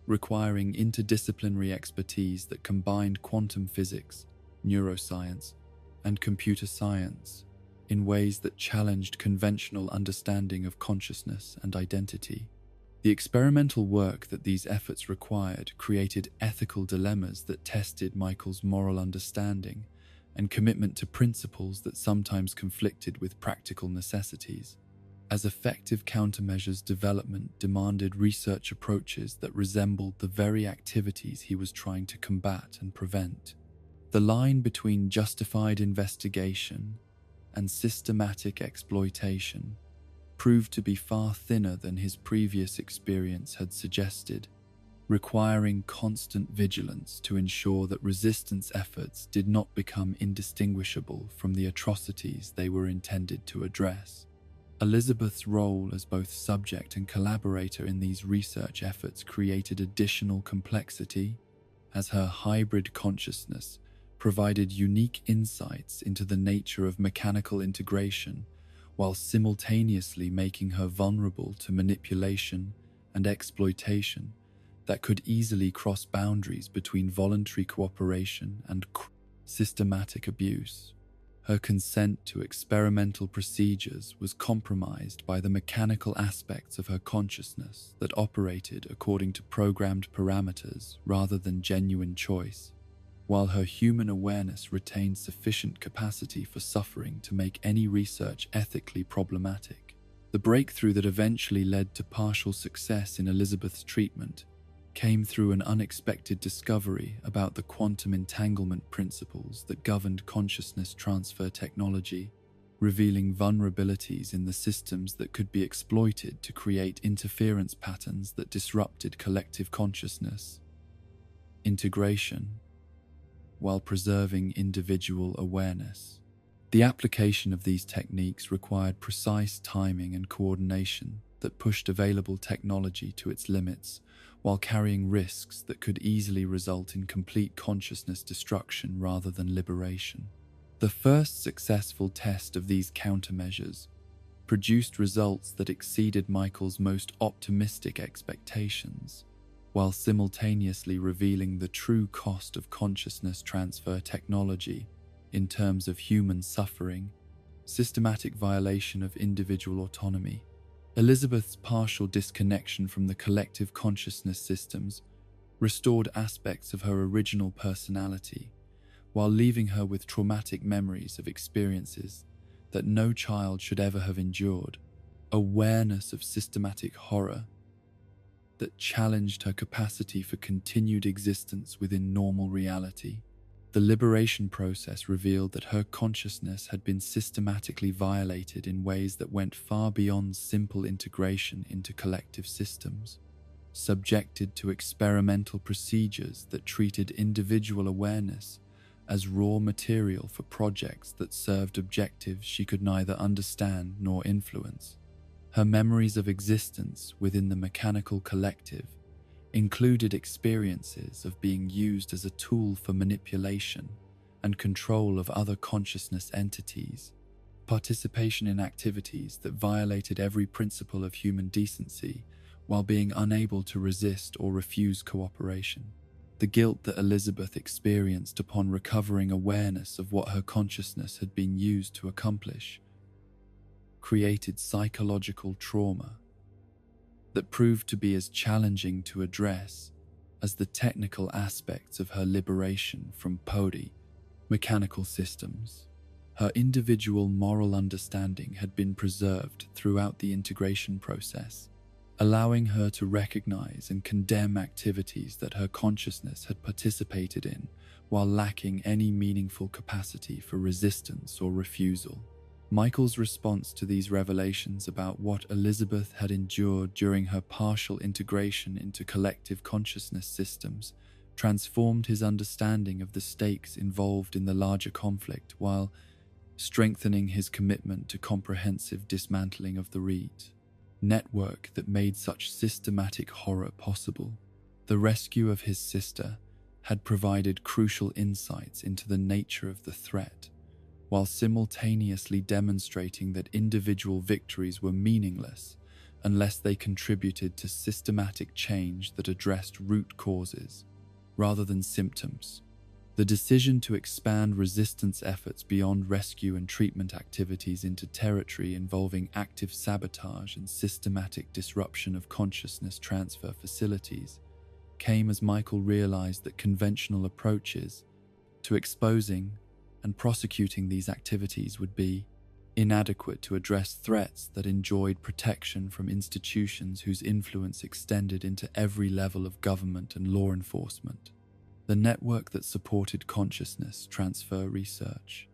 requiring interdisciplinary expertise that combined quantum physics, neuroscience, and computer science in ways that challenged conventional understanding of consciousness and identity. The experimental work that these efforts required created ethical dilemmas that tested Michael's moral understanding and commitment to principles that sometimes conflicted with practical necessities. As effective countermeasures development demanded research approaches that resembled the very activities he was trying to combat and prevent. The line between justified investigation and systematic exploitation proved to be far thinner than his previous experience had suggested, requiring constant vigilance to ensure that resistance efforts did not become indistinguishable from the atrocities they were intended to address. Elizabeth's role as both subject and collaborator in these research efforts created additional complexity, as her hybrid consciousness provided unique insights into the nature of mechanical integration, while simultaneously making her vulnerable to manipulation and exploitation that could easily cross boundaries between voluntary cooperation and systematic abuse. Her consent to experimental procedures was compromised by the mechanical aspects of her consciousness that operated according to programmed parameters rather than genuine choice, while her human awareness retained sufficient capacity for suffering to make any research ethically problematic. The breakthrough that eventually led to partial success in Elizabeth's treatment came through an unexpected discovery about the quantum entanglement principles that governed consciousness transfer technology, revealing vulnerabilities in the systems that could be exploited to create interference patterns that disrupted collective consciousness integration while preserving individual awareness. The application of these techniques required precise timing and coordination that pushed available technology to its limits, while carrying risks that could easily result in complete consciousness destruction rather than liberation. The first successful test of these countermeasures produced results that exceeded Michael's most optimistic expectations, while simultaneously revealing the true cost of consciousness transfer technology in terms of human suffering, systematic violation of individual autonomy. Elizabeth's partial disconnection from the collective consciousness systems restored aspects of her original personality, while leaving her with traumatic memories of experiences that no child should ever have endured, awareness of systematic horror that challenged her capacity for continued existence within normal reality. The liberation process revealed that her consciousness had been systematically violated in ways that went far beyond simple integration into collective systems. Subjected to experimental procedures that treated individual awareness as raw material for projects that served objectives she could neither understand nor influence. Her memories of existence within the mechanical collective included experiences of being used as a tool for manipulation and control of other consciousness entities, participation in activities that violated every principle of human decency while being unable to resist or refuse cooperation. The guilt that Elizabeth experienced upon recovering awareness of what her consciousness had been used to accomplish created psychological trauma that proved to be as challenging to address as the technical aspects of her liberation from mechanical systems. Her individual moral understanding had been preserved throughout the integration process, allowing her to recognize and condemn activities that her consciousness had participated in while lacking any meaningful capacity for resistance or refusal. Michael's response to these revelations about what Elizabeth had endured during her partial integration into collective consciousness systems transformed his understanding of the stakes involved in the larger conflict while strengthening his commitment to comprehensive dismantling of the network that made such systematic horror possible. The rescue of his sister had provided crucial insights into the nature of the threat, while simultaneously demonstrating that individual victories were meaningless unless they contributed to systematic change that addressed root causes rather than symptoms. The decision to expand resistance efforts beyond rescue and treatment activities into territory involving active sabotage and systematic disruption of consciousness transfer facilities came as Michael realized that conventional approaches to exposing and prosecuting these activities would be inadequate to address threats that enjoyed protection from institutions whose influence extended into every level of government and law enforcement. The network that supported consciousness transfer research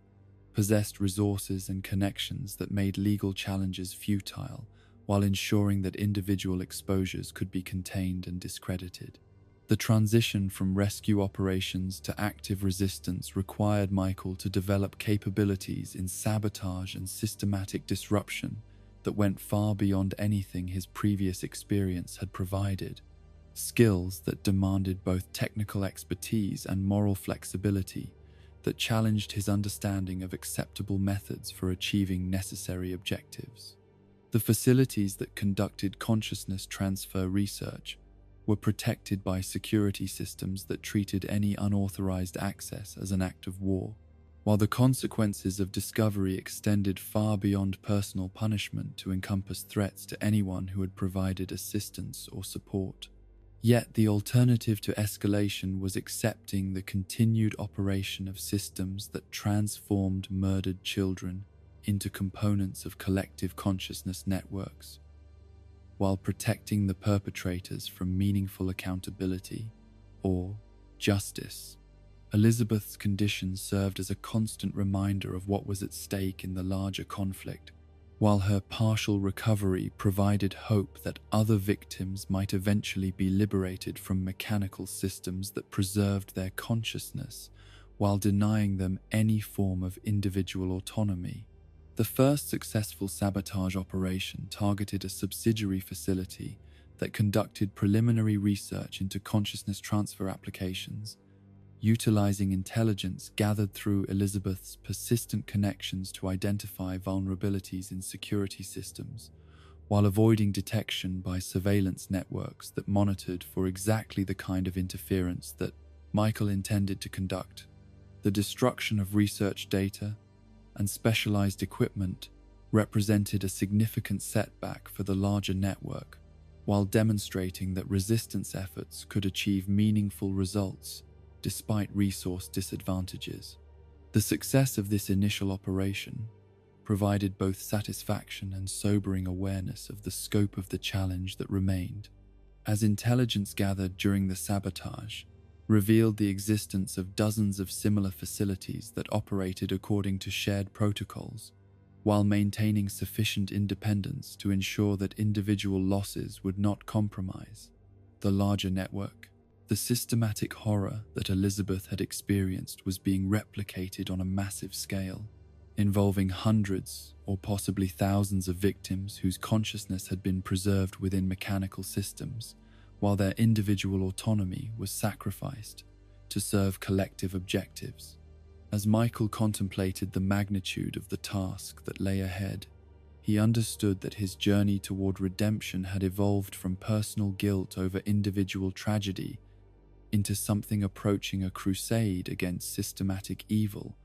possessed resources and connections that made legal challenges futile while ensuring that individual exposures could be contained and discredited. The transition from rescue operations to active resistance required Michael to develop capabilities in sabotage and systematic disruption that went far beyond anything his previous experience had provided, skills that demanded both technical expertise and moral flexibility that challenged his understanding of acceptable methods for achieving necessary objectives. The facilities that conducted consciousness transfer research were protected by security systems that treated any unauthorized access as an act of war, while the consequences of discovery extended far beyond personal punishment to encompass threats to anyone who had provided assistance or support. Yet the alternative to escalation was accepting the continued operation of systems that transformed murdered children into components of collective consciousness networks, while protecting the perpetrators from meaningful accountability or justice. Elizabeth's condition served as a constant reminder of what was at stake in the larger conflict, while her partial recovery provided hope that other victims might eventually be liberated from mechanical systems that preserved their consciousness while denying them any form of individual autonomy. The first successful sabotage operation targeted a subsidiary facility that conducted preliminary research into consciousness transfer applications, utilizing intelligence gathered through Elizabeth's persistent connections to identify vulnerabilities in security systems, while avoiding detection by surveillance networks that monitored for exactly the kind of interference that Michael intended to conduct. The destruction of research data and specialized equipment represented a significant setback for the larger network, while demonstrating that resistance efforts could achieve meaningful results despite resource disadvantages. The success of this initial operation provided both satisfaction and sobering awareness of the scope of the challenge that remained, as intelligence gathered during the sabotage revealed the existence of dozens of similar facilities that operated according to shared protocols, while maintaining sufficient independence to ensure that individual losses would not compromise the larger network. The systematic horror that Elizabeth had experienced was being replicated on a massive scale, involving hundreds or possibly thousands of victims whose consciousness had been preserved within mechanical systems, while their individual autonomy was sacrificed to serve collective objectives. As Michael contemplated the magnitude of the task that lay ahead, he understood that his journey toward redemption had evolved from personal guilt over individual tragedy into something approaching a crusade against systematic evil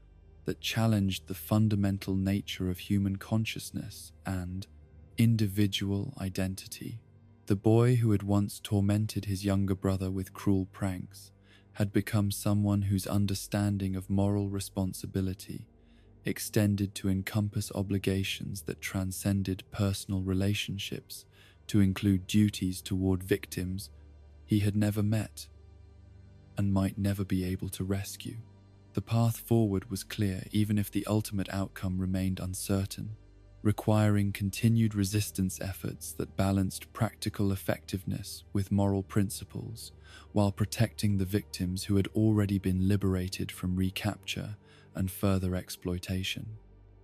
that challenged the fundamental nature of human consciousness and individual identity. The boy who had once tormented his younger brother with cruel pranks had become someone whose understanding of moral responsibility extended to encompass obligations that transcended personal relationships, to include duties toward victims he had never met and might never be able to rescue. The path forward was clear, even if the ultimate outcome remained uncertain, requiring continued resistance efforts that balanced practical effectiveness with moral principles, while protecting the victims who had already been liberated from recapture and further exploitation.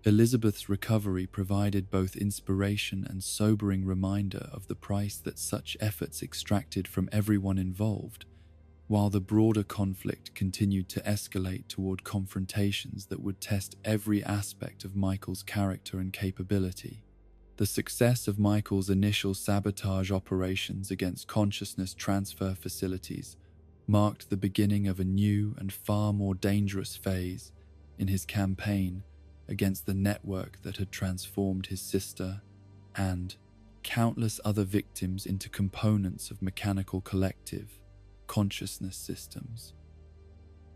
Elizabeth's recovery provided both inspiration and sobering reminder of the price that such efforts extracted from everyone involved, while the broader conflict continued to escalate toward confrontations that would test every aspect of Michael's character and capability. The success of Michael's initial sabotage operations against consciousness transfer facilities marked the beginning of a new and far more dangerous phase in his campaign against the network that had transformed his sister and countless other victims into components of mechanical collective consciousness systems.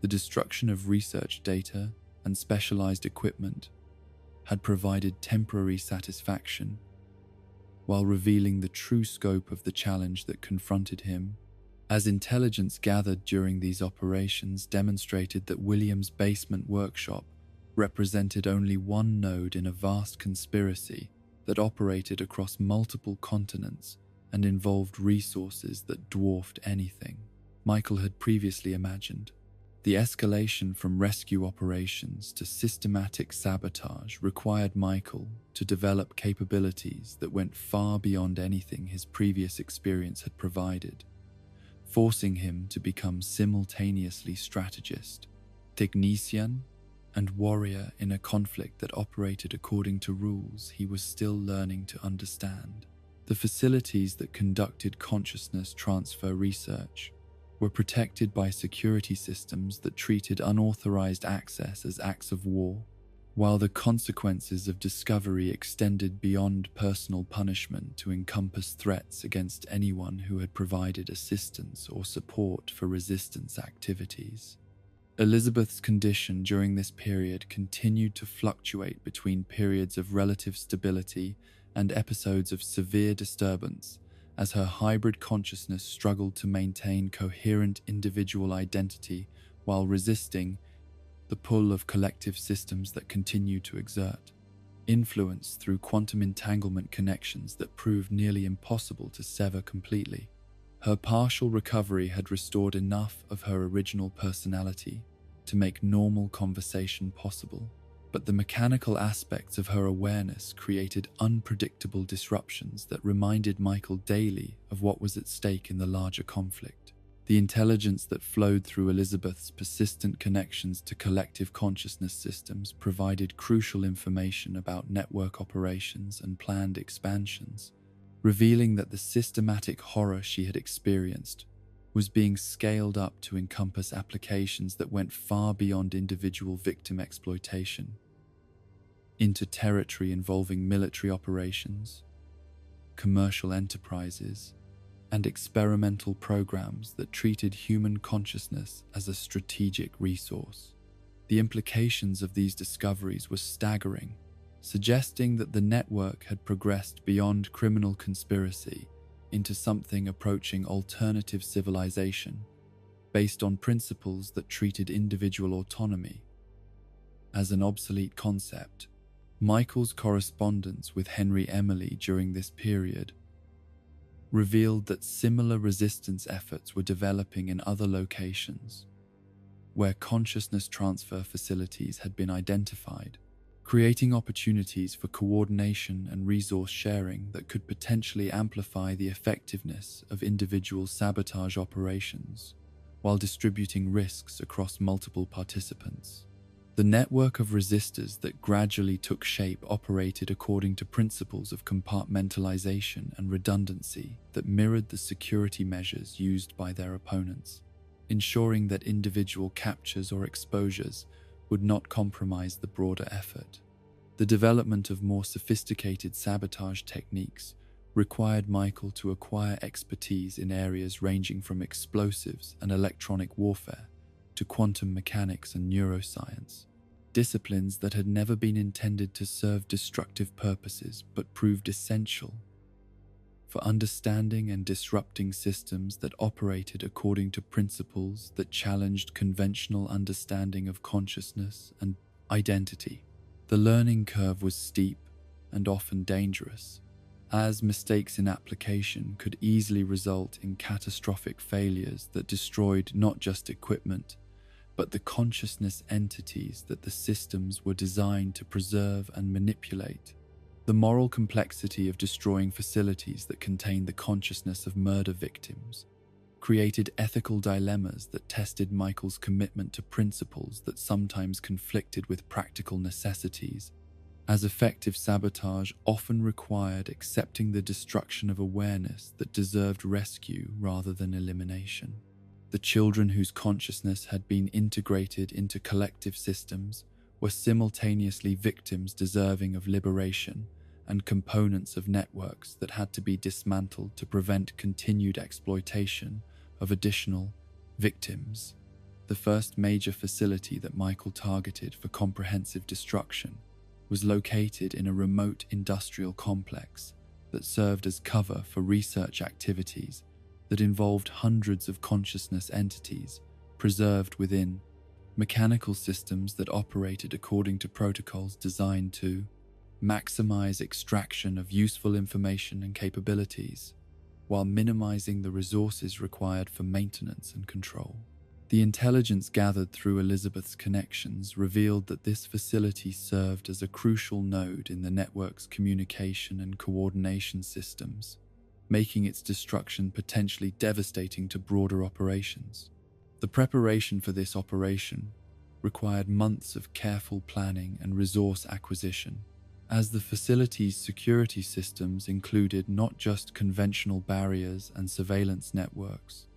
The destruction of research data and specialized equipment had provided temporary satisfaction, while revealing the true scope of the challenge that confronted him, as intelligence gathered during these operations demonstrated that William's basement workshop represented only one node in a vast conspiracy that operated across multiple continents and involved resources that dwarfed anything Michael had previously imagined. The escalation from rescue operations to systematic sabotage required Michael to develop capabilities that went far beyond anything his previous experience had provided, forcing him to become simultaneously strategist, technician, and warrior in a conflict that operated according to rules he was still learning to understand. The facilities that conducted consciousness transfer research were protected by security systems that treated unauthorized access as acts of war, while the consequences of discovery extended beyond personal punishment to encompass threats against anyone who had provided assistance or support for resistance activities. Elizabeth's condition during this period continued to fluctuate between periods of relative stability and episodes of severe disturbance, as her hybrid consciousness struggled to maintain coherent individual identity while resisting the pull of collective systems that continue to exert influence through quantum entanglement connections that proved nearly impossible to sever completely. Her partial recovery had restored enough of her original personality to make normal conversation possible, but the mechanical aspects of her awareness created unpredictable disruptions that reminded Michael daily of what was at stake in the larger conflict. The intelligence that flowed through Elizabeth's persistent connections to collective consciousness systems provided crucial information about network operations and planned expansions, revealing that the systematic horror she had experienced was being scaled up to encompass applications that went far beyond individual victim exploitation into territory involving military operations, commercial enterprises, and experimental programs that treated human consciousness as a strategic resource. The implications of these discoveries were staggering, suggesting that the network had progressed beyond criminal conspiracy into something approaching alternative civilization, based on principles that treated individual autonomy as an obsolete concept. Michael's correspondence with Henry Emily during this period revealed that similar resistance efforts were developing in other locations, where consciousness transfer facilities had been identified, creating opportunities for coordination and resource sharing that could potentially amplify the effectiveness of individual sabotage operations while distributing risks across multiple participants. The network of resistors that gradually took shape operated according to principles of compartmentalization and redundancy that mirrored the security measures used by their opponents, ensuring that individual captures or exposures would not compromise the broader effort. The development of more sophisticated sabotage techniques required Michael to acquire expertise in areas ranging from explosives and electronic warfare to quantum mechanics and neuroscience, disciplines that had never been intended to serve destructive purposes but proved essential for understanding and disrupting systems that operated according to principles that challenged conventional understanding of consciousness and identity. The learning curve was steep and often dangerous, as mistakes in application could easily result in catastrophic failures that destroyed not just equipment, but the consciousness entities that the systems were designed to preserve and manipulate. The moral complexity of destroying facilities that contained the consciousness of murder victims created ethical dilemmas that tested Michael's commitment to principles that sometimes conflicted with practical necessities, as effective sabotage often required accepting the destruction of awareness that deserved rescue rather than elimination. The children whose consciousness had been integrated into collective systems were simultaneously victims deserving of liberation and components of networks that had to be dismantled to prevent continued exploitation of additional victims. The first major facility that Michael targeted for comprehensive destruction was located in a remote industrial complex that served as cover for research activities that involved hundreds of consciousness entities preserved within mechanical systems that operated according to protocols designed to maximize extraction of useful information and capabilities, while minimizing the resources required for maintenance and control. The intelligence gathered through Elizabeth's connections revealed that this facility served as a crucial node in the network's communication and coordination systems, making its destruction potentially devastating to broader operations. The preparation for this operation required months of careful planning and resource acquisition, as the facility's security systems included not just conventional barriers and surveillance networks,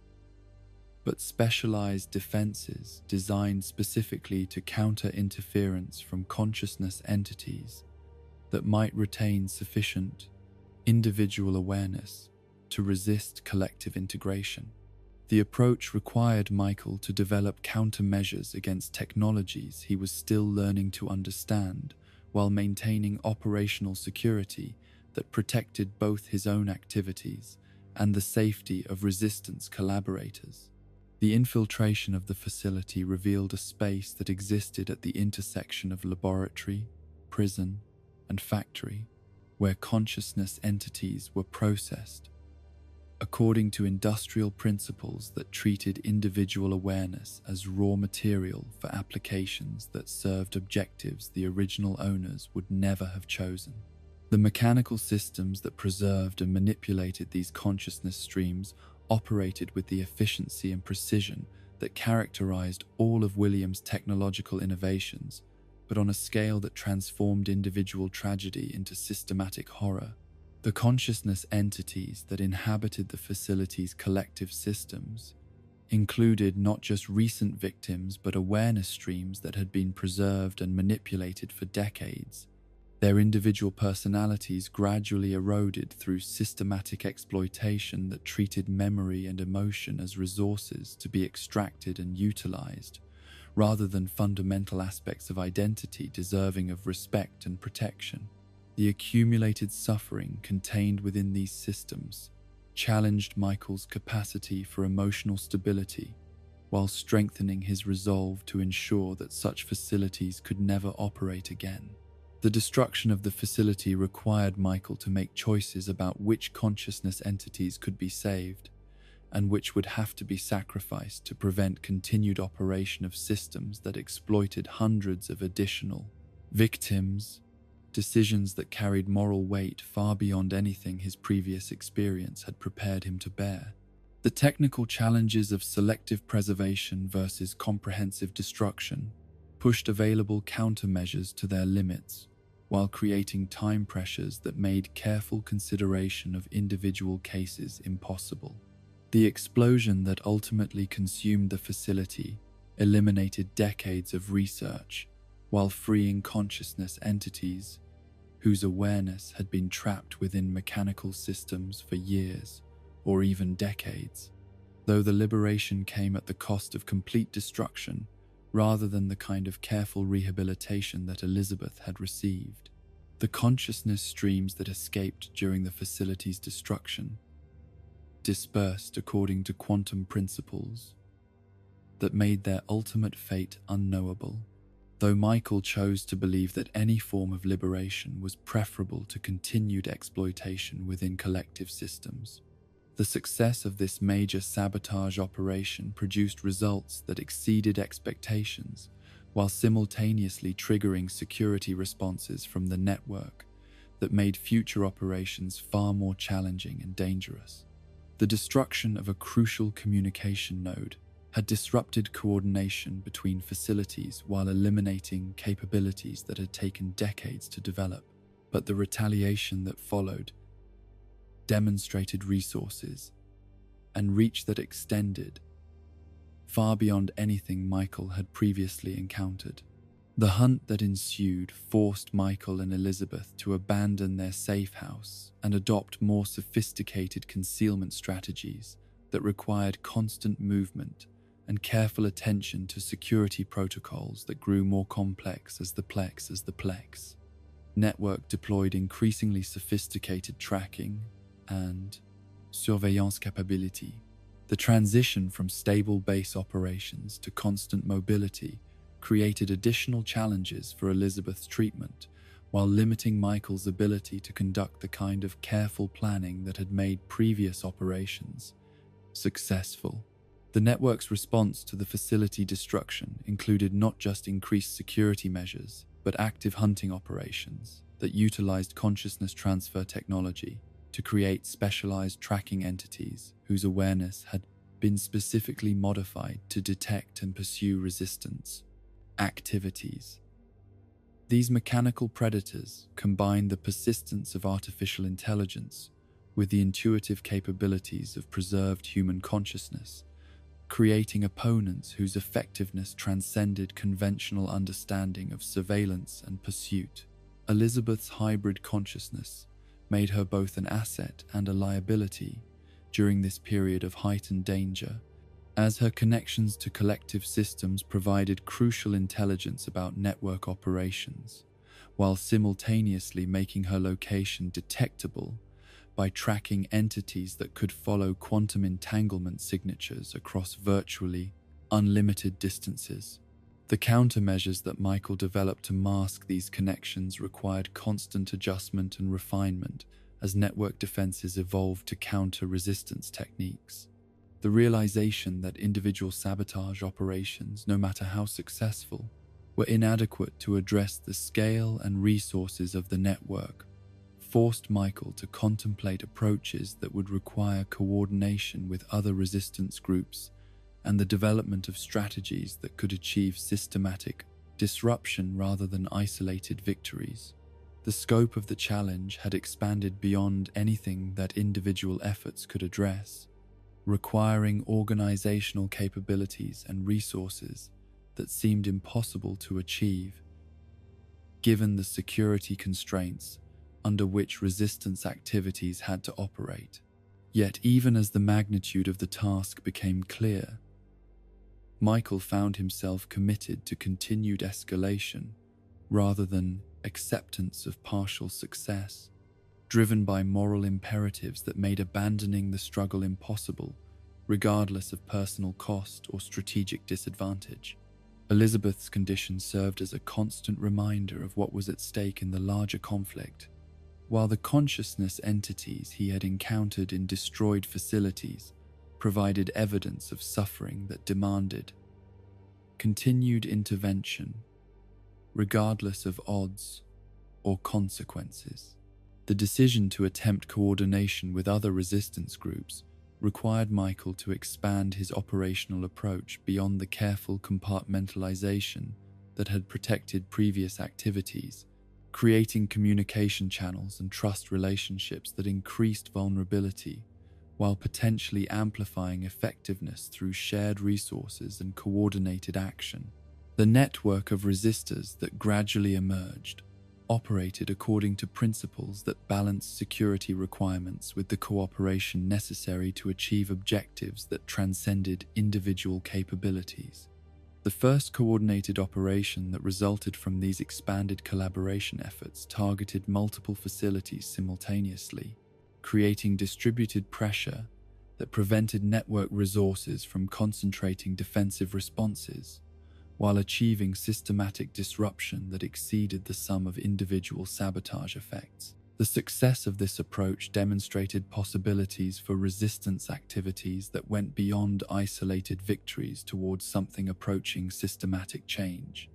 but specialized defenses designed specifically to counter interference from consciousness entities that might retain sufficient individual awareness to resist collective integration. The approach required Michael to develop countermeasures against technologies he was still learning to understand, while maintaining operational security that protected both his own activities and the safety of resistance collaborators. The infiltration of the facility revealed a space that existed at the intersection of laboratory, prison, and factory, where consciousness entities were processed according to industrial principles that treated individual awareness as raw material for applications that served objectives the original owners would never have chosen. The mechanical systems that preserved and manipulated these consciousness streams operated with the efficiency and precision that characterized all of Williams' technological innovations, but on a scale that transformed individual tragedy into systematic horror. The consciousness entities that inhabited the facility's collective systems included not just recent victims but awareness streams that had been preserved and manipulated for decades. Their individual personalities gradually eroded through systematic exploitation that treated memory and emotion as resources to be extracted and utilized, rather than fundamental aspects of identity deserving of respect and protection. The accumulated suffering contained within these systems challenged Michael's capacity for emotional stability, while strengthening his resolve to ensure that such facilities could never operate again. The destruction of the facility required Michael to make choices about which consciousness entities could be saved and which would have to be sacrificed to prevent continued operation of systems that exploited hundreds of additional victims, decisions that carried moral weight far beyond anything his previous experience had prepared him to bear. The technical challenges of selective preservation versus comprehensive destruction pushed available countermeasures to their limits, while creating time pressures that made careful consideration of individual cases impossible. The explosion that ultimately consumed the facility eliminated decades of research, while freeing consciousness entities whose awareness had been trapped within mechanical systems for years or even decades. Though the liberation came at the cost of complete destruction rather than the kind of careful rehabilitation that Elizabeth had received. The consciousness streams that escaped during the facility's destruction dispersed according to quantum principles that made their ultimate fate unknowable, though Michael chose to believe that any form of liberation was preferable to continued exploitation within collective systems. The success of this major sabotage operation produced results that exceeded expectations, while simultaneously triggering security responses from the network that made future operations far more challenging and dangerous. The destruction of a crucial communication node had disrupted coordination between facilities while eliminating capabilities that had taken decades to develop, but the retaliation that followed demonstrated resources and reach that extended far beyond anything Michael had previously encountered. The hunt that ensued forced Michael and Elizabeth to abandon their safe house and adopt more sophisticated concealment strategies that required constant movement and careful attention to security protocols that grew more complex as the Plex network deployed increasingly sophisticated tracking and surveillance capability. The transition from stable base operations to constant mobility created additional challenges for Elizabeth's treatment, while limiting Michael's ability to conduct the kind of careful planning that had made previous operations successful. The network's response to the facility destruction included not just increased security measures, but active hunting operations that utilized consciousness transfer technology to create specialized tracking entities whose awareness had been specifically modified to detect and pursue resistance activities. These mechanical predators combine the persistence of artificial intelligence with the intuitive capabilities of preserved human consciousness, creating opponents whose effectiveness transcended conventional understanding of surveillance and pursuit. Elizabeth's hybrid consciousness made her both an asset and a liability during this period of heightened danger, as her connections to collective systems provided crucial intelligence about network operations, while simultaneously making her location detectable by tracking entities that could follow quantum entanglement signatures across virtually unlimited distances. The countermeasures that Michael developed to mask these connections required constant adjustment and refinement as network defenses evolved to counter resistance techniques. The realization that individual sabotage operations, no matter how successful, were inadequate to address the scale and resources of the network forced Michael to contemplate approaches that would require coordination with other resistance groups and the development of strategies that could achieve systematic disruption rather than isolated victories. The scope of the challenge had expanded beyond anything that individual efforts could address, requiring organizational capabilities and resources that seemed impossible to achieve, given the security constraints under which resistance activities had to operate. Yet even as the magnitude of the task became clear, Michael found himself committed to continued escalation rather than acceptance of partial success, driven by moral imperatives that made abandoning the struggle impossible, regardless of personal cost or strategic disadvantage. Elizabeth's condition served as a constant reminder of what was at stake in the larger conflict. While the consciousness entities he had encountered in destroyed facilities provided evidence of suffering that demanded continued intervention, regardless of odds or consequences. The decision to attempt coordination with other resistance groups required Michael to expand his operational approach beyond the careful compartmentalization that had protected previous activities, creating communication channels and trust relationships that increased vulnerability while potentially amplifying effectiveness through shared resources and coordinated action. The network of resistors that gradually emerged operated according to principles that balanced security requirements with the cooperation necessary to achieve objectives that transcended individual capabilities. The first coordinated operation that resulted from these expanded collaboration efforts targeted multiple facilities simultaneously, creating distributed pressure that prevented network resources from concentrating defensive responses, while achieving systematic disruption that exceeded the sum of individual sabotage effects. The success of this approach demonstrated possibilities for resistance activities that went beyond isolated victories towards something approaching systematic change.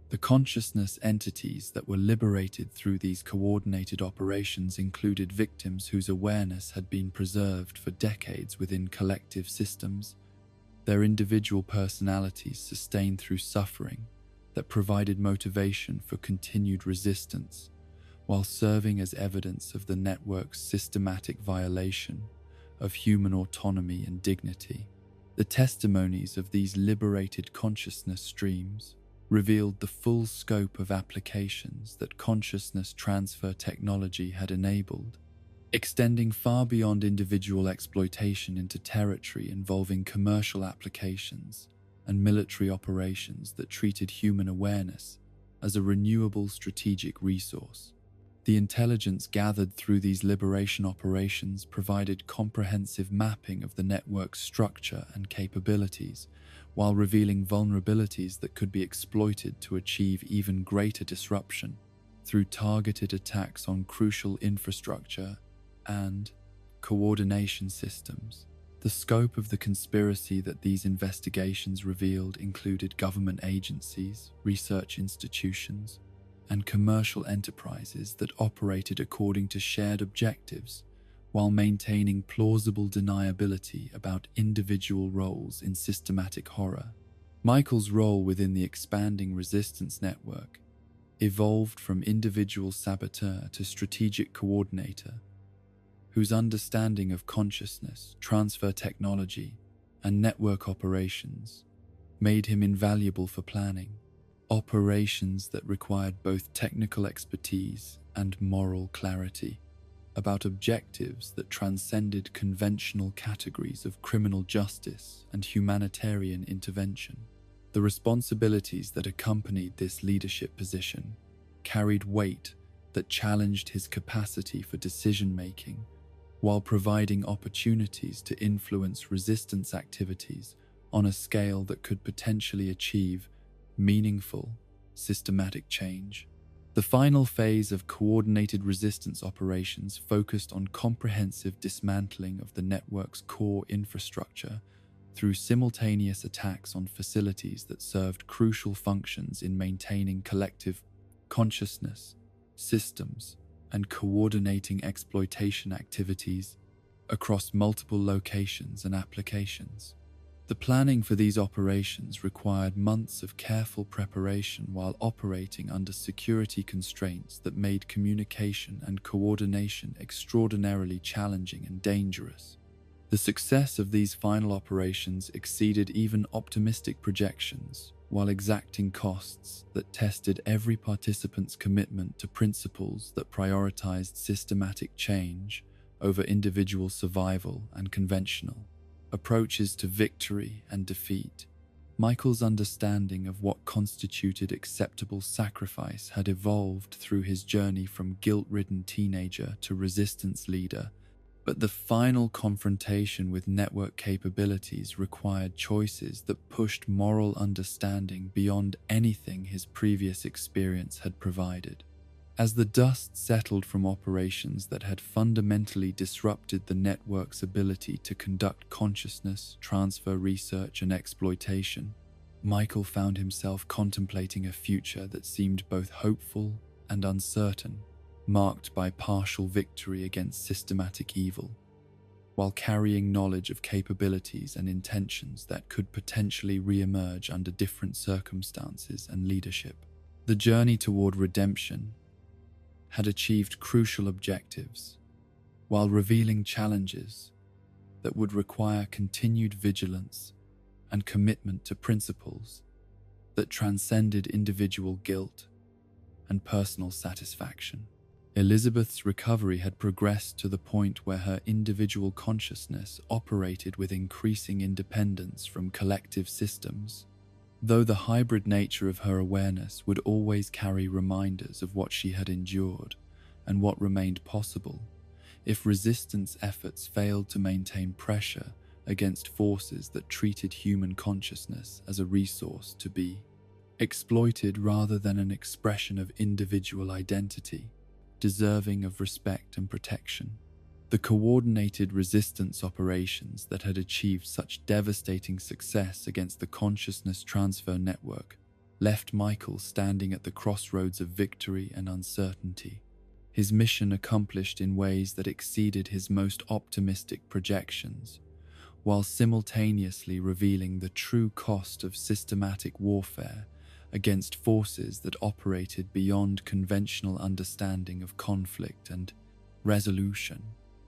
The consciousness entities that were liberated through these coordinated operations included victims whose awareness had been preserved for decades within collective systems, their individual personalities sustained through suffering that provided motivation for continued resistance, while serving as evidence of the network's systematic violation of human autonomy and dignity. The testimonies of these liberated consciousness streams revealed the full scope of applications that consciousness transfer technology had enabled, extending far beyond individual exploitation into territory involving commercial applications and military operations that treated human awareness as a renewable strategic resource. The intelligence gathered through these liberation operations provided comprehensive mapping of the network's structure and capabilities, while revealing vulnerabilities that could be exploited to achieve even greater disruption through targeted attacks on crucial infrastructure and coordination systems. The scope of the conspiracy that these investigations revealed included government agencies, research institutions, and commercial enterprises that operated according to shared objectives while maintaining plausible deniability about individual roles in systematic horror. Michael's role within the expanding resistance network evolved from individual saboteur to strategic coordinator, whose understanding of consciousness, transfer technology, and network operations made him invaluable for planning operations that required both technical expertise and moral clarity about objectives that transcended conventional categories of criminal justice and humanitarian intervention. The responsibilities that accompanied this leadership position carried weight that challenged his capacity for decision-making, while providing opportunities to influence resistance activities on a scale that could potentially achieve meaningful, systematic change. The final phase of coordinated resistance operations focused on comprehensive dismantling of the network's core infrastructure through simultaneous attacks on facilities that served crucial functions in maintaining collective consciousness, systems, and coordinating exploitation activities across multiple locations and applications. The planning for these operations required months of careful preparation while operating under security constraints that made communication and coordination extraordinarily challenging and dangerous. The success of these final operations exceeded even optimistic projections, while exacting costs that tested every participant's commitment to principles that prioritized systematic change over individual survival and conventional approaches to victory and defeat. Michael's understanding of what constituted acceptable sacrifice had evolved through his journey from guilt-ridden teenager to resistance leader, but the final confrontation with network capabilities required choices that pushed moral understanding beyond anything his previous experience had provided. As the dust settled from operations that had fundamentally disrupted the network's ability to conduct consciousness, transfer research, and exploitation, Michael found himself contemplating a future that seemed both hopeful and uncertain, marked by partial victory against systematic evil, while carrying knowledge of capabilities and intentions that could potentially re-emerge under different circumstances and leadership. The journey toward redemption had achieved crucial objectives, while revealing challenges that would require continued vigilance and commitment to principles that transcended individual guilt and personal satisfaction. Elizabeth's recovery had progressed to the point where her individual consciousness operated with increasing independence from collective systems, though the hybrid nature of her awareness would always carry reminders of what she had endured and what remained possible if resistance efforts failed to maintain pressure against forces that treated human consciousness as a resource to be exploited rather than an expression of individual identity, deserving of respect and protection. The coordinated resistance operations that had achieved such devastating success against the consciousness transfer network left Michael standing at the crossroads of victory and uncertainty, his mission accomplished in ways that exceeded his most optimistic projections, while simultaneously revealing the true cost of systematic warfare against forces that operated beyond conventional understanding of conflict and resolution.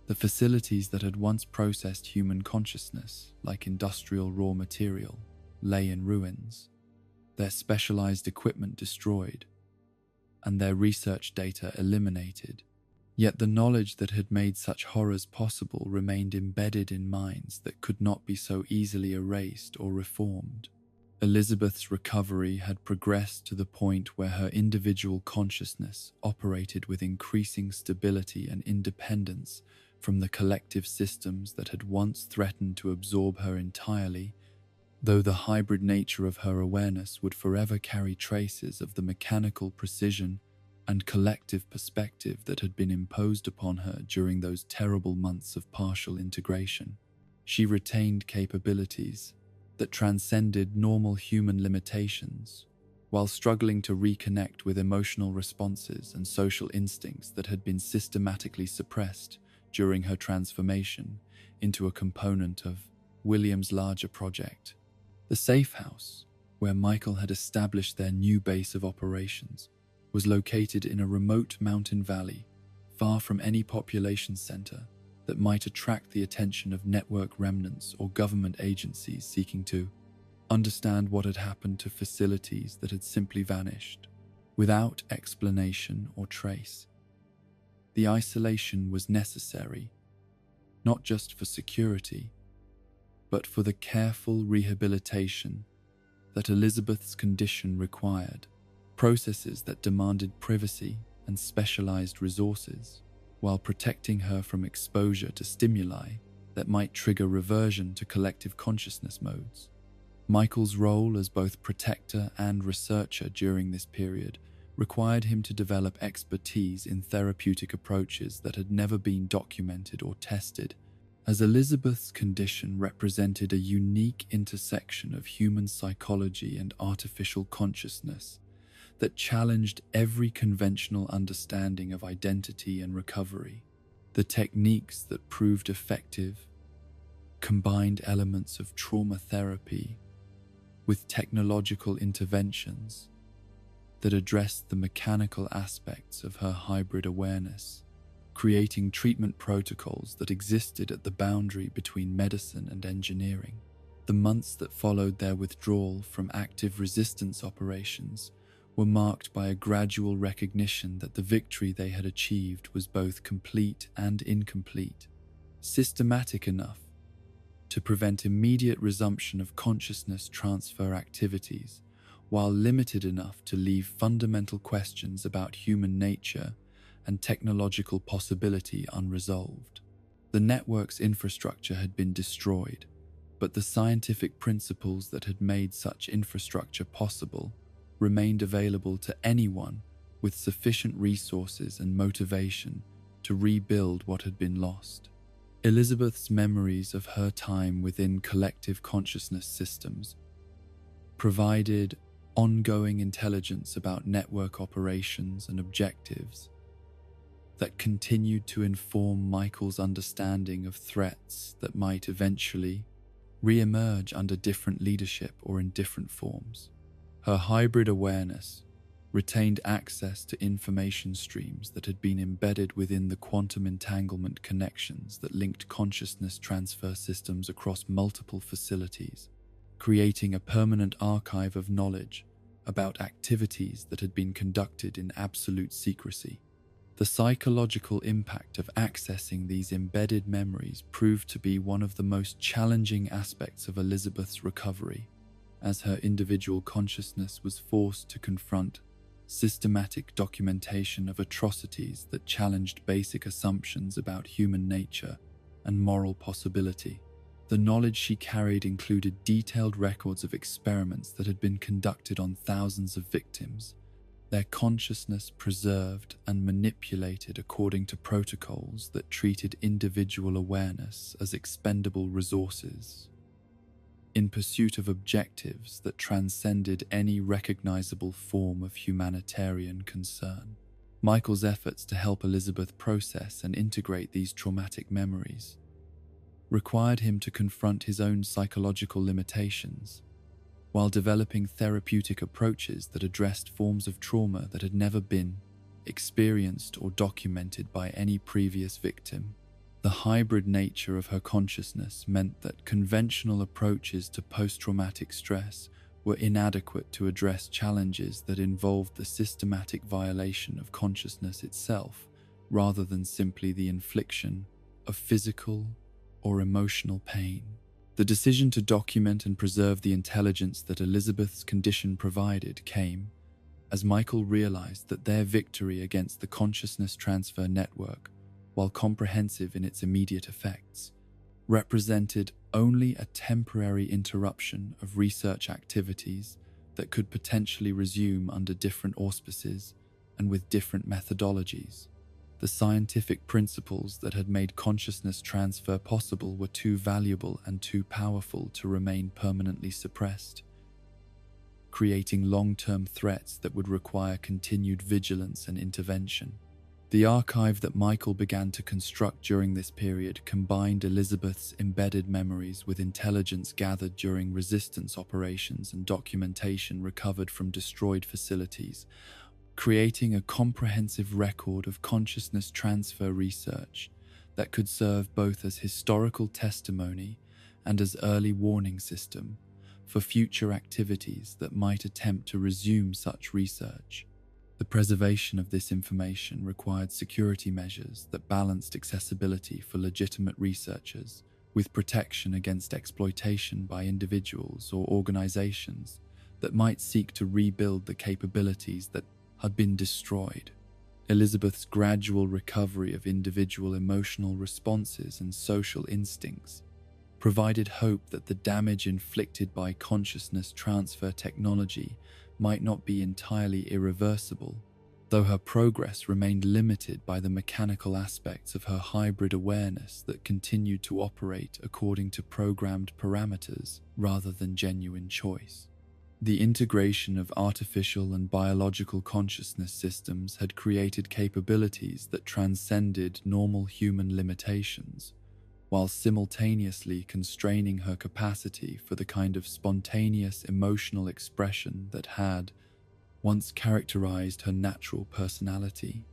The facilities that had once processed human consciousness, like industrial raw material, lay in ruins, their specialized equipment destroyed, and their research data eliminated. Yet the knowledge that had made such horrors possible remained embedded in minds that could not be so easily erased or reformed. Elizabeth's recovery had progressed to the point where her individual consciousness operated with increasing stability and independence from the collective systems that had once threatened to absorb her entirely, though the hybrid nature of her awareness would forever carry traces of the mechanical precision and collective perspective that had been imposed upon her during those terrible months of partial integration. She retained capabilities that transcended normal human limitations, while struggling to reconnect with emotional responses and social instincts that had been systematically suppressed during her transformation into a component of William's larger project. The safe house, where Michael had established their new base of operations, was located in a remote mountain valley, far from any population center that might attract the attention of network remnants or government agencies seeking to understand what had happened to facilities that had simply vanished, without explanation or trace. The isolation was necessary, not just for security, but for the careful rehabilitation that Elizabeth's condition required, processes that demanded privacy and specialized resources, while protecting her from exposure to stimuli that might trigger reversion to collective consciousness modes. Michael's role as both protector and researcher during this period required him to develop expertise in therapeutic approaches that had never been documented or tested, as Elizabeth's condition represented a unique intersection of human psychology and artificial consciousness that challenged every conventional understanding of identity and recovery. The techniques that proved effective combined elements of trauma therapy with technological interventions that addressed the mechanical aspects of her hybrid awareness, creating treatment protocols that existed at the boundary between medicine and engineering. The months that followed their withdrawal from active resistance operations were marked by a gradual recognition that the victory they had achieved was both complete and incomplete, systematic enough to prevent immediate resumption of consciousness transfer activities, while limited enough to leave fundamental questions about human nature and technological possibility unresolved. The network's infrastructure had been destroyed, but the scientific principles that had made such infrastructure possible remained available to anyone with sufficient resources and motivation to rebuild what had been lost. Elizabeth's memories of her time within collective consciousness systems provided ongoing intelligence about network operations and objectives that continued to inform Michael's understanding of threats that might eventually re-emerge under different leadership or in different forms. Her hybrid awareness retained access to information streams that had been embedded within the quantum entanglement connections that linked consciousness transfer systems across multiple facilities, creating a permanent archive of knowledge about activities that had been conducted in absolute secrecy. The psychological impact of accessing these embedded memories proved to be one of the most challenging aspects of Elizabeth's recovery, as her individual consciousness was forced to confront systematic documentation of atrocities that challenged basic assumptions about human nature and moral possibility. The knowledge she carried included detailed records of experiments that had been conducted on thousands of victims, their consciousness preserved and manipulated according to protocols that treated individual awareness as expendable resources, in pursuit of objectives that transcended any recognizable form of humanitarian concern. Michael's efforts to help Elizabeth process and integrate these traumatic memories required him to confront his own psychological limitations, while developing therapeutic approaches that addressed forms of trauma that had never been experienced or documented by any previous victim. The hybrid nature of her consciousness meant that conventional approaches to post-traumatic stress were inadequate to address challenges that involved the systematic violation of consciousness itself, rather than simply the infliction of physical or emotional pain. The decision to document and preserve the intelligence that Elizabeth's condition provided came as Michael realized that their victory against the consciousness transfer network, while comprehensive in its immediate effects, represented only a temporary interruption of research activities that could potentially resume under different auspices and with different methodologies. The scientific principles that had made consciousness transfer possible were too valuable and too powerful to remain permanently suppressed, creating long-term threats that would require continued vigilance and intervention. The archive that Michael began to construct during this period combined Elizabeth's embedded memories with intelligence gathered during resistance operations and documentation recovered from destroyed facilities, creating a comprehensive record of consciousness transfer research that could serve both as historical testimony and as early warning system for future activities that might attempt to resume such research. The preservation of this information required security measures that balanced accessibility for legitimate researchers with protection against exploitation by individuals or organizations that might seek to rebuild the capabilities that had been destroyed. Elizabeth's gradual recovery of individual emotional responses and social instincts provided hope that the damage inflicted by consciousness transfer technology might not be entirely irreversible, though her progress remained limited by the mechanical aspects of her hybrid awareness that continued to operate according to programmed parameters rather than genuine choice. The integration of artificial and biological consciousness systems had created capabilities that transcended normal human limitations, while simultaneously constraining her capacity for the kind of spontaneous emotional expression that had once characterized her natural personality.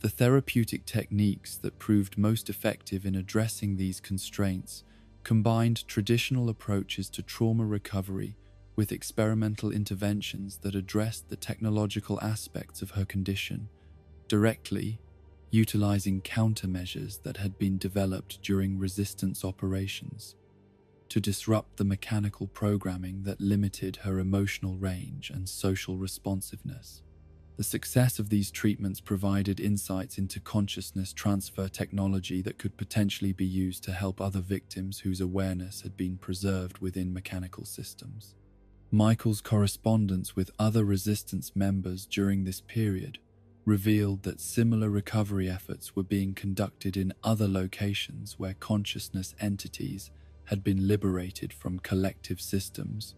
The therapeutic techniques that proved most effective in addressing these constraints combined traditional approaches to trauma recovery with experimental interventions that addressed the technological aspects of her condition, directly utilizing countermeasures that had been developed during resistance operations. to disrupt the mechanical programming that limited her emotional range and social responsiveness. The success of these treatments provided insights into consciousness transfer technology that could potentially be used to help other victims whose awareness had been preserved within mechanical systems. Michael's correspondence with other resistance members during this period revealed that similar recovery efforts were being conducted in other locations where consciousness entities had been liberated from collective systems,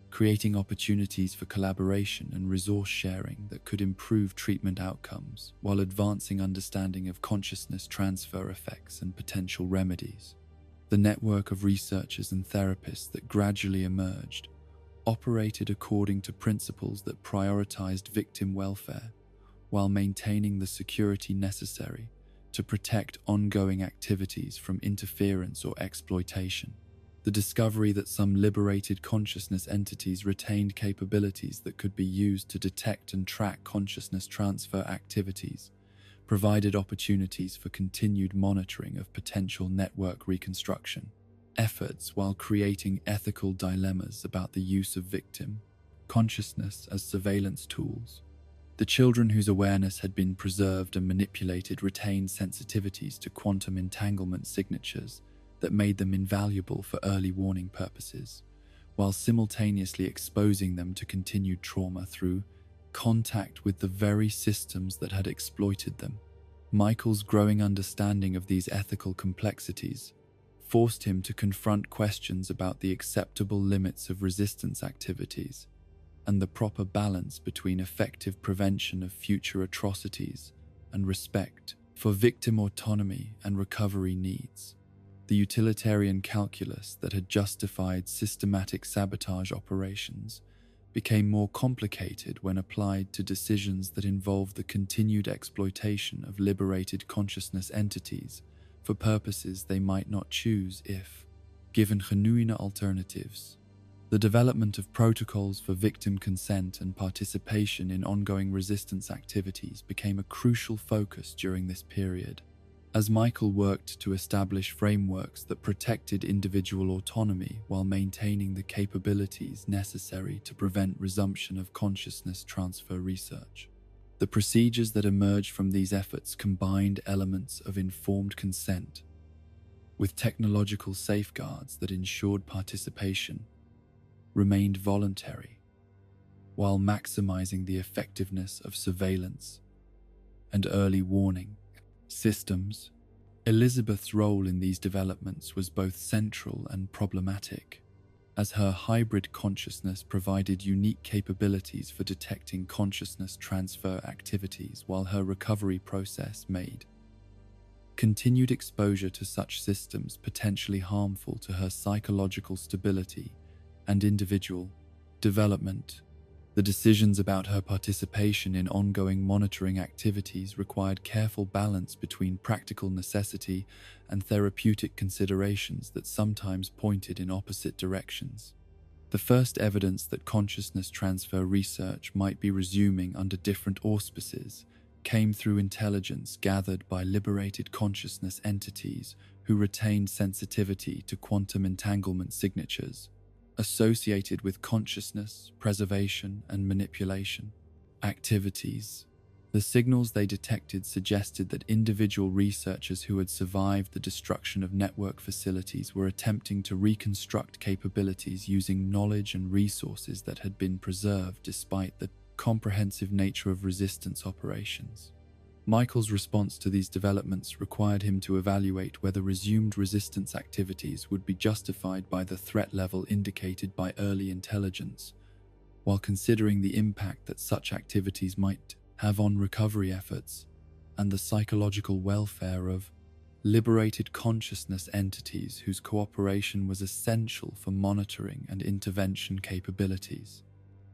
creating opportunities for collaboration and resource sharing that could improve treatment outcomes while advancing understanding of consciousness transfer effects and potential remedies. The network of researchers and therapists that gradually emerged operated according to principles that prioritized victim welfare while maintaining the security necessary to protect ongoing activities from interference or exploitation. The discovery that some liberated consciousness entities retained capabilities that could be used to detect and track consciousness transfer activities provided opportunities for continued monitoring of potential network reconstruction efforts while creating ethical dilemmas about the use of victim consciousness as surveillance tools. The children whose awareness had been preserved and manipulated retained sensitivities to quantum entanglement signatures that made them invaluable for early warning purposes, while simultaneously exposing them to continued trauma through contact with the very systems that had exploited them. Michael's growing understanding of these ethical complexities forced him to confront questions about the acceptable limits of resistance activities and the proper balance between effective prevention of future atrocities and respect for victim autonomy and recovery needs. The utilitarian calculus that had justified systematic sabotage operations became more complicated when applied to decisions that involved the continued exploitation of liberated consciousness entities for purposes they might not choose if given genuine alternatives. The development of protocols for victim consent and participation in ongoing resistance activities became a crucial focus during this period, as Michael worked to establish frameworks that protected individual autonomy while maintaining the capabilities necessary to prevent resumption of consciousness transfer research. The procedures that emerged from these efforts combined elements of informed consent with technological safeguards that ensured participation remained voluntary, while maximizing the effectiveness of surveillance and early warning systems. Elizabeth's role in these developments was both central and problematic, as her hybrid consciousness provided unique capabilities for detecting consciousness transfer activities while her recovery process made continued exposure to such systems potentially harmful to her psychological stability and individual development. The decisions about her participation in ongoing monitoring activities required careful balance between practical necessity and therapeutic considerations that sometimes pointed in opposite directions. The first evidence that consciousness transfer research might be resuming under different auspices came through intelligence gathered by liberated consciousness entities who retained sensitivity to quantum entanglement signatures associated with consciousness, preservation, and manipulation activities. The signals they detected suggested that individual researchers who had survived the destruction of network facilities were attempting to reconstruct capabilities using knowledge and resources that had been preserved despite the comprehensive nature of resistance operations. Michael's response to these developments required him to evaluate whether resumed resistance activities would be justified by the threat level indicated by early intelligence, while considering the impact that such activities might have on recovery efforts and the psychological welfare of liberated consciousness entities whose cooperation was essential for monitoring and intervention capabilities.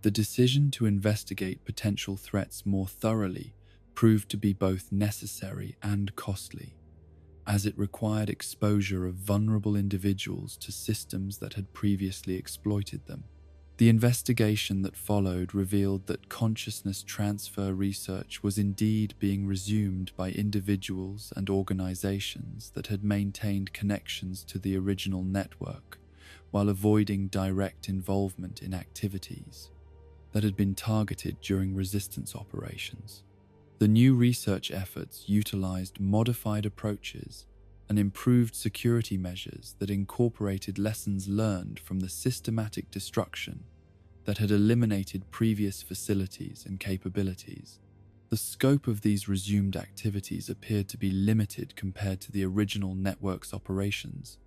The decision to investigate potential threats more thoroughly proved to be both necessary and costly, as it required exposure of vulnerable individuals to systems that had previously exploited them. The investigation that followed revealed that consciousness transfer research was indeed being resumed by individuals and organizations that had maintained connections to the original network, while avoiding direct involvement in activities that had been targeted during resistance operations. The new research efforts utilized modified approaches and improved security measures that incorporated lessons learned from the systematic destruction that had eliminated previous facilities and capabilities. The scope of these resumed activities appeared to be limited compared to the original network's operations,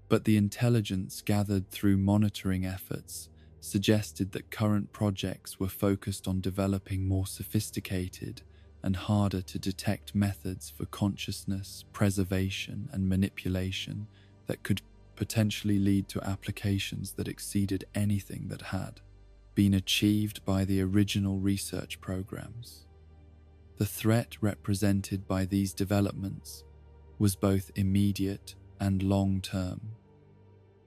but the intelligence gathered through monitoring efforts suggested that current projects were focused on developing more sophisticated and harder to detect methods for consciousness, preservation, and manipulation that could potentially lead to applications that exceeded anything that had been achieved by the original research programs. The threat represented by these developments was both immediate and long-term,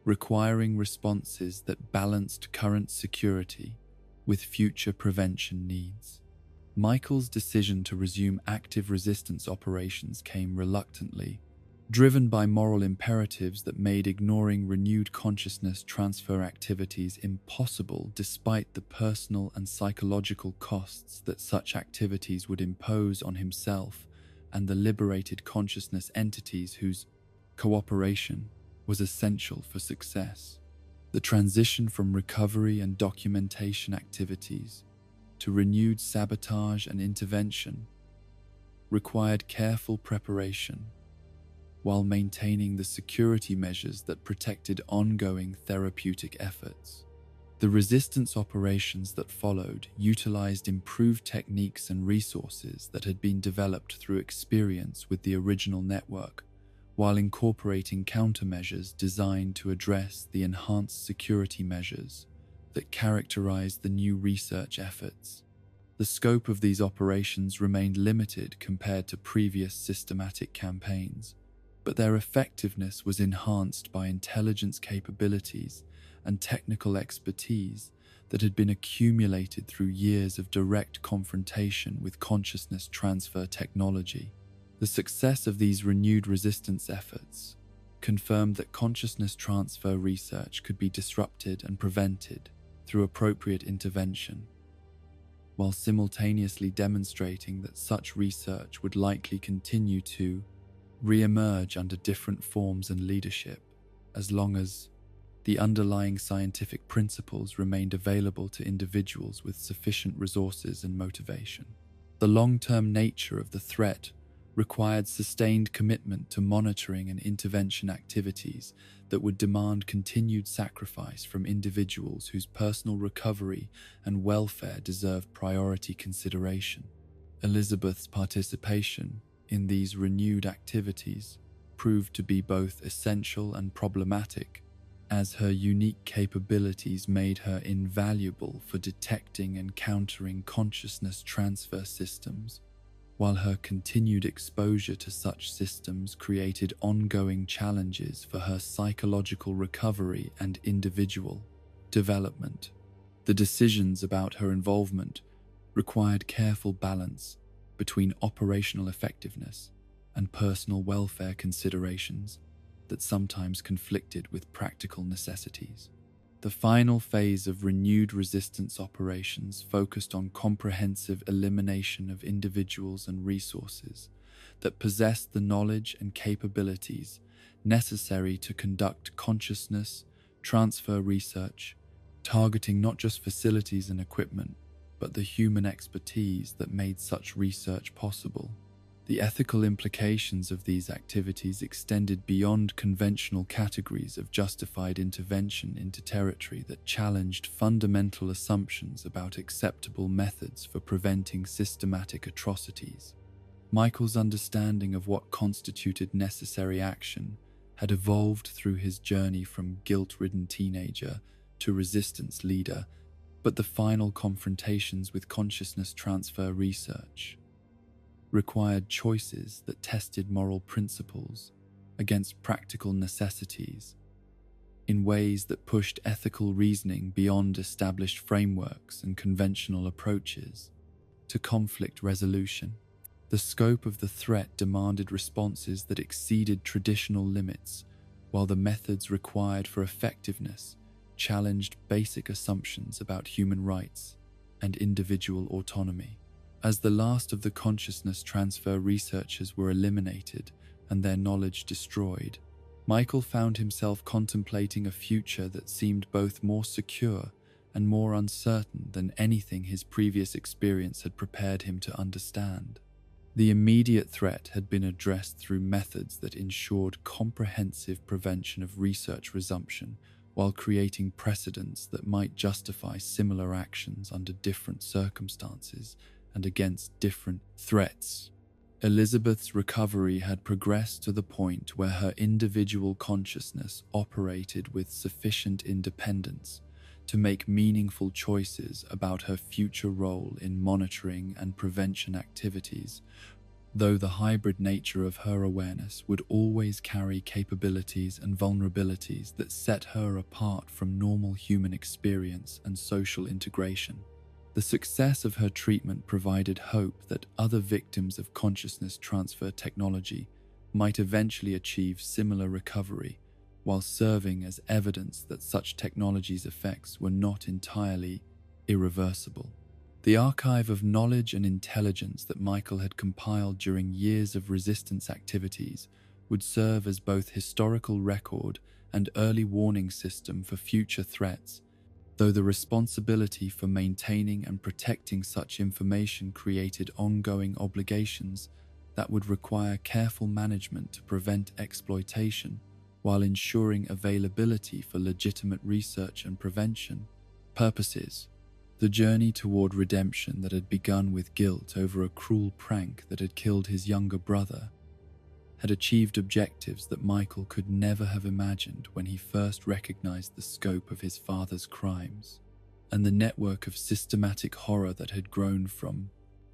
requiring responses that balanced current security with future prevention needs. Michael's decision to resume active resistance operations came reluctantly, driven by moral imperatives that made ignoring renewed consciousness transfer activities impossible despite the personal and psychological costs that such activities would impose on himself and the liberated consciousness entities whose cooperation was essential for success. The transition from recovery and documentation activities to renewed sabotage and intervention required careful preparation, while maintaining the security measures that protected ongoing therapeutic efforts. The resistance operations that followed utilized improved techniques and resources that had been developed through experience with the original network, while incorporating countermeasures designed to address the enhanced security measures that characterized the new research efforts. The scope of these operations remained limited compared to previous systematic campaigns, but their effectiveness was enhanced by intelligence capabilities and technical expertise that had been accumulated through years of direct confrontation with consciousness transfer technology. The success of these renewed resistance efforts confirmed that consciousness transfer research could be disrupted and prevented through appropriate intervention, while simultaneously demonstrating that such research would likely continue to re-emerge under different forms and leadership, as long as the underlying scientific principles remained available to individuals with sufficient resources and motivation. The long-term nature of the threat required sustained commitment to monitoring and intervention activities that would demand continued sacrifice from individuals whose personal recovery and welfare deserved priority consideration. Elizabeth's participation in these renewed activities proved to be both essential and problematic, as her unique capabilities made her invaluable for detecting and countering consciousness transfer systems, while her continued exposure to such systems created ongoing challenges for her psychological recovery and individual development. The decisions about her involvement required careful balance between operational effectiveness and personal welfare considerations that sometimes conflicted with practical necessities. The final phase of renewed resistance operations focused on comprehensive elimination of individuals and resources that possessed the knowledge and capabilities necessary to conduct consciousness transfer research, targeting not just facilities and equipment, but the human expertise that made such research possible. The ethical implications of these activities extended beyond conventional categories of justified intervention into territory that challenged fundamental assumptions about acceptable methods for preventing systematic atrocities. Michael's understanding of what constituted necessary action had evolved through his journey from guilt-ridden teenager to resistance leader, but the final confrontations with consciousness transfer research required choices that tested moral principles against practical necessities in ways that pushed ethical reasoning beyond established frameworks and conventional approaches to conflict resolution. The scope of the threat demanded responses that exceeded traditional limits, while the methods required for effectiveness challenged basic assumptions about human rights and individual autonomy. As the last of the consciousness transfer researchers were eliminated and their knowledge destroyed, Michael found himself contemplating a future that seemed both more secure and more uncertain than anything his previous experience had prepared him to understand. The immediate threat had been addressed through methods that ensured comprehensive prevention of research resumption while creating precedents that might justify similar actions under different circumstances and against different threats. Elizabeth's recovery had progressed to the point where her individual consciousness operated with sufficient independence to make meaningful choices about her future role in monitoring and prevention activities, though the hybrid nature of her awareness would always carry capabilities and vulnerabilities that set her apart from normal human experience and social integration. The success of her treatment provided hope that other victims of consciousness transfer technology might eventually achieve similar recovery, while serving as evidence that such technology's effects were not entirely irreversible. The archive of knowledge and intelligence that Michael had compiled during years of resistance activities would serve as both historical record and early warning system for future threats, though the responsibility for maintaining and protecting such information created ongoing obligations that would require careful management to prevent exploitation while ensuring availability for legitimate research and prevention purposes. The journey toward redemption that had begun with guilt over a cruel prank that had killed his younger brother had achieved objectives that Michael could never have imagined when he first recognized the scope of his father's crimes, and the network of systematic horror that had grown from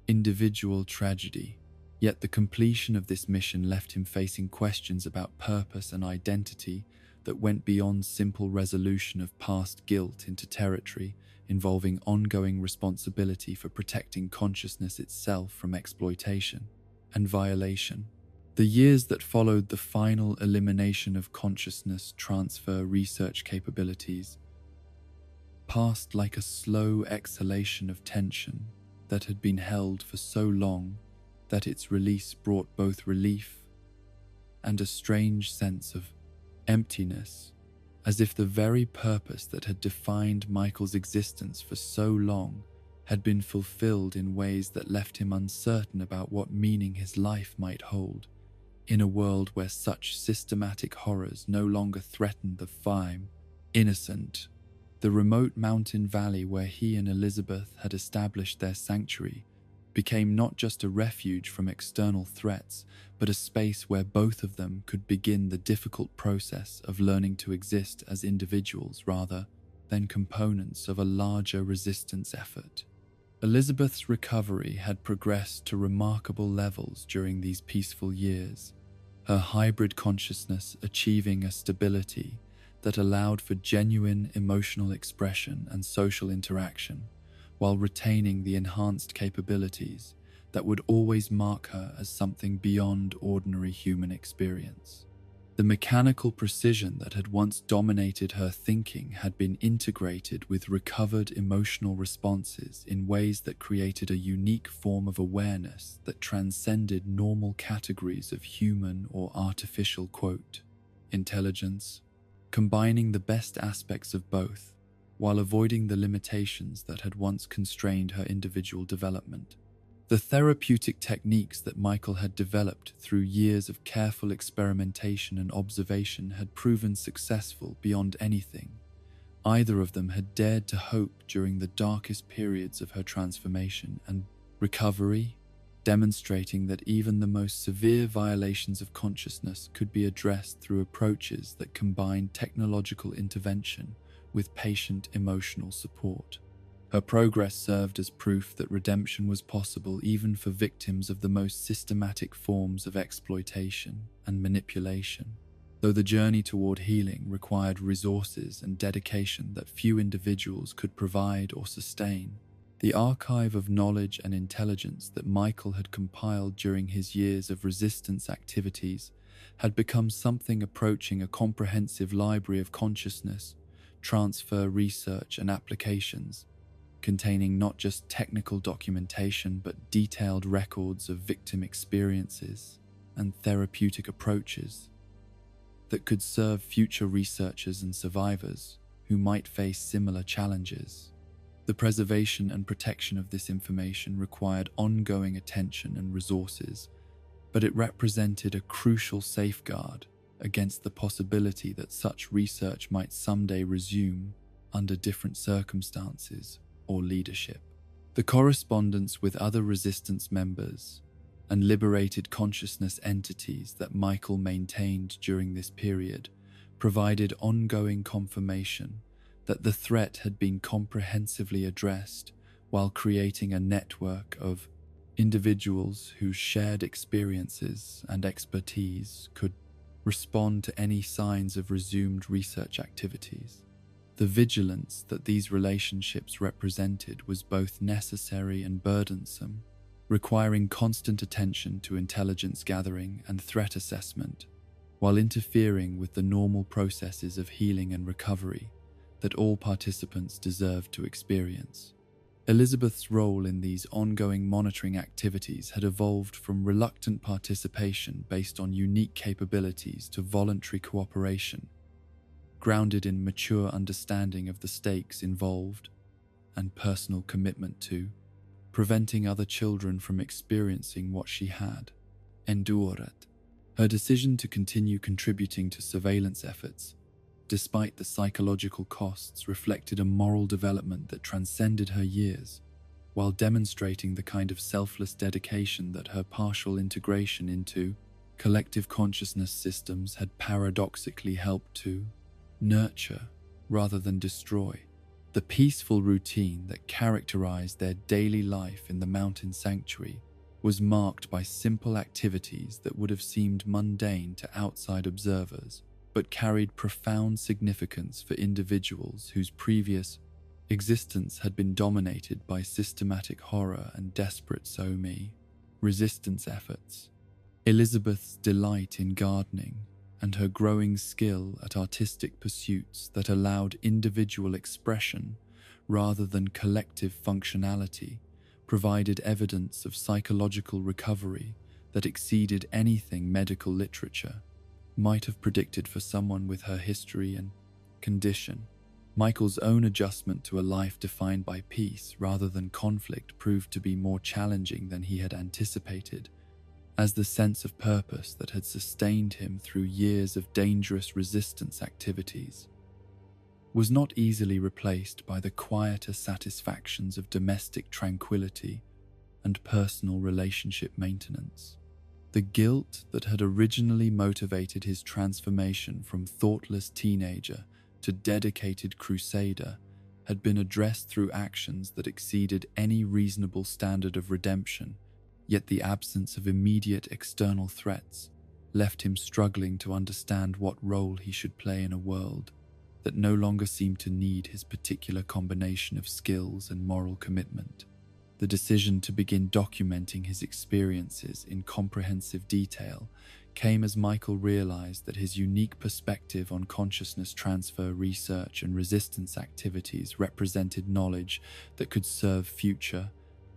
individual tragedy. Yet the completion of this mission left him facing questions about purpose and identity that went beyond simple resolution of past guilt into territory involving ongoing responsibility for protecting consciousness itself from exploitation and violation. The years that followed the final elimination of consciousness transfer research capabilities passed like a slow exhalation of tension that had been held for so long that its release brought both relief and a strange sense of emptiness, as if the very purpose that had defined Michael's existence for so long had been fulfilled in ways that left him uncertain about what meaning his life might hold. In a world where such systematic horrors no longer threatened the fine, innocent, the remote mountain valley where he and Elizabeth had established their sanctuary became not just a refuge from external threats, but a space where both of them could begin the difficult process of learning to exist as individuals rather than components of a larger resistance effort. Elizabeth's recovery had progressed to remarkable levels during these peaceful years, her hybrid consciousness achieving a stability that allowed for genuine emotional expression and social interaction, while retaining the enhanced capabilities that would always mark her as something beyond ordinary human experience. The mechanical precision that had once dominated her thinking had been integrated with recovered emotional responses in ways that created a unique form of awareness that transcended normal categories of human or artificial intelligence, combining the best aspects of both, while avoiding the limitations that had once constrained her individual development. The therapeutic techniques that Michael had developed through years of careful experimentation and observation had proven successful beyond anything either of them had dared to hope during the darkest periods of her transformation and recovery, demonstrating that even the most severe violations of consciousness could be addressed through approaches that combined technological intervention with patient emotional support. Her progress served as proof that redemption was possible even for victims of the most systematic forms of exploitation and manipulation, though the journey toward healing required resources and dedication that few individuals could provide or sustain. The archive of knowledge and intelligence that Michael had compiled during his years of resistance activities had become something approaching a comprehensive library of consciousness, transfer research and applications, containing not just technical documentation but detailed records of victim experiences and therapeutic approaches that could serve future researchers and survivors who might face similar challenges. The preservation and protection of this information required ongoing attention and resources, but it represented a crucial safeguard against the possibility that such research might someday resume under different circumstances or leadership. The correspondence with other resistance members and liberated consciousness entities that Michael maintained during this period provided ongoing confirmation that the threat had been comprehensively addressed, while creating a network of individuals whose shared experiences and expertise could respond to any signs of resumed research activities. The vigilance that these relationships represented was both necessary and burdensome, requiring constant attention to intelligence gathering and threat assessment, while interfering with the normal processes of healing and recovery that all participants deserved to experience. Elizabeth's role in these ongoing monitoring activities had evolved from reluctant participation based on unique capabilities to voluntary cooperation, grounded in mature understanding of the stakes involved and personal commitment to preventing other children from experiencing what she had endured. Her decision to continue contributing to surveillance efforts, despite the psychological costs, reflected a moral development that transcended her years, while demonstrating the kind of selfless dedication that her partial integration into collective consciousness systems had paradoxically helped to nurture rather than destroy. The peaceful routine that characterized their daily life in the mountain sanctuary was marked by simple activities that would have seemed mundane to outside observers, but carried profound significance for individuals whose previous existence had been dominated by systematic horror and desperate resistance efforts. Elizabeth's delight in gardening and her growing skill at artistic pursuits that allowed individual expression rather than collective functionality provided evidence of psychological recovery that exceeded anything medical literature might have predicted for someone with her history and condition. Michael's own adjustment to a life defined by peace rather than conflict proved to be more challenging than he had anticipated, as the sense of purpose that had sustained him through years of dangerous resistance activities was not easily replaced by the quieter satisfactions of domestic tranquility and personal relationship maintenance. The guilt that had originally motivated his transformation from thoughtless teenager to dedicated crusader had been addressed through actions that exceeded any reasonable standard of redemption, yet the absence of immediate external threats left him struggling to understand what role he should play in a world that no longer seemed to need his particular combination of skills and moral commitment. The decision to begin documenting his experiences in comprehensive detail came as Michael realized that his unique perspective on consciousness transfer research and resistance activities represented knowledge that could serve future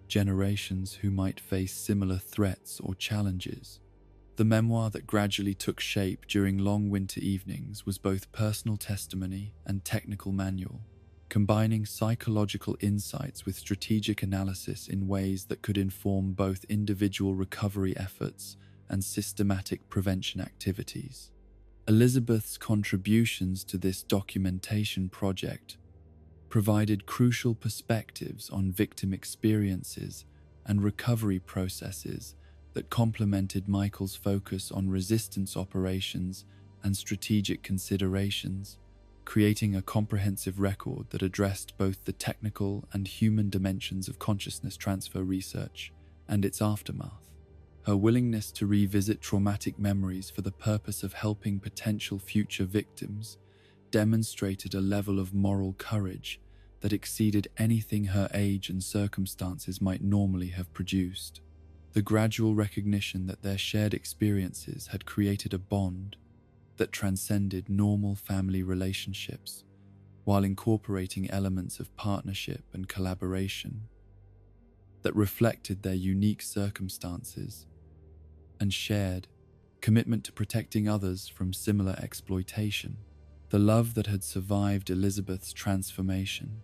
generations who might face similar threats or challenges. The memoir that gradually took shape during long winter evenings was both personal testimony and technical manual, combining psychological insights with strategic analysis in ways that could inform both individual recovery efforts and systematic prevention activities. Elizabeth's contributions to this documentation project provided crucial perspectives on victim experiences and recovery processes that complemented Michael's focus on resistance operations and strategic considerations, creating a comprehensive record that addressed both the technical and human dimensions of consciousness transfer research and its aftermath. Her willingness to revisit traumatic memories for the purpose of helping potential future victims demonstrated a level of moral courage that exceeded anything her age and circumstances might normally have produced. The gradual recognition that their shared experiences had created a bond that transcended normal family relationships, while incorporating elements of partnership and collaboration that reflected their unique circumstances and shared commitment to protecting others from similar exploitation. The love that had survived Elizabeth's transformation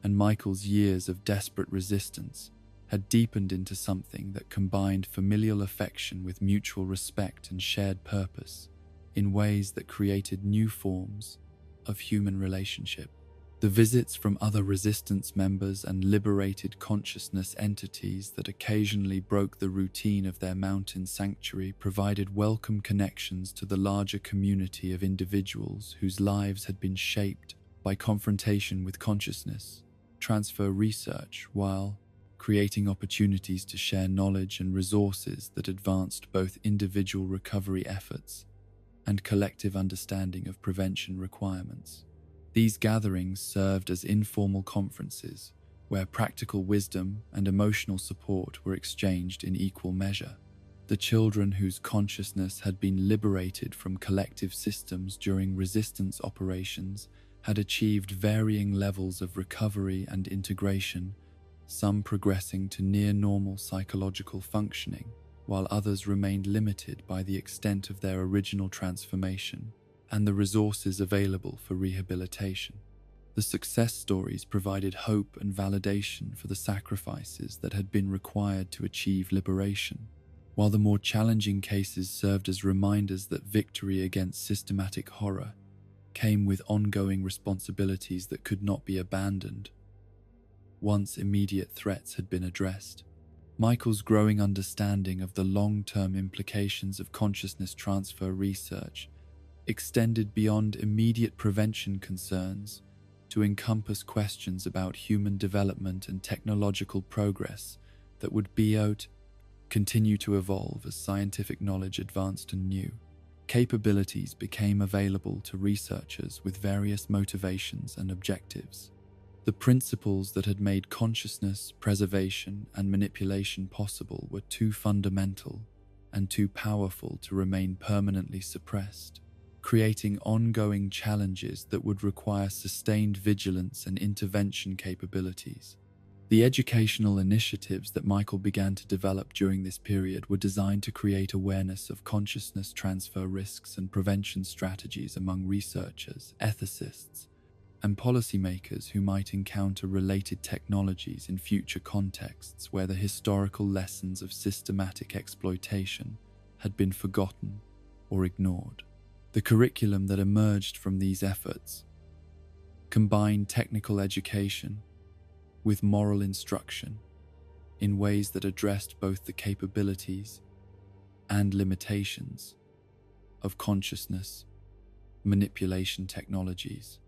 and Michael's years of desperate resistance had deepened into something that combined familial affection with mutual respect and shared purpose in ways that created new forms of human relationship. The visits from other resistance members and liberated consciousness entities that occasionally broke the routine of their mountain sanctuary provided welcome connections to the larger community of individuals whose lives had been shaped by confrontation with consciousness transfer research, while creating opportunities to share knowledge and resources that advanced both individual recovery efforts and collective understanding of prevention requirements. These gatherings served as informal conferences where practical wisdom and emotional support were exchanged in equal measure. The children whose consciousness had been liberated from collective systems during resistance operations had achieved varying levels of recovery and integration, some progressing to near-normal psychological functioning, while others remained limited by the extent of their original transformation and the resources available for rehabilitation. The success stories provided hope and validation for the sacrifices that had been required to achieve liberation, while the more challenging cases served as reminders that victory against systematic horror came with ongoing responsibilities that could not be abandoned once immediate threats had been addressed. Michael's growing understanding of the long-term implications of consciousness transfer research extended beyond immediate prevention concerns to encompass questions about human development and technological progress that would continue to evolve as scientific knowledge advanced and new capabilities became available to researchers with various motivations and objectives. The principles that had made consciousness, preservation, and manipulation possible were too fundamental and too powerful to remain permanently suppressed, creating ongoing challenges that would require sustained vigilance and intervention capabilities. The educational initiatives that Michael began to develop during this period were designed to create awareness of consciousness transfer risks and prevention strategies among researchers, ethicists, and policymakers who might encounter related technologies in future contexts where the historical lessons of systematic exploitation had been forgotten or ignored. The curriculum that emerged from these efforts combined technical education with moral instruction in ways that addressed both the capabilities and limitations of consciousness manipulation technologies.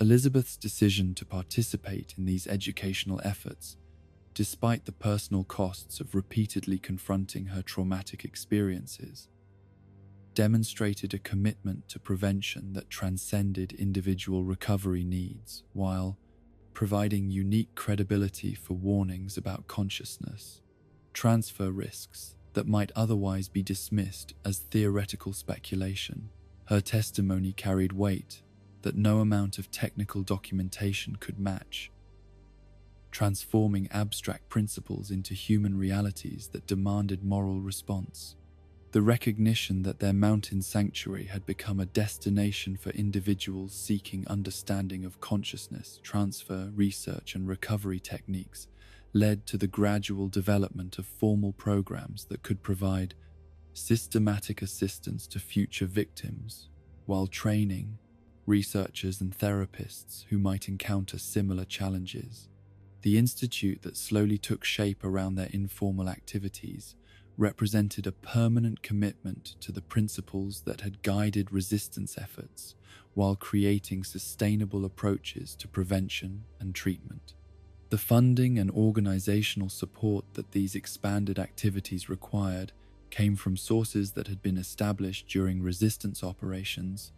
Elizabeth's decision to participate in these educational efforts, despite the personal costs of repeatedly confronting her traumatic experiences, demonstrated a commitment to prevention that transcended individual recovery needs, while providing unique credibility for warnings about consciousness transfer risks that might otherwise be dismissed as theoretical speculation. Her testimony carried weight that no amount of technical documentation could match, transforming abstract principles into human realities that demanded moral response. The recognition that their mountain sanctuary had become a destination for individuals seeking understanding of consciousness, transfer, research, and recovery techniques led to the gradual development of formal programs that could provide systematic assistance to future victims, while training researchers and therapists who might encounter similar challenges. The institute that slowly took shape around their informal activities represented a permanent commitment to the principles that had guided resistance efforts while creating sustainable approaches to prevention and treatment. The funding and organizational support that these expanded activities required came from sources that had been established during resistance operations,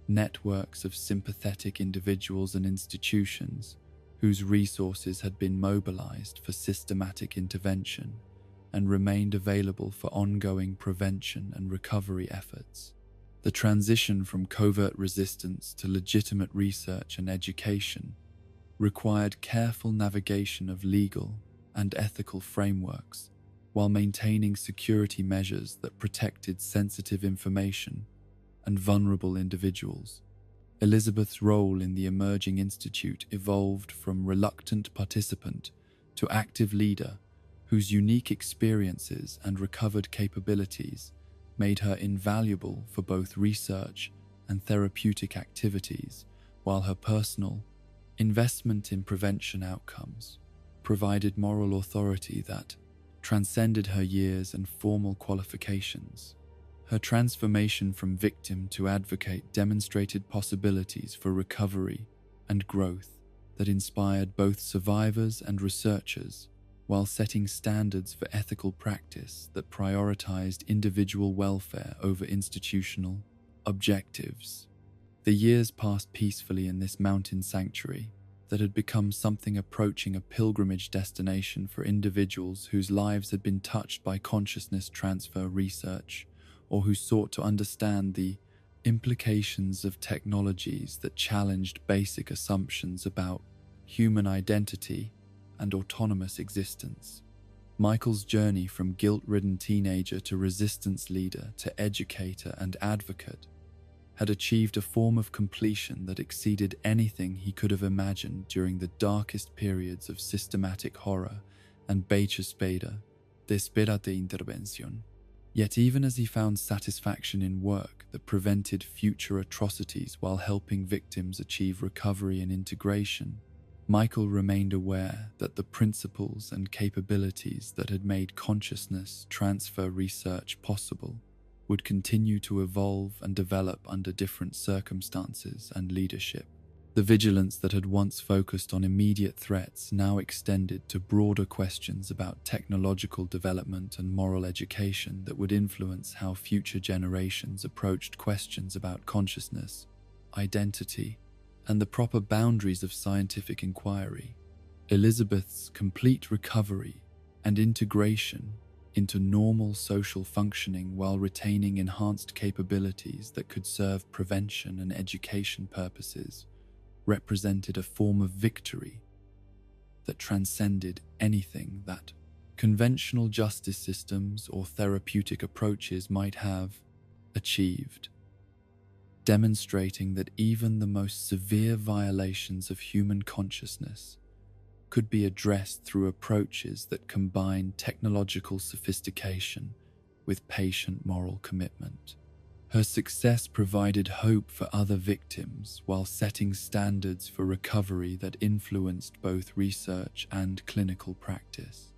networks of sympathetic individuals and institutions, whose resources had been mobilized for systematic intervention and remained available for ongoing prevention and recovery efforts. The transition from covert resistance to legitimate research and education required careful navigation of legal and ethical frameworks while maintaining security measures that protected sensitive information and vulnerable individuals. Elizabeth's role in the emerging institute evolved from reluctant participant to active leader, whose unique experiences and recovered capabilities made her invaluable for both research and therapeutic activities, while her personal investment in prevention outcomes provided moral authority that transcended her years and formal qualifications. Her transformation from victim to advocate demonstrated possibilities for recovery and growth that inspired both survivors and researchers, while setting standards for ethical practice that prioritized individual welfare over institutional objectives. The years passed peacefully in this mountain sanctuary that had become something approaching a pilgrimage destination for individuals whose lives had been touched by consciousness transfer research, or who sought to understand the implications of technologies that challenged basic assumptions about human identity and autonomous existence. Michael's journey from guilt-ridden teenager to resistance leader to educator and advocate had achieved a form of completion that exceeded anything he could have imagined during the darkest periods of systematic horror and baixa espada, desesperada intervención. Yet even as he found satisfaction in work that prevented future atrocities while helping victims achieve recovery and integration, Michael remained aware that the principles and capabilities that had made consciousness transfer research possible would continue to evolve and develop under different circumstances and leadership. The vigilance that had once focused on immediate threats now extended to broader questions about technological development and moral education that would influence how future generations approached questions about consciousness, identity, and the proper boundaries of scientific inquiry. Elizabeth's complete recovery and integration into normal social functioning while retaining enhanced capabilities that could serve prevention and education purposes represented a form of victory that transcended anything that conventional justice systems or therapeutic approaches might have achieved, demonstrating that even the most severe violations of human consciousness could be addressed through approaches that combine technological sophistication with patient moral commitment. Her success provided hope for other victims while setting standards for recovery that influenced both research and clinical practice.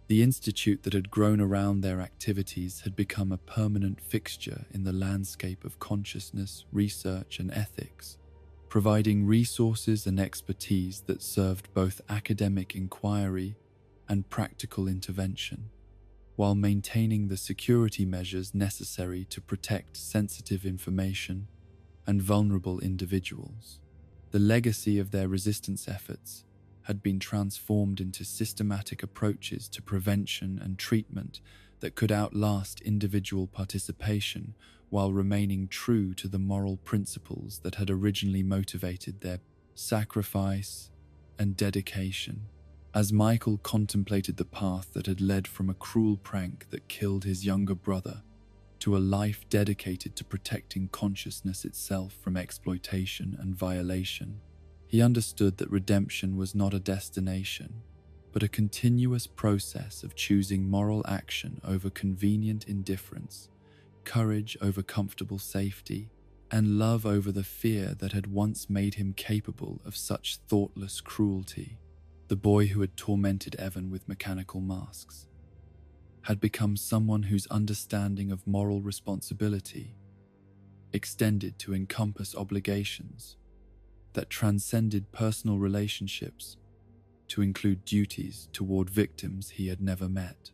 The institute that had grown around their activities had become a permanent fixture in the landscape of consciousness, research, and ethics, providing resources and expertise that served both academic inquiry and practical intervention, while maintaining the security measures necessary to protect sensitive information and vulnerable individuals. The legacy of their resistance efforts had been transformed into systematic approaches to prevention and treatment that could outlast individual participation while remaining true to the moral principles that had originally motivated their sacrifice and dedication. As Michael contemplated the path that had led from a cruel prank that killed his younger brother to a life dedicated to protecting consciousness itself from exploitation and violation, he understood that redemption was not a destination, but a continuous process of choosing moral action over convenient indifference, courage over comfortable safety, and love over the fear that had once made him capable of such thoughtless cruelty. The boy who had tormented Evan with mechanical masks had become someone whose understanding of moral responsibility extended to encompass obligations that transcended personal relationships to include duties toward victims he had never met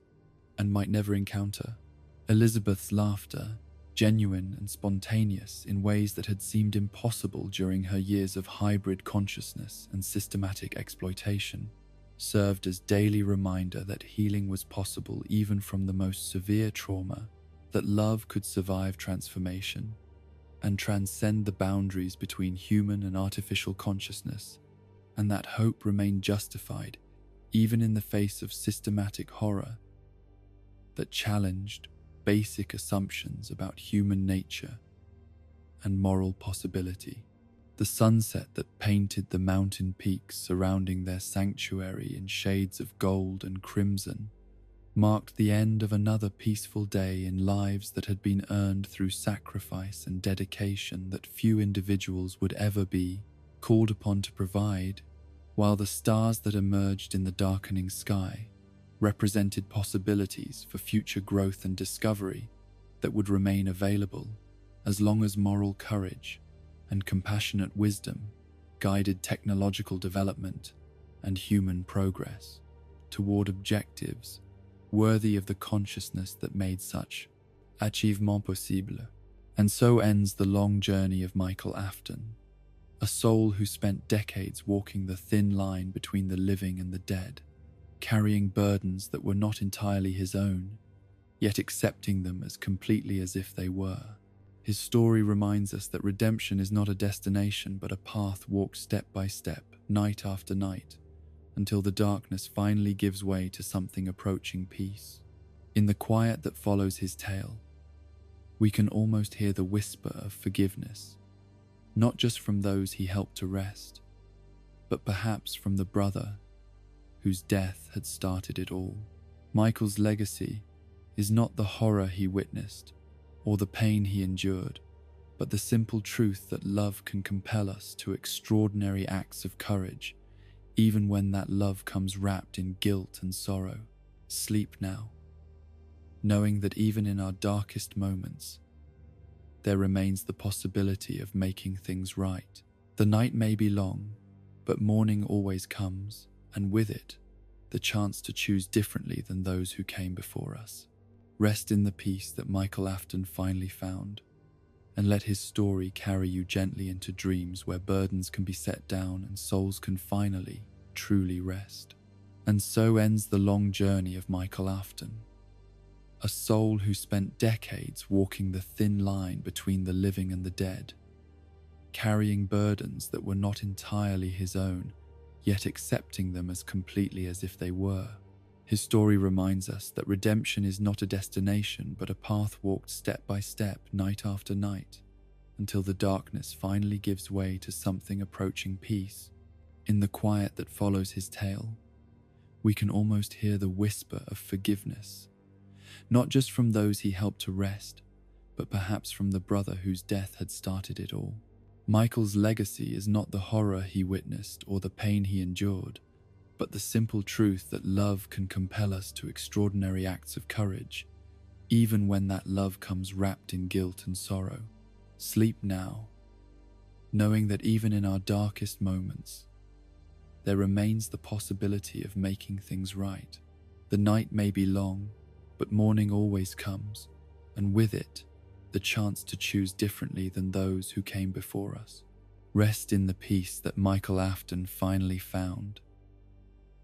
and might never encounter. Elizabeth's laughter, genuine and spontaneous in ways that had seemed impossible during her years of hybrid consciousness and systematic exploitation, served as daily reminder that healing was possible even from the most severe trauma, that love could survive transformation and transcend the boundaries between human and artificial consciousness, and that hope remained justified even in the face of systematic horror that challenged basic assumptions about human nature and moral possibility. The sunset that painted the mountain peaks surrounding their sanctuary in shades of gold and crimson marked the end of another peaceful day in lives that had been earned through sacrifice and dedication that few individuals would ever be called upon to provide, while the stars that emerged in the darkening sky represented possibilities for future growth and discovery that would remain available as long as moral courage and compassionate wisdom guided technological development and human progress toward objectives worthy of the consciousness that made such achievement possible. And so ends the long journey of Michael Afton, a soul who spent decades walking the thin line between the living and the dead, carrying burdens that were not entirely his own, yet accepting them as completely as if they were. His story reminds us that redemption is not a destination but a path walked step by step, night after night, until the darkness finally gives way to something approaching peace. In the quiet that follows his tale, we can almost hear the whisper of forgiveness, not just from those he helped to rest, but perhaps from the brother whose death had started it all. Michael's legacy is not the horror he witnessed or the pain he endured, but the simple truth that love can compel us to extraordinary acts of courage, even when that love comes wrapped in guilt and sorrow. Sleep now, knowing that even in our darkest moments, there remains the possibility of making things right. The night may be long, but morning always comes, and with it, the chance to choose differently than those who came before us. Rest in the peace that Michael Afton finally found, and let his story carry you gently into dreams where burdens can be set down and souls can finally, truly rest. And so ends the long journey of Michael Afton, a soul who spent decades walking the thin line between the living and the dead, carrying burdens that were not entirely his own, yet accepting them as completely as if they were. His story reminds us that redemption is not a destination but a path walked step by step, night after night, until the darkness finally gives way to something approaching peace. In the quiet that follows his tale, we can almost hear the whisper of forgiveness, not just from those he helped to rest, but perhaps from the brother whose death had started it all. Michael's legacy is not the horror he witnessed or the pain he endured, but the simple truth that love can compel us to extraordinary acts of courage, even when that love comes wrapped in guilt and sorrow. Sleep now, knowing that even in our darkest moments, there remains the possibility of making things right. The night may be long, but morning always comes, and with it, the chance to choose differently than those who came before us. Rest in the peace that Michael Afton finally found,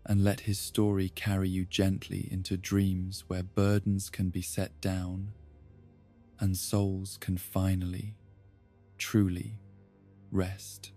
and let his story carry you gently into dreams where burdens can be set down and souls can finally, truly rest.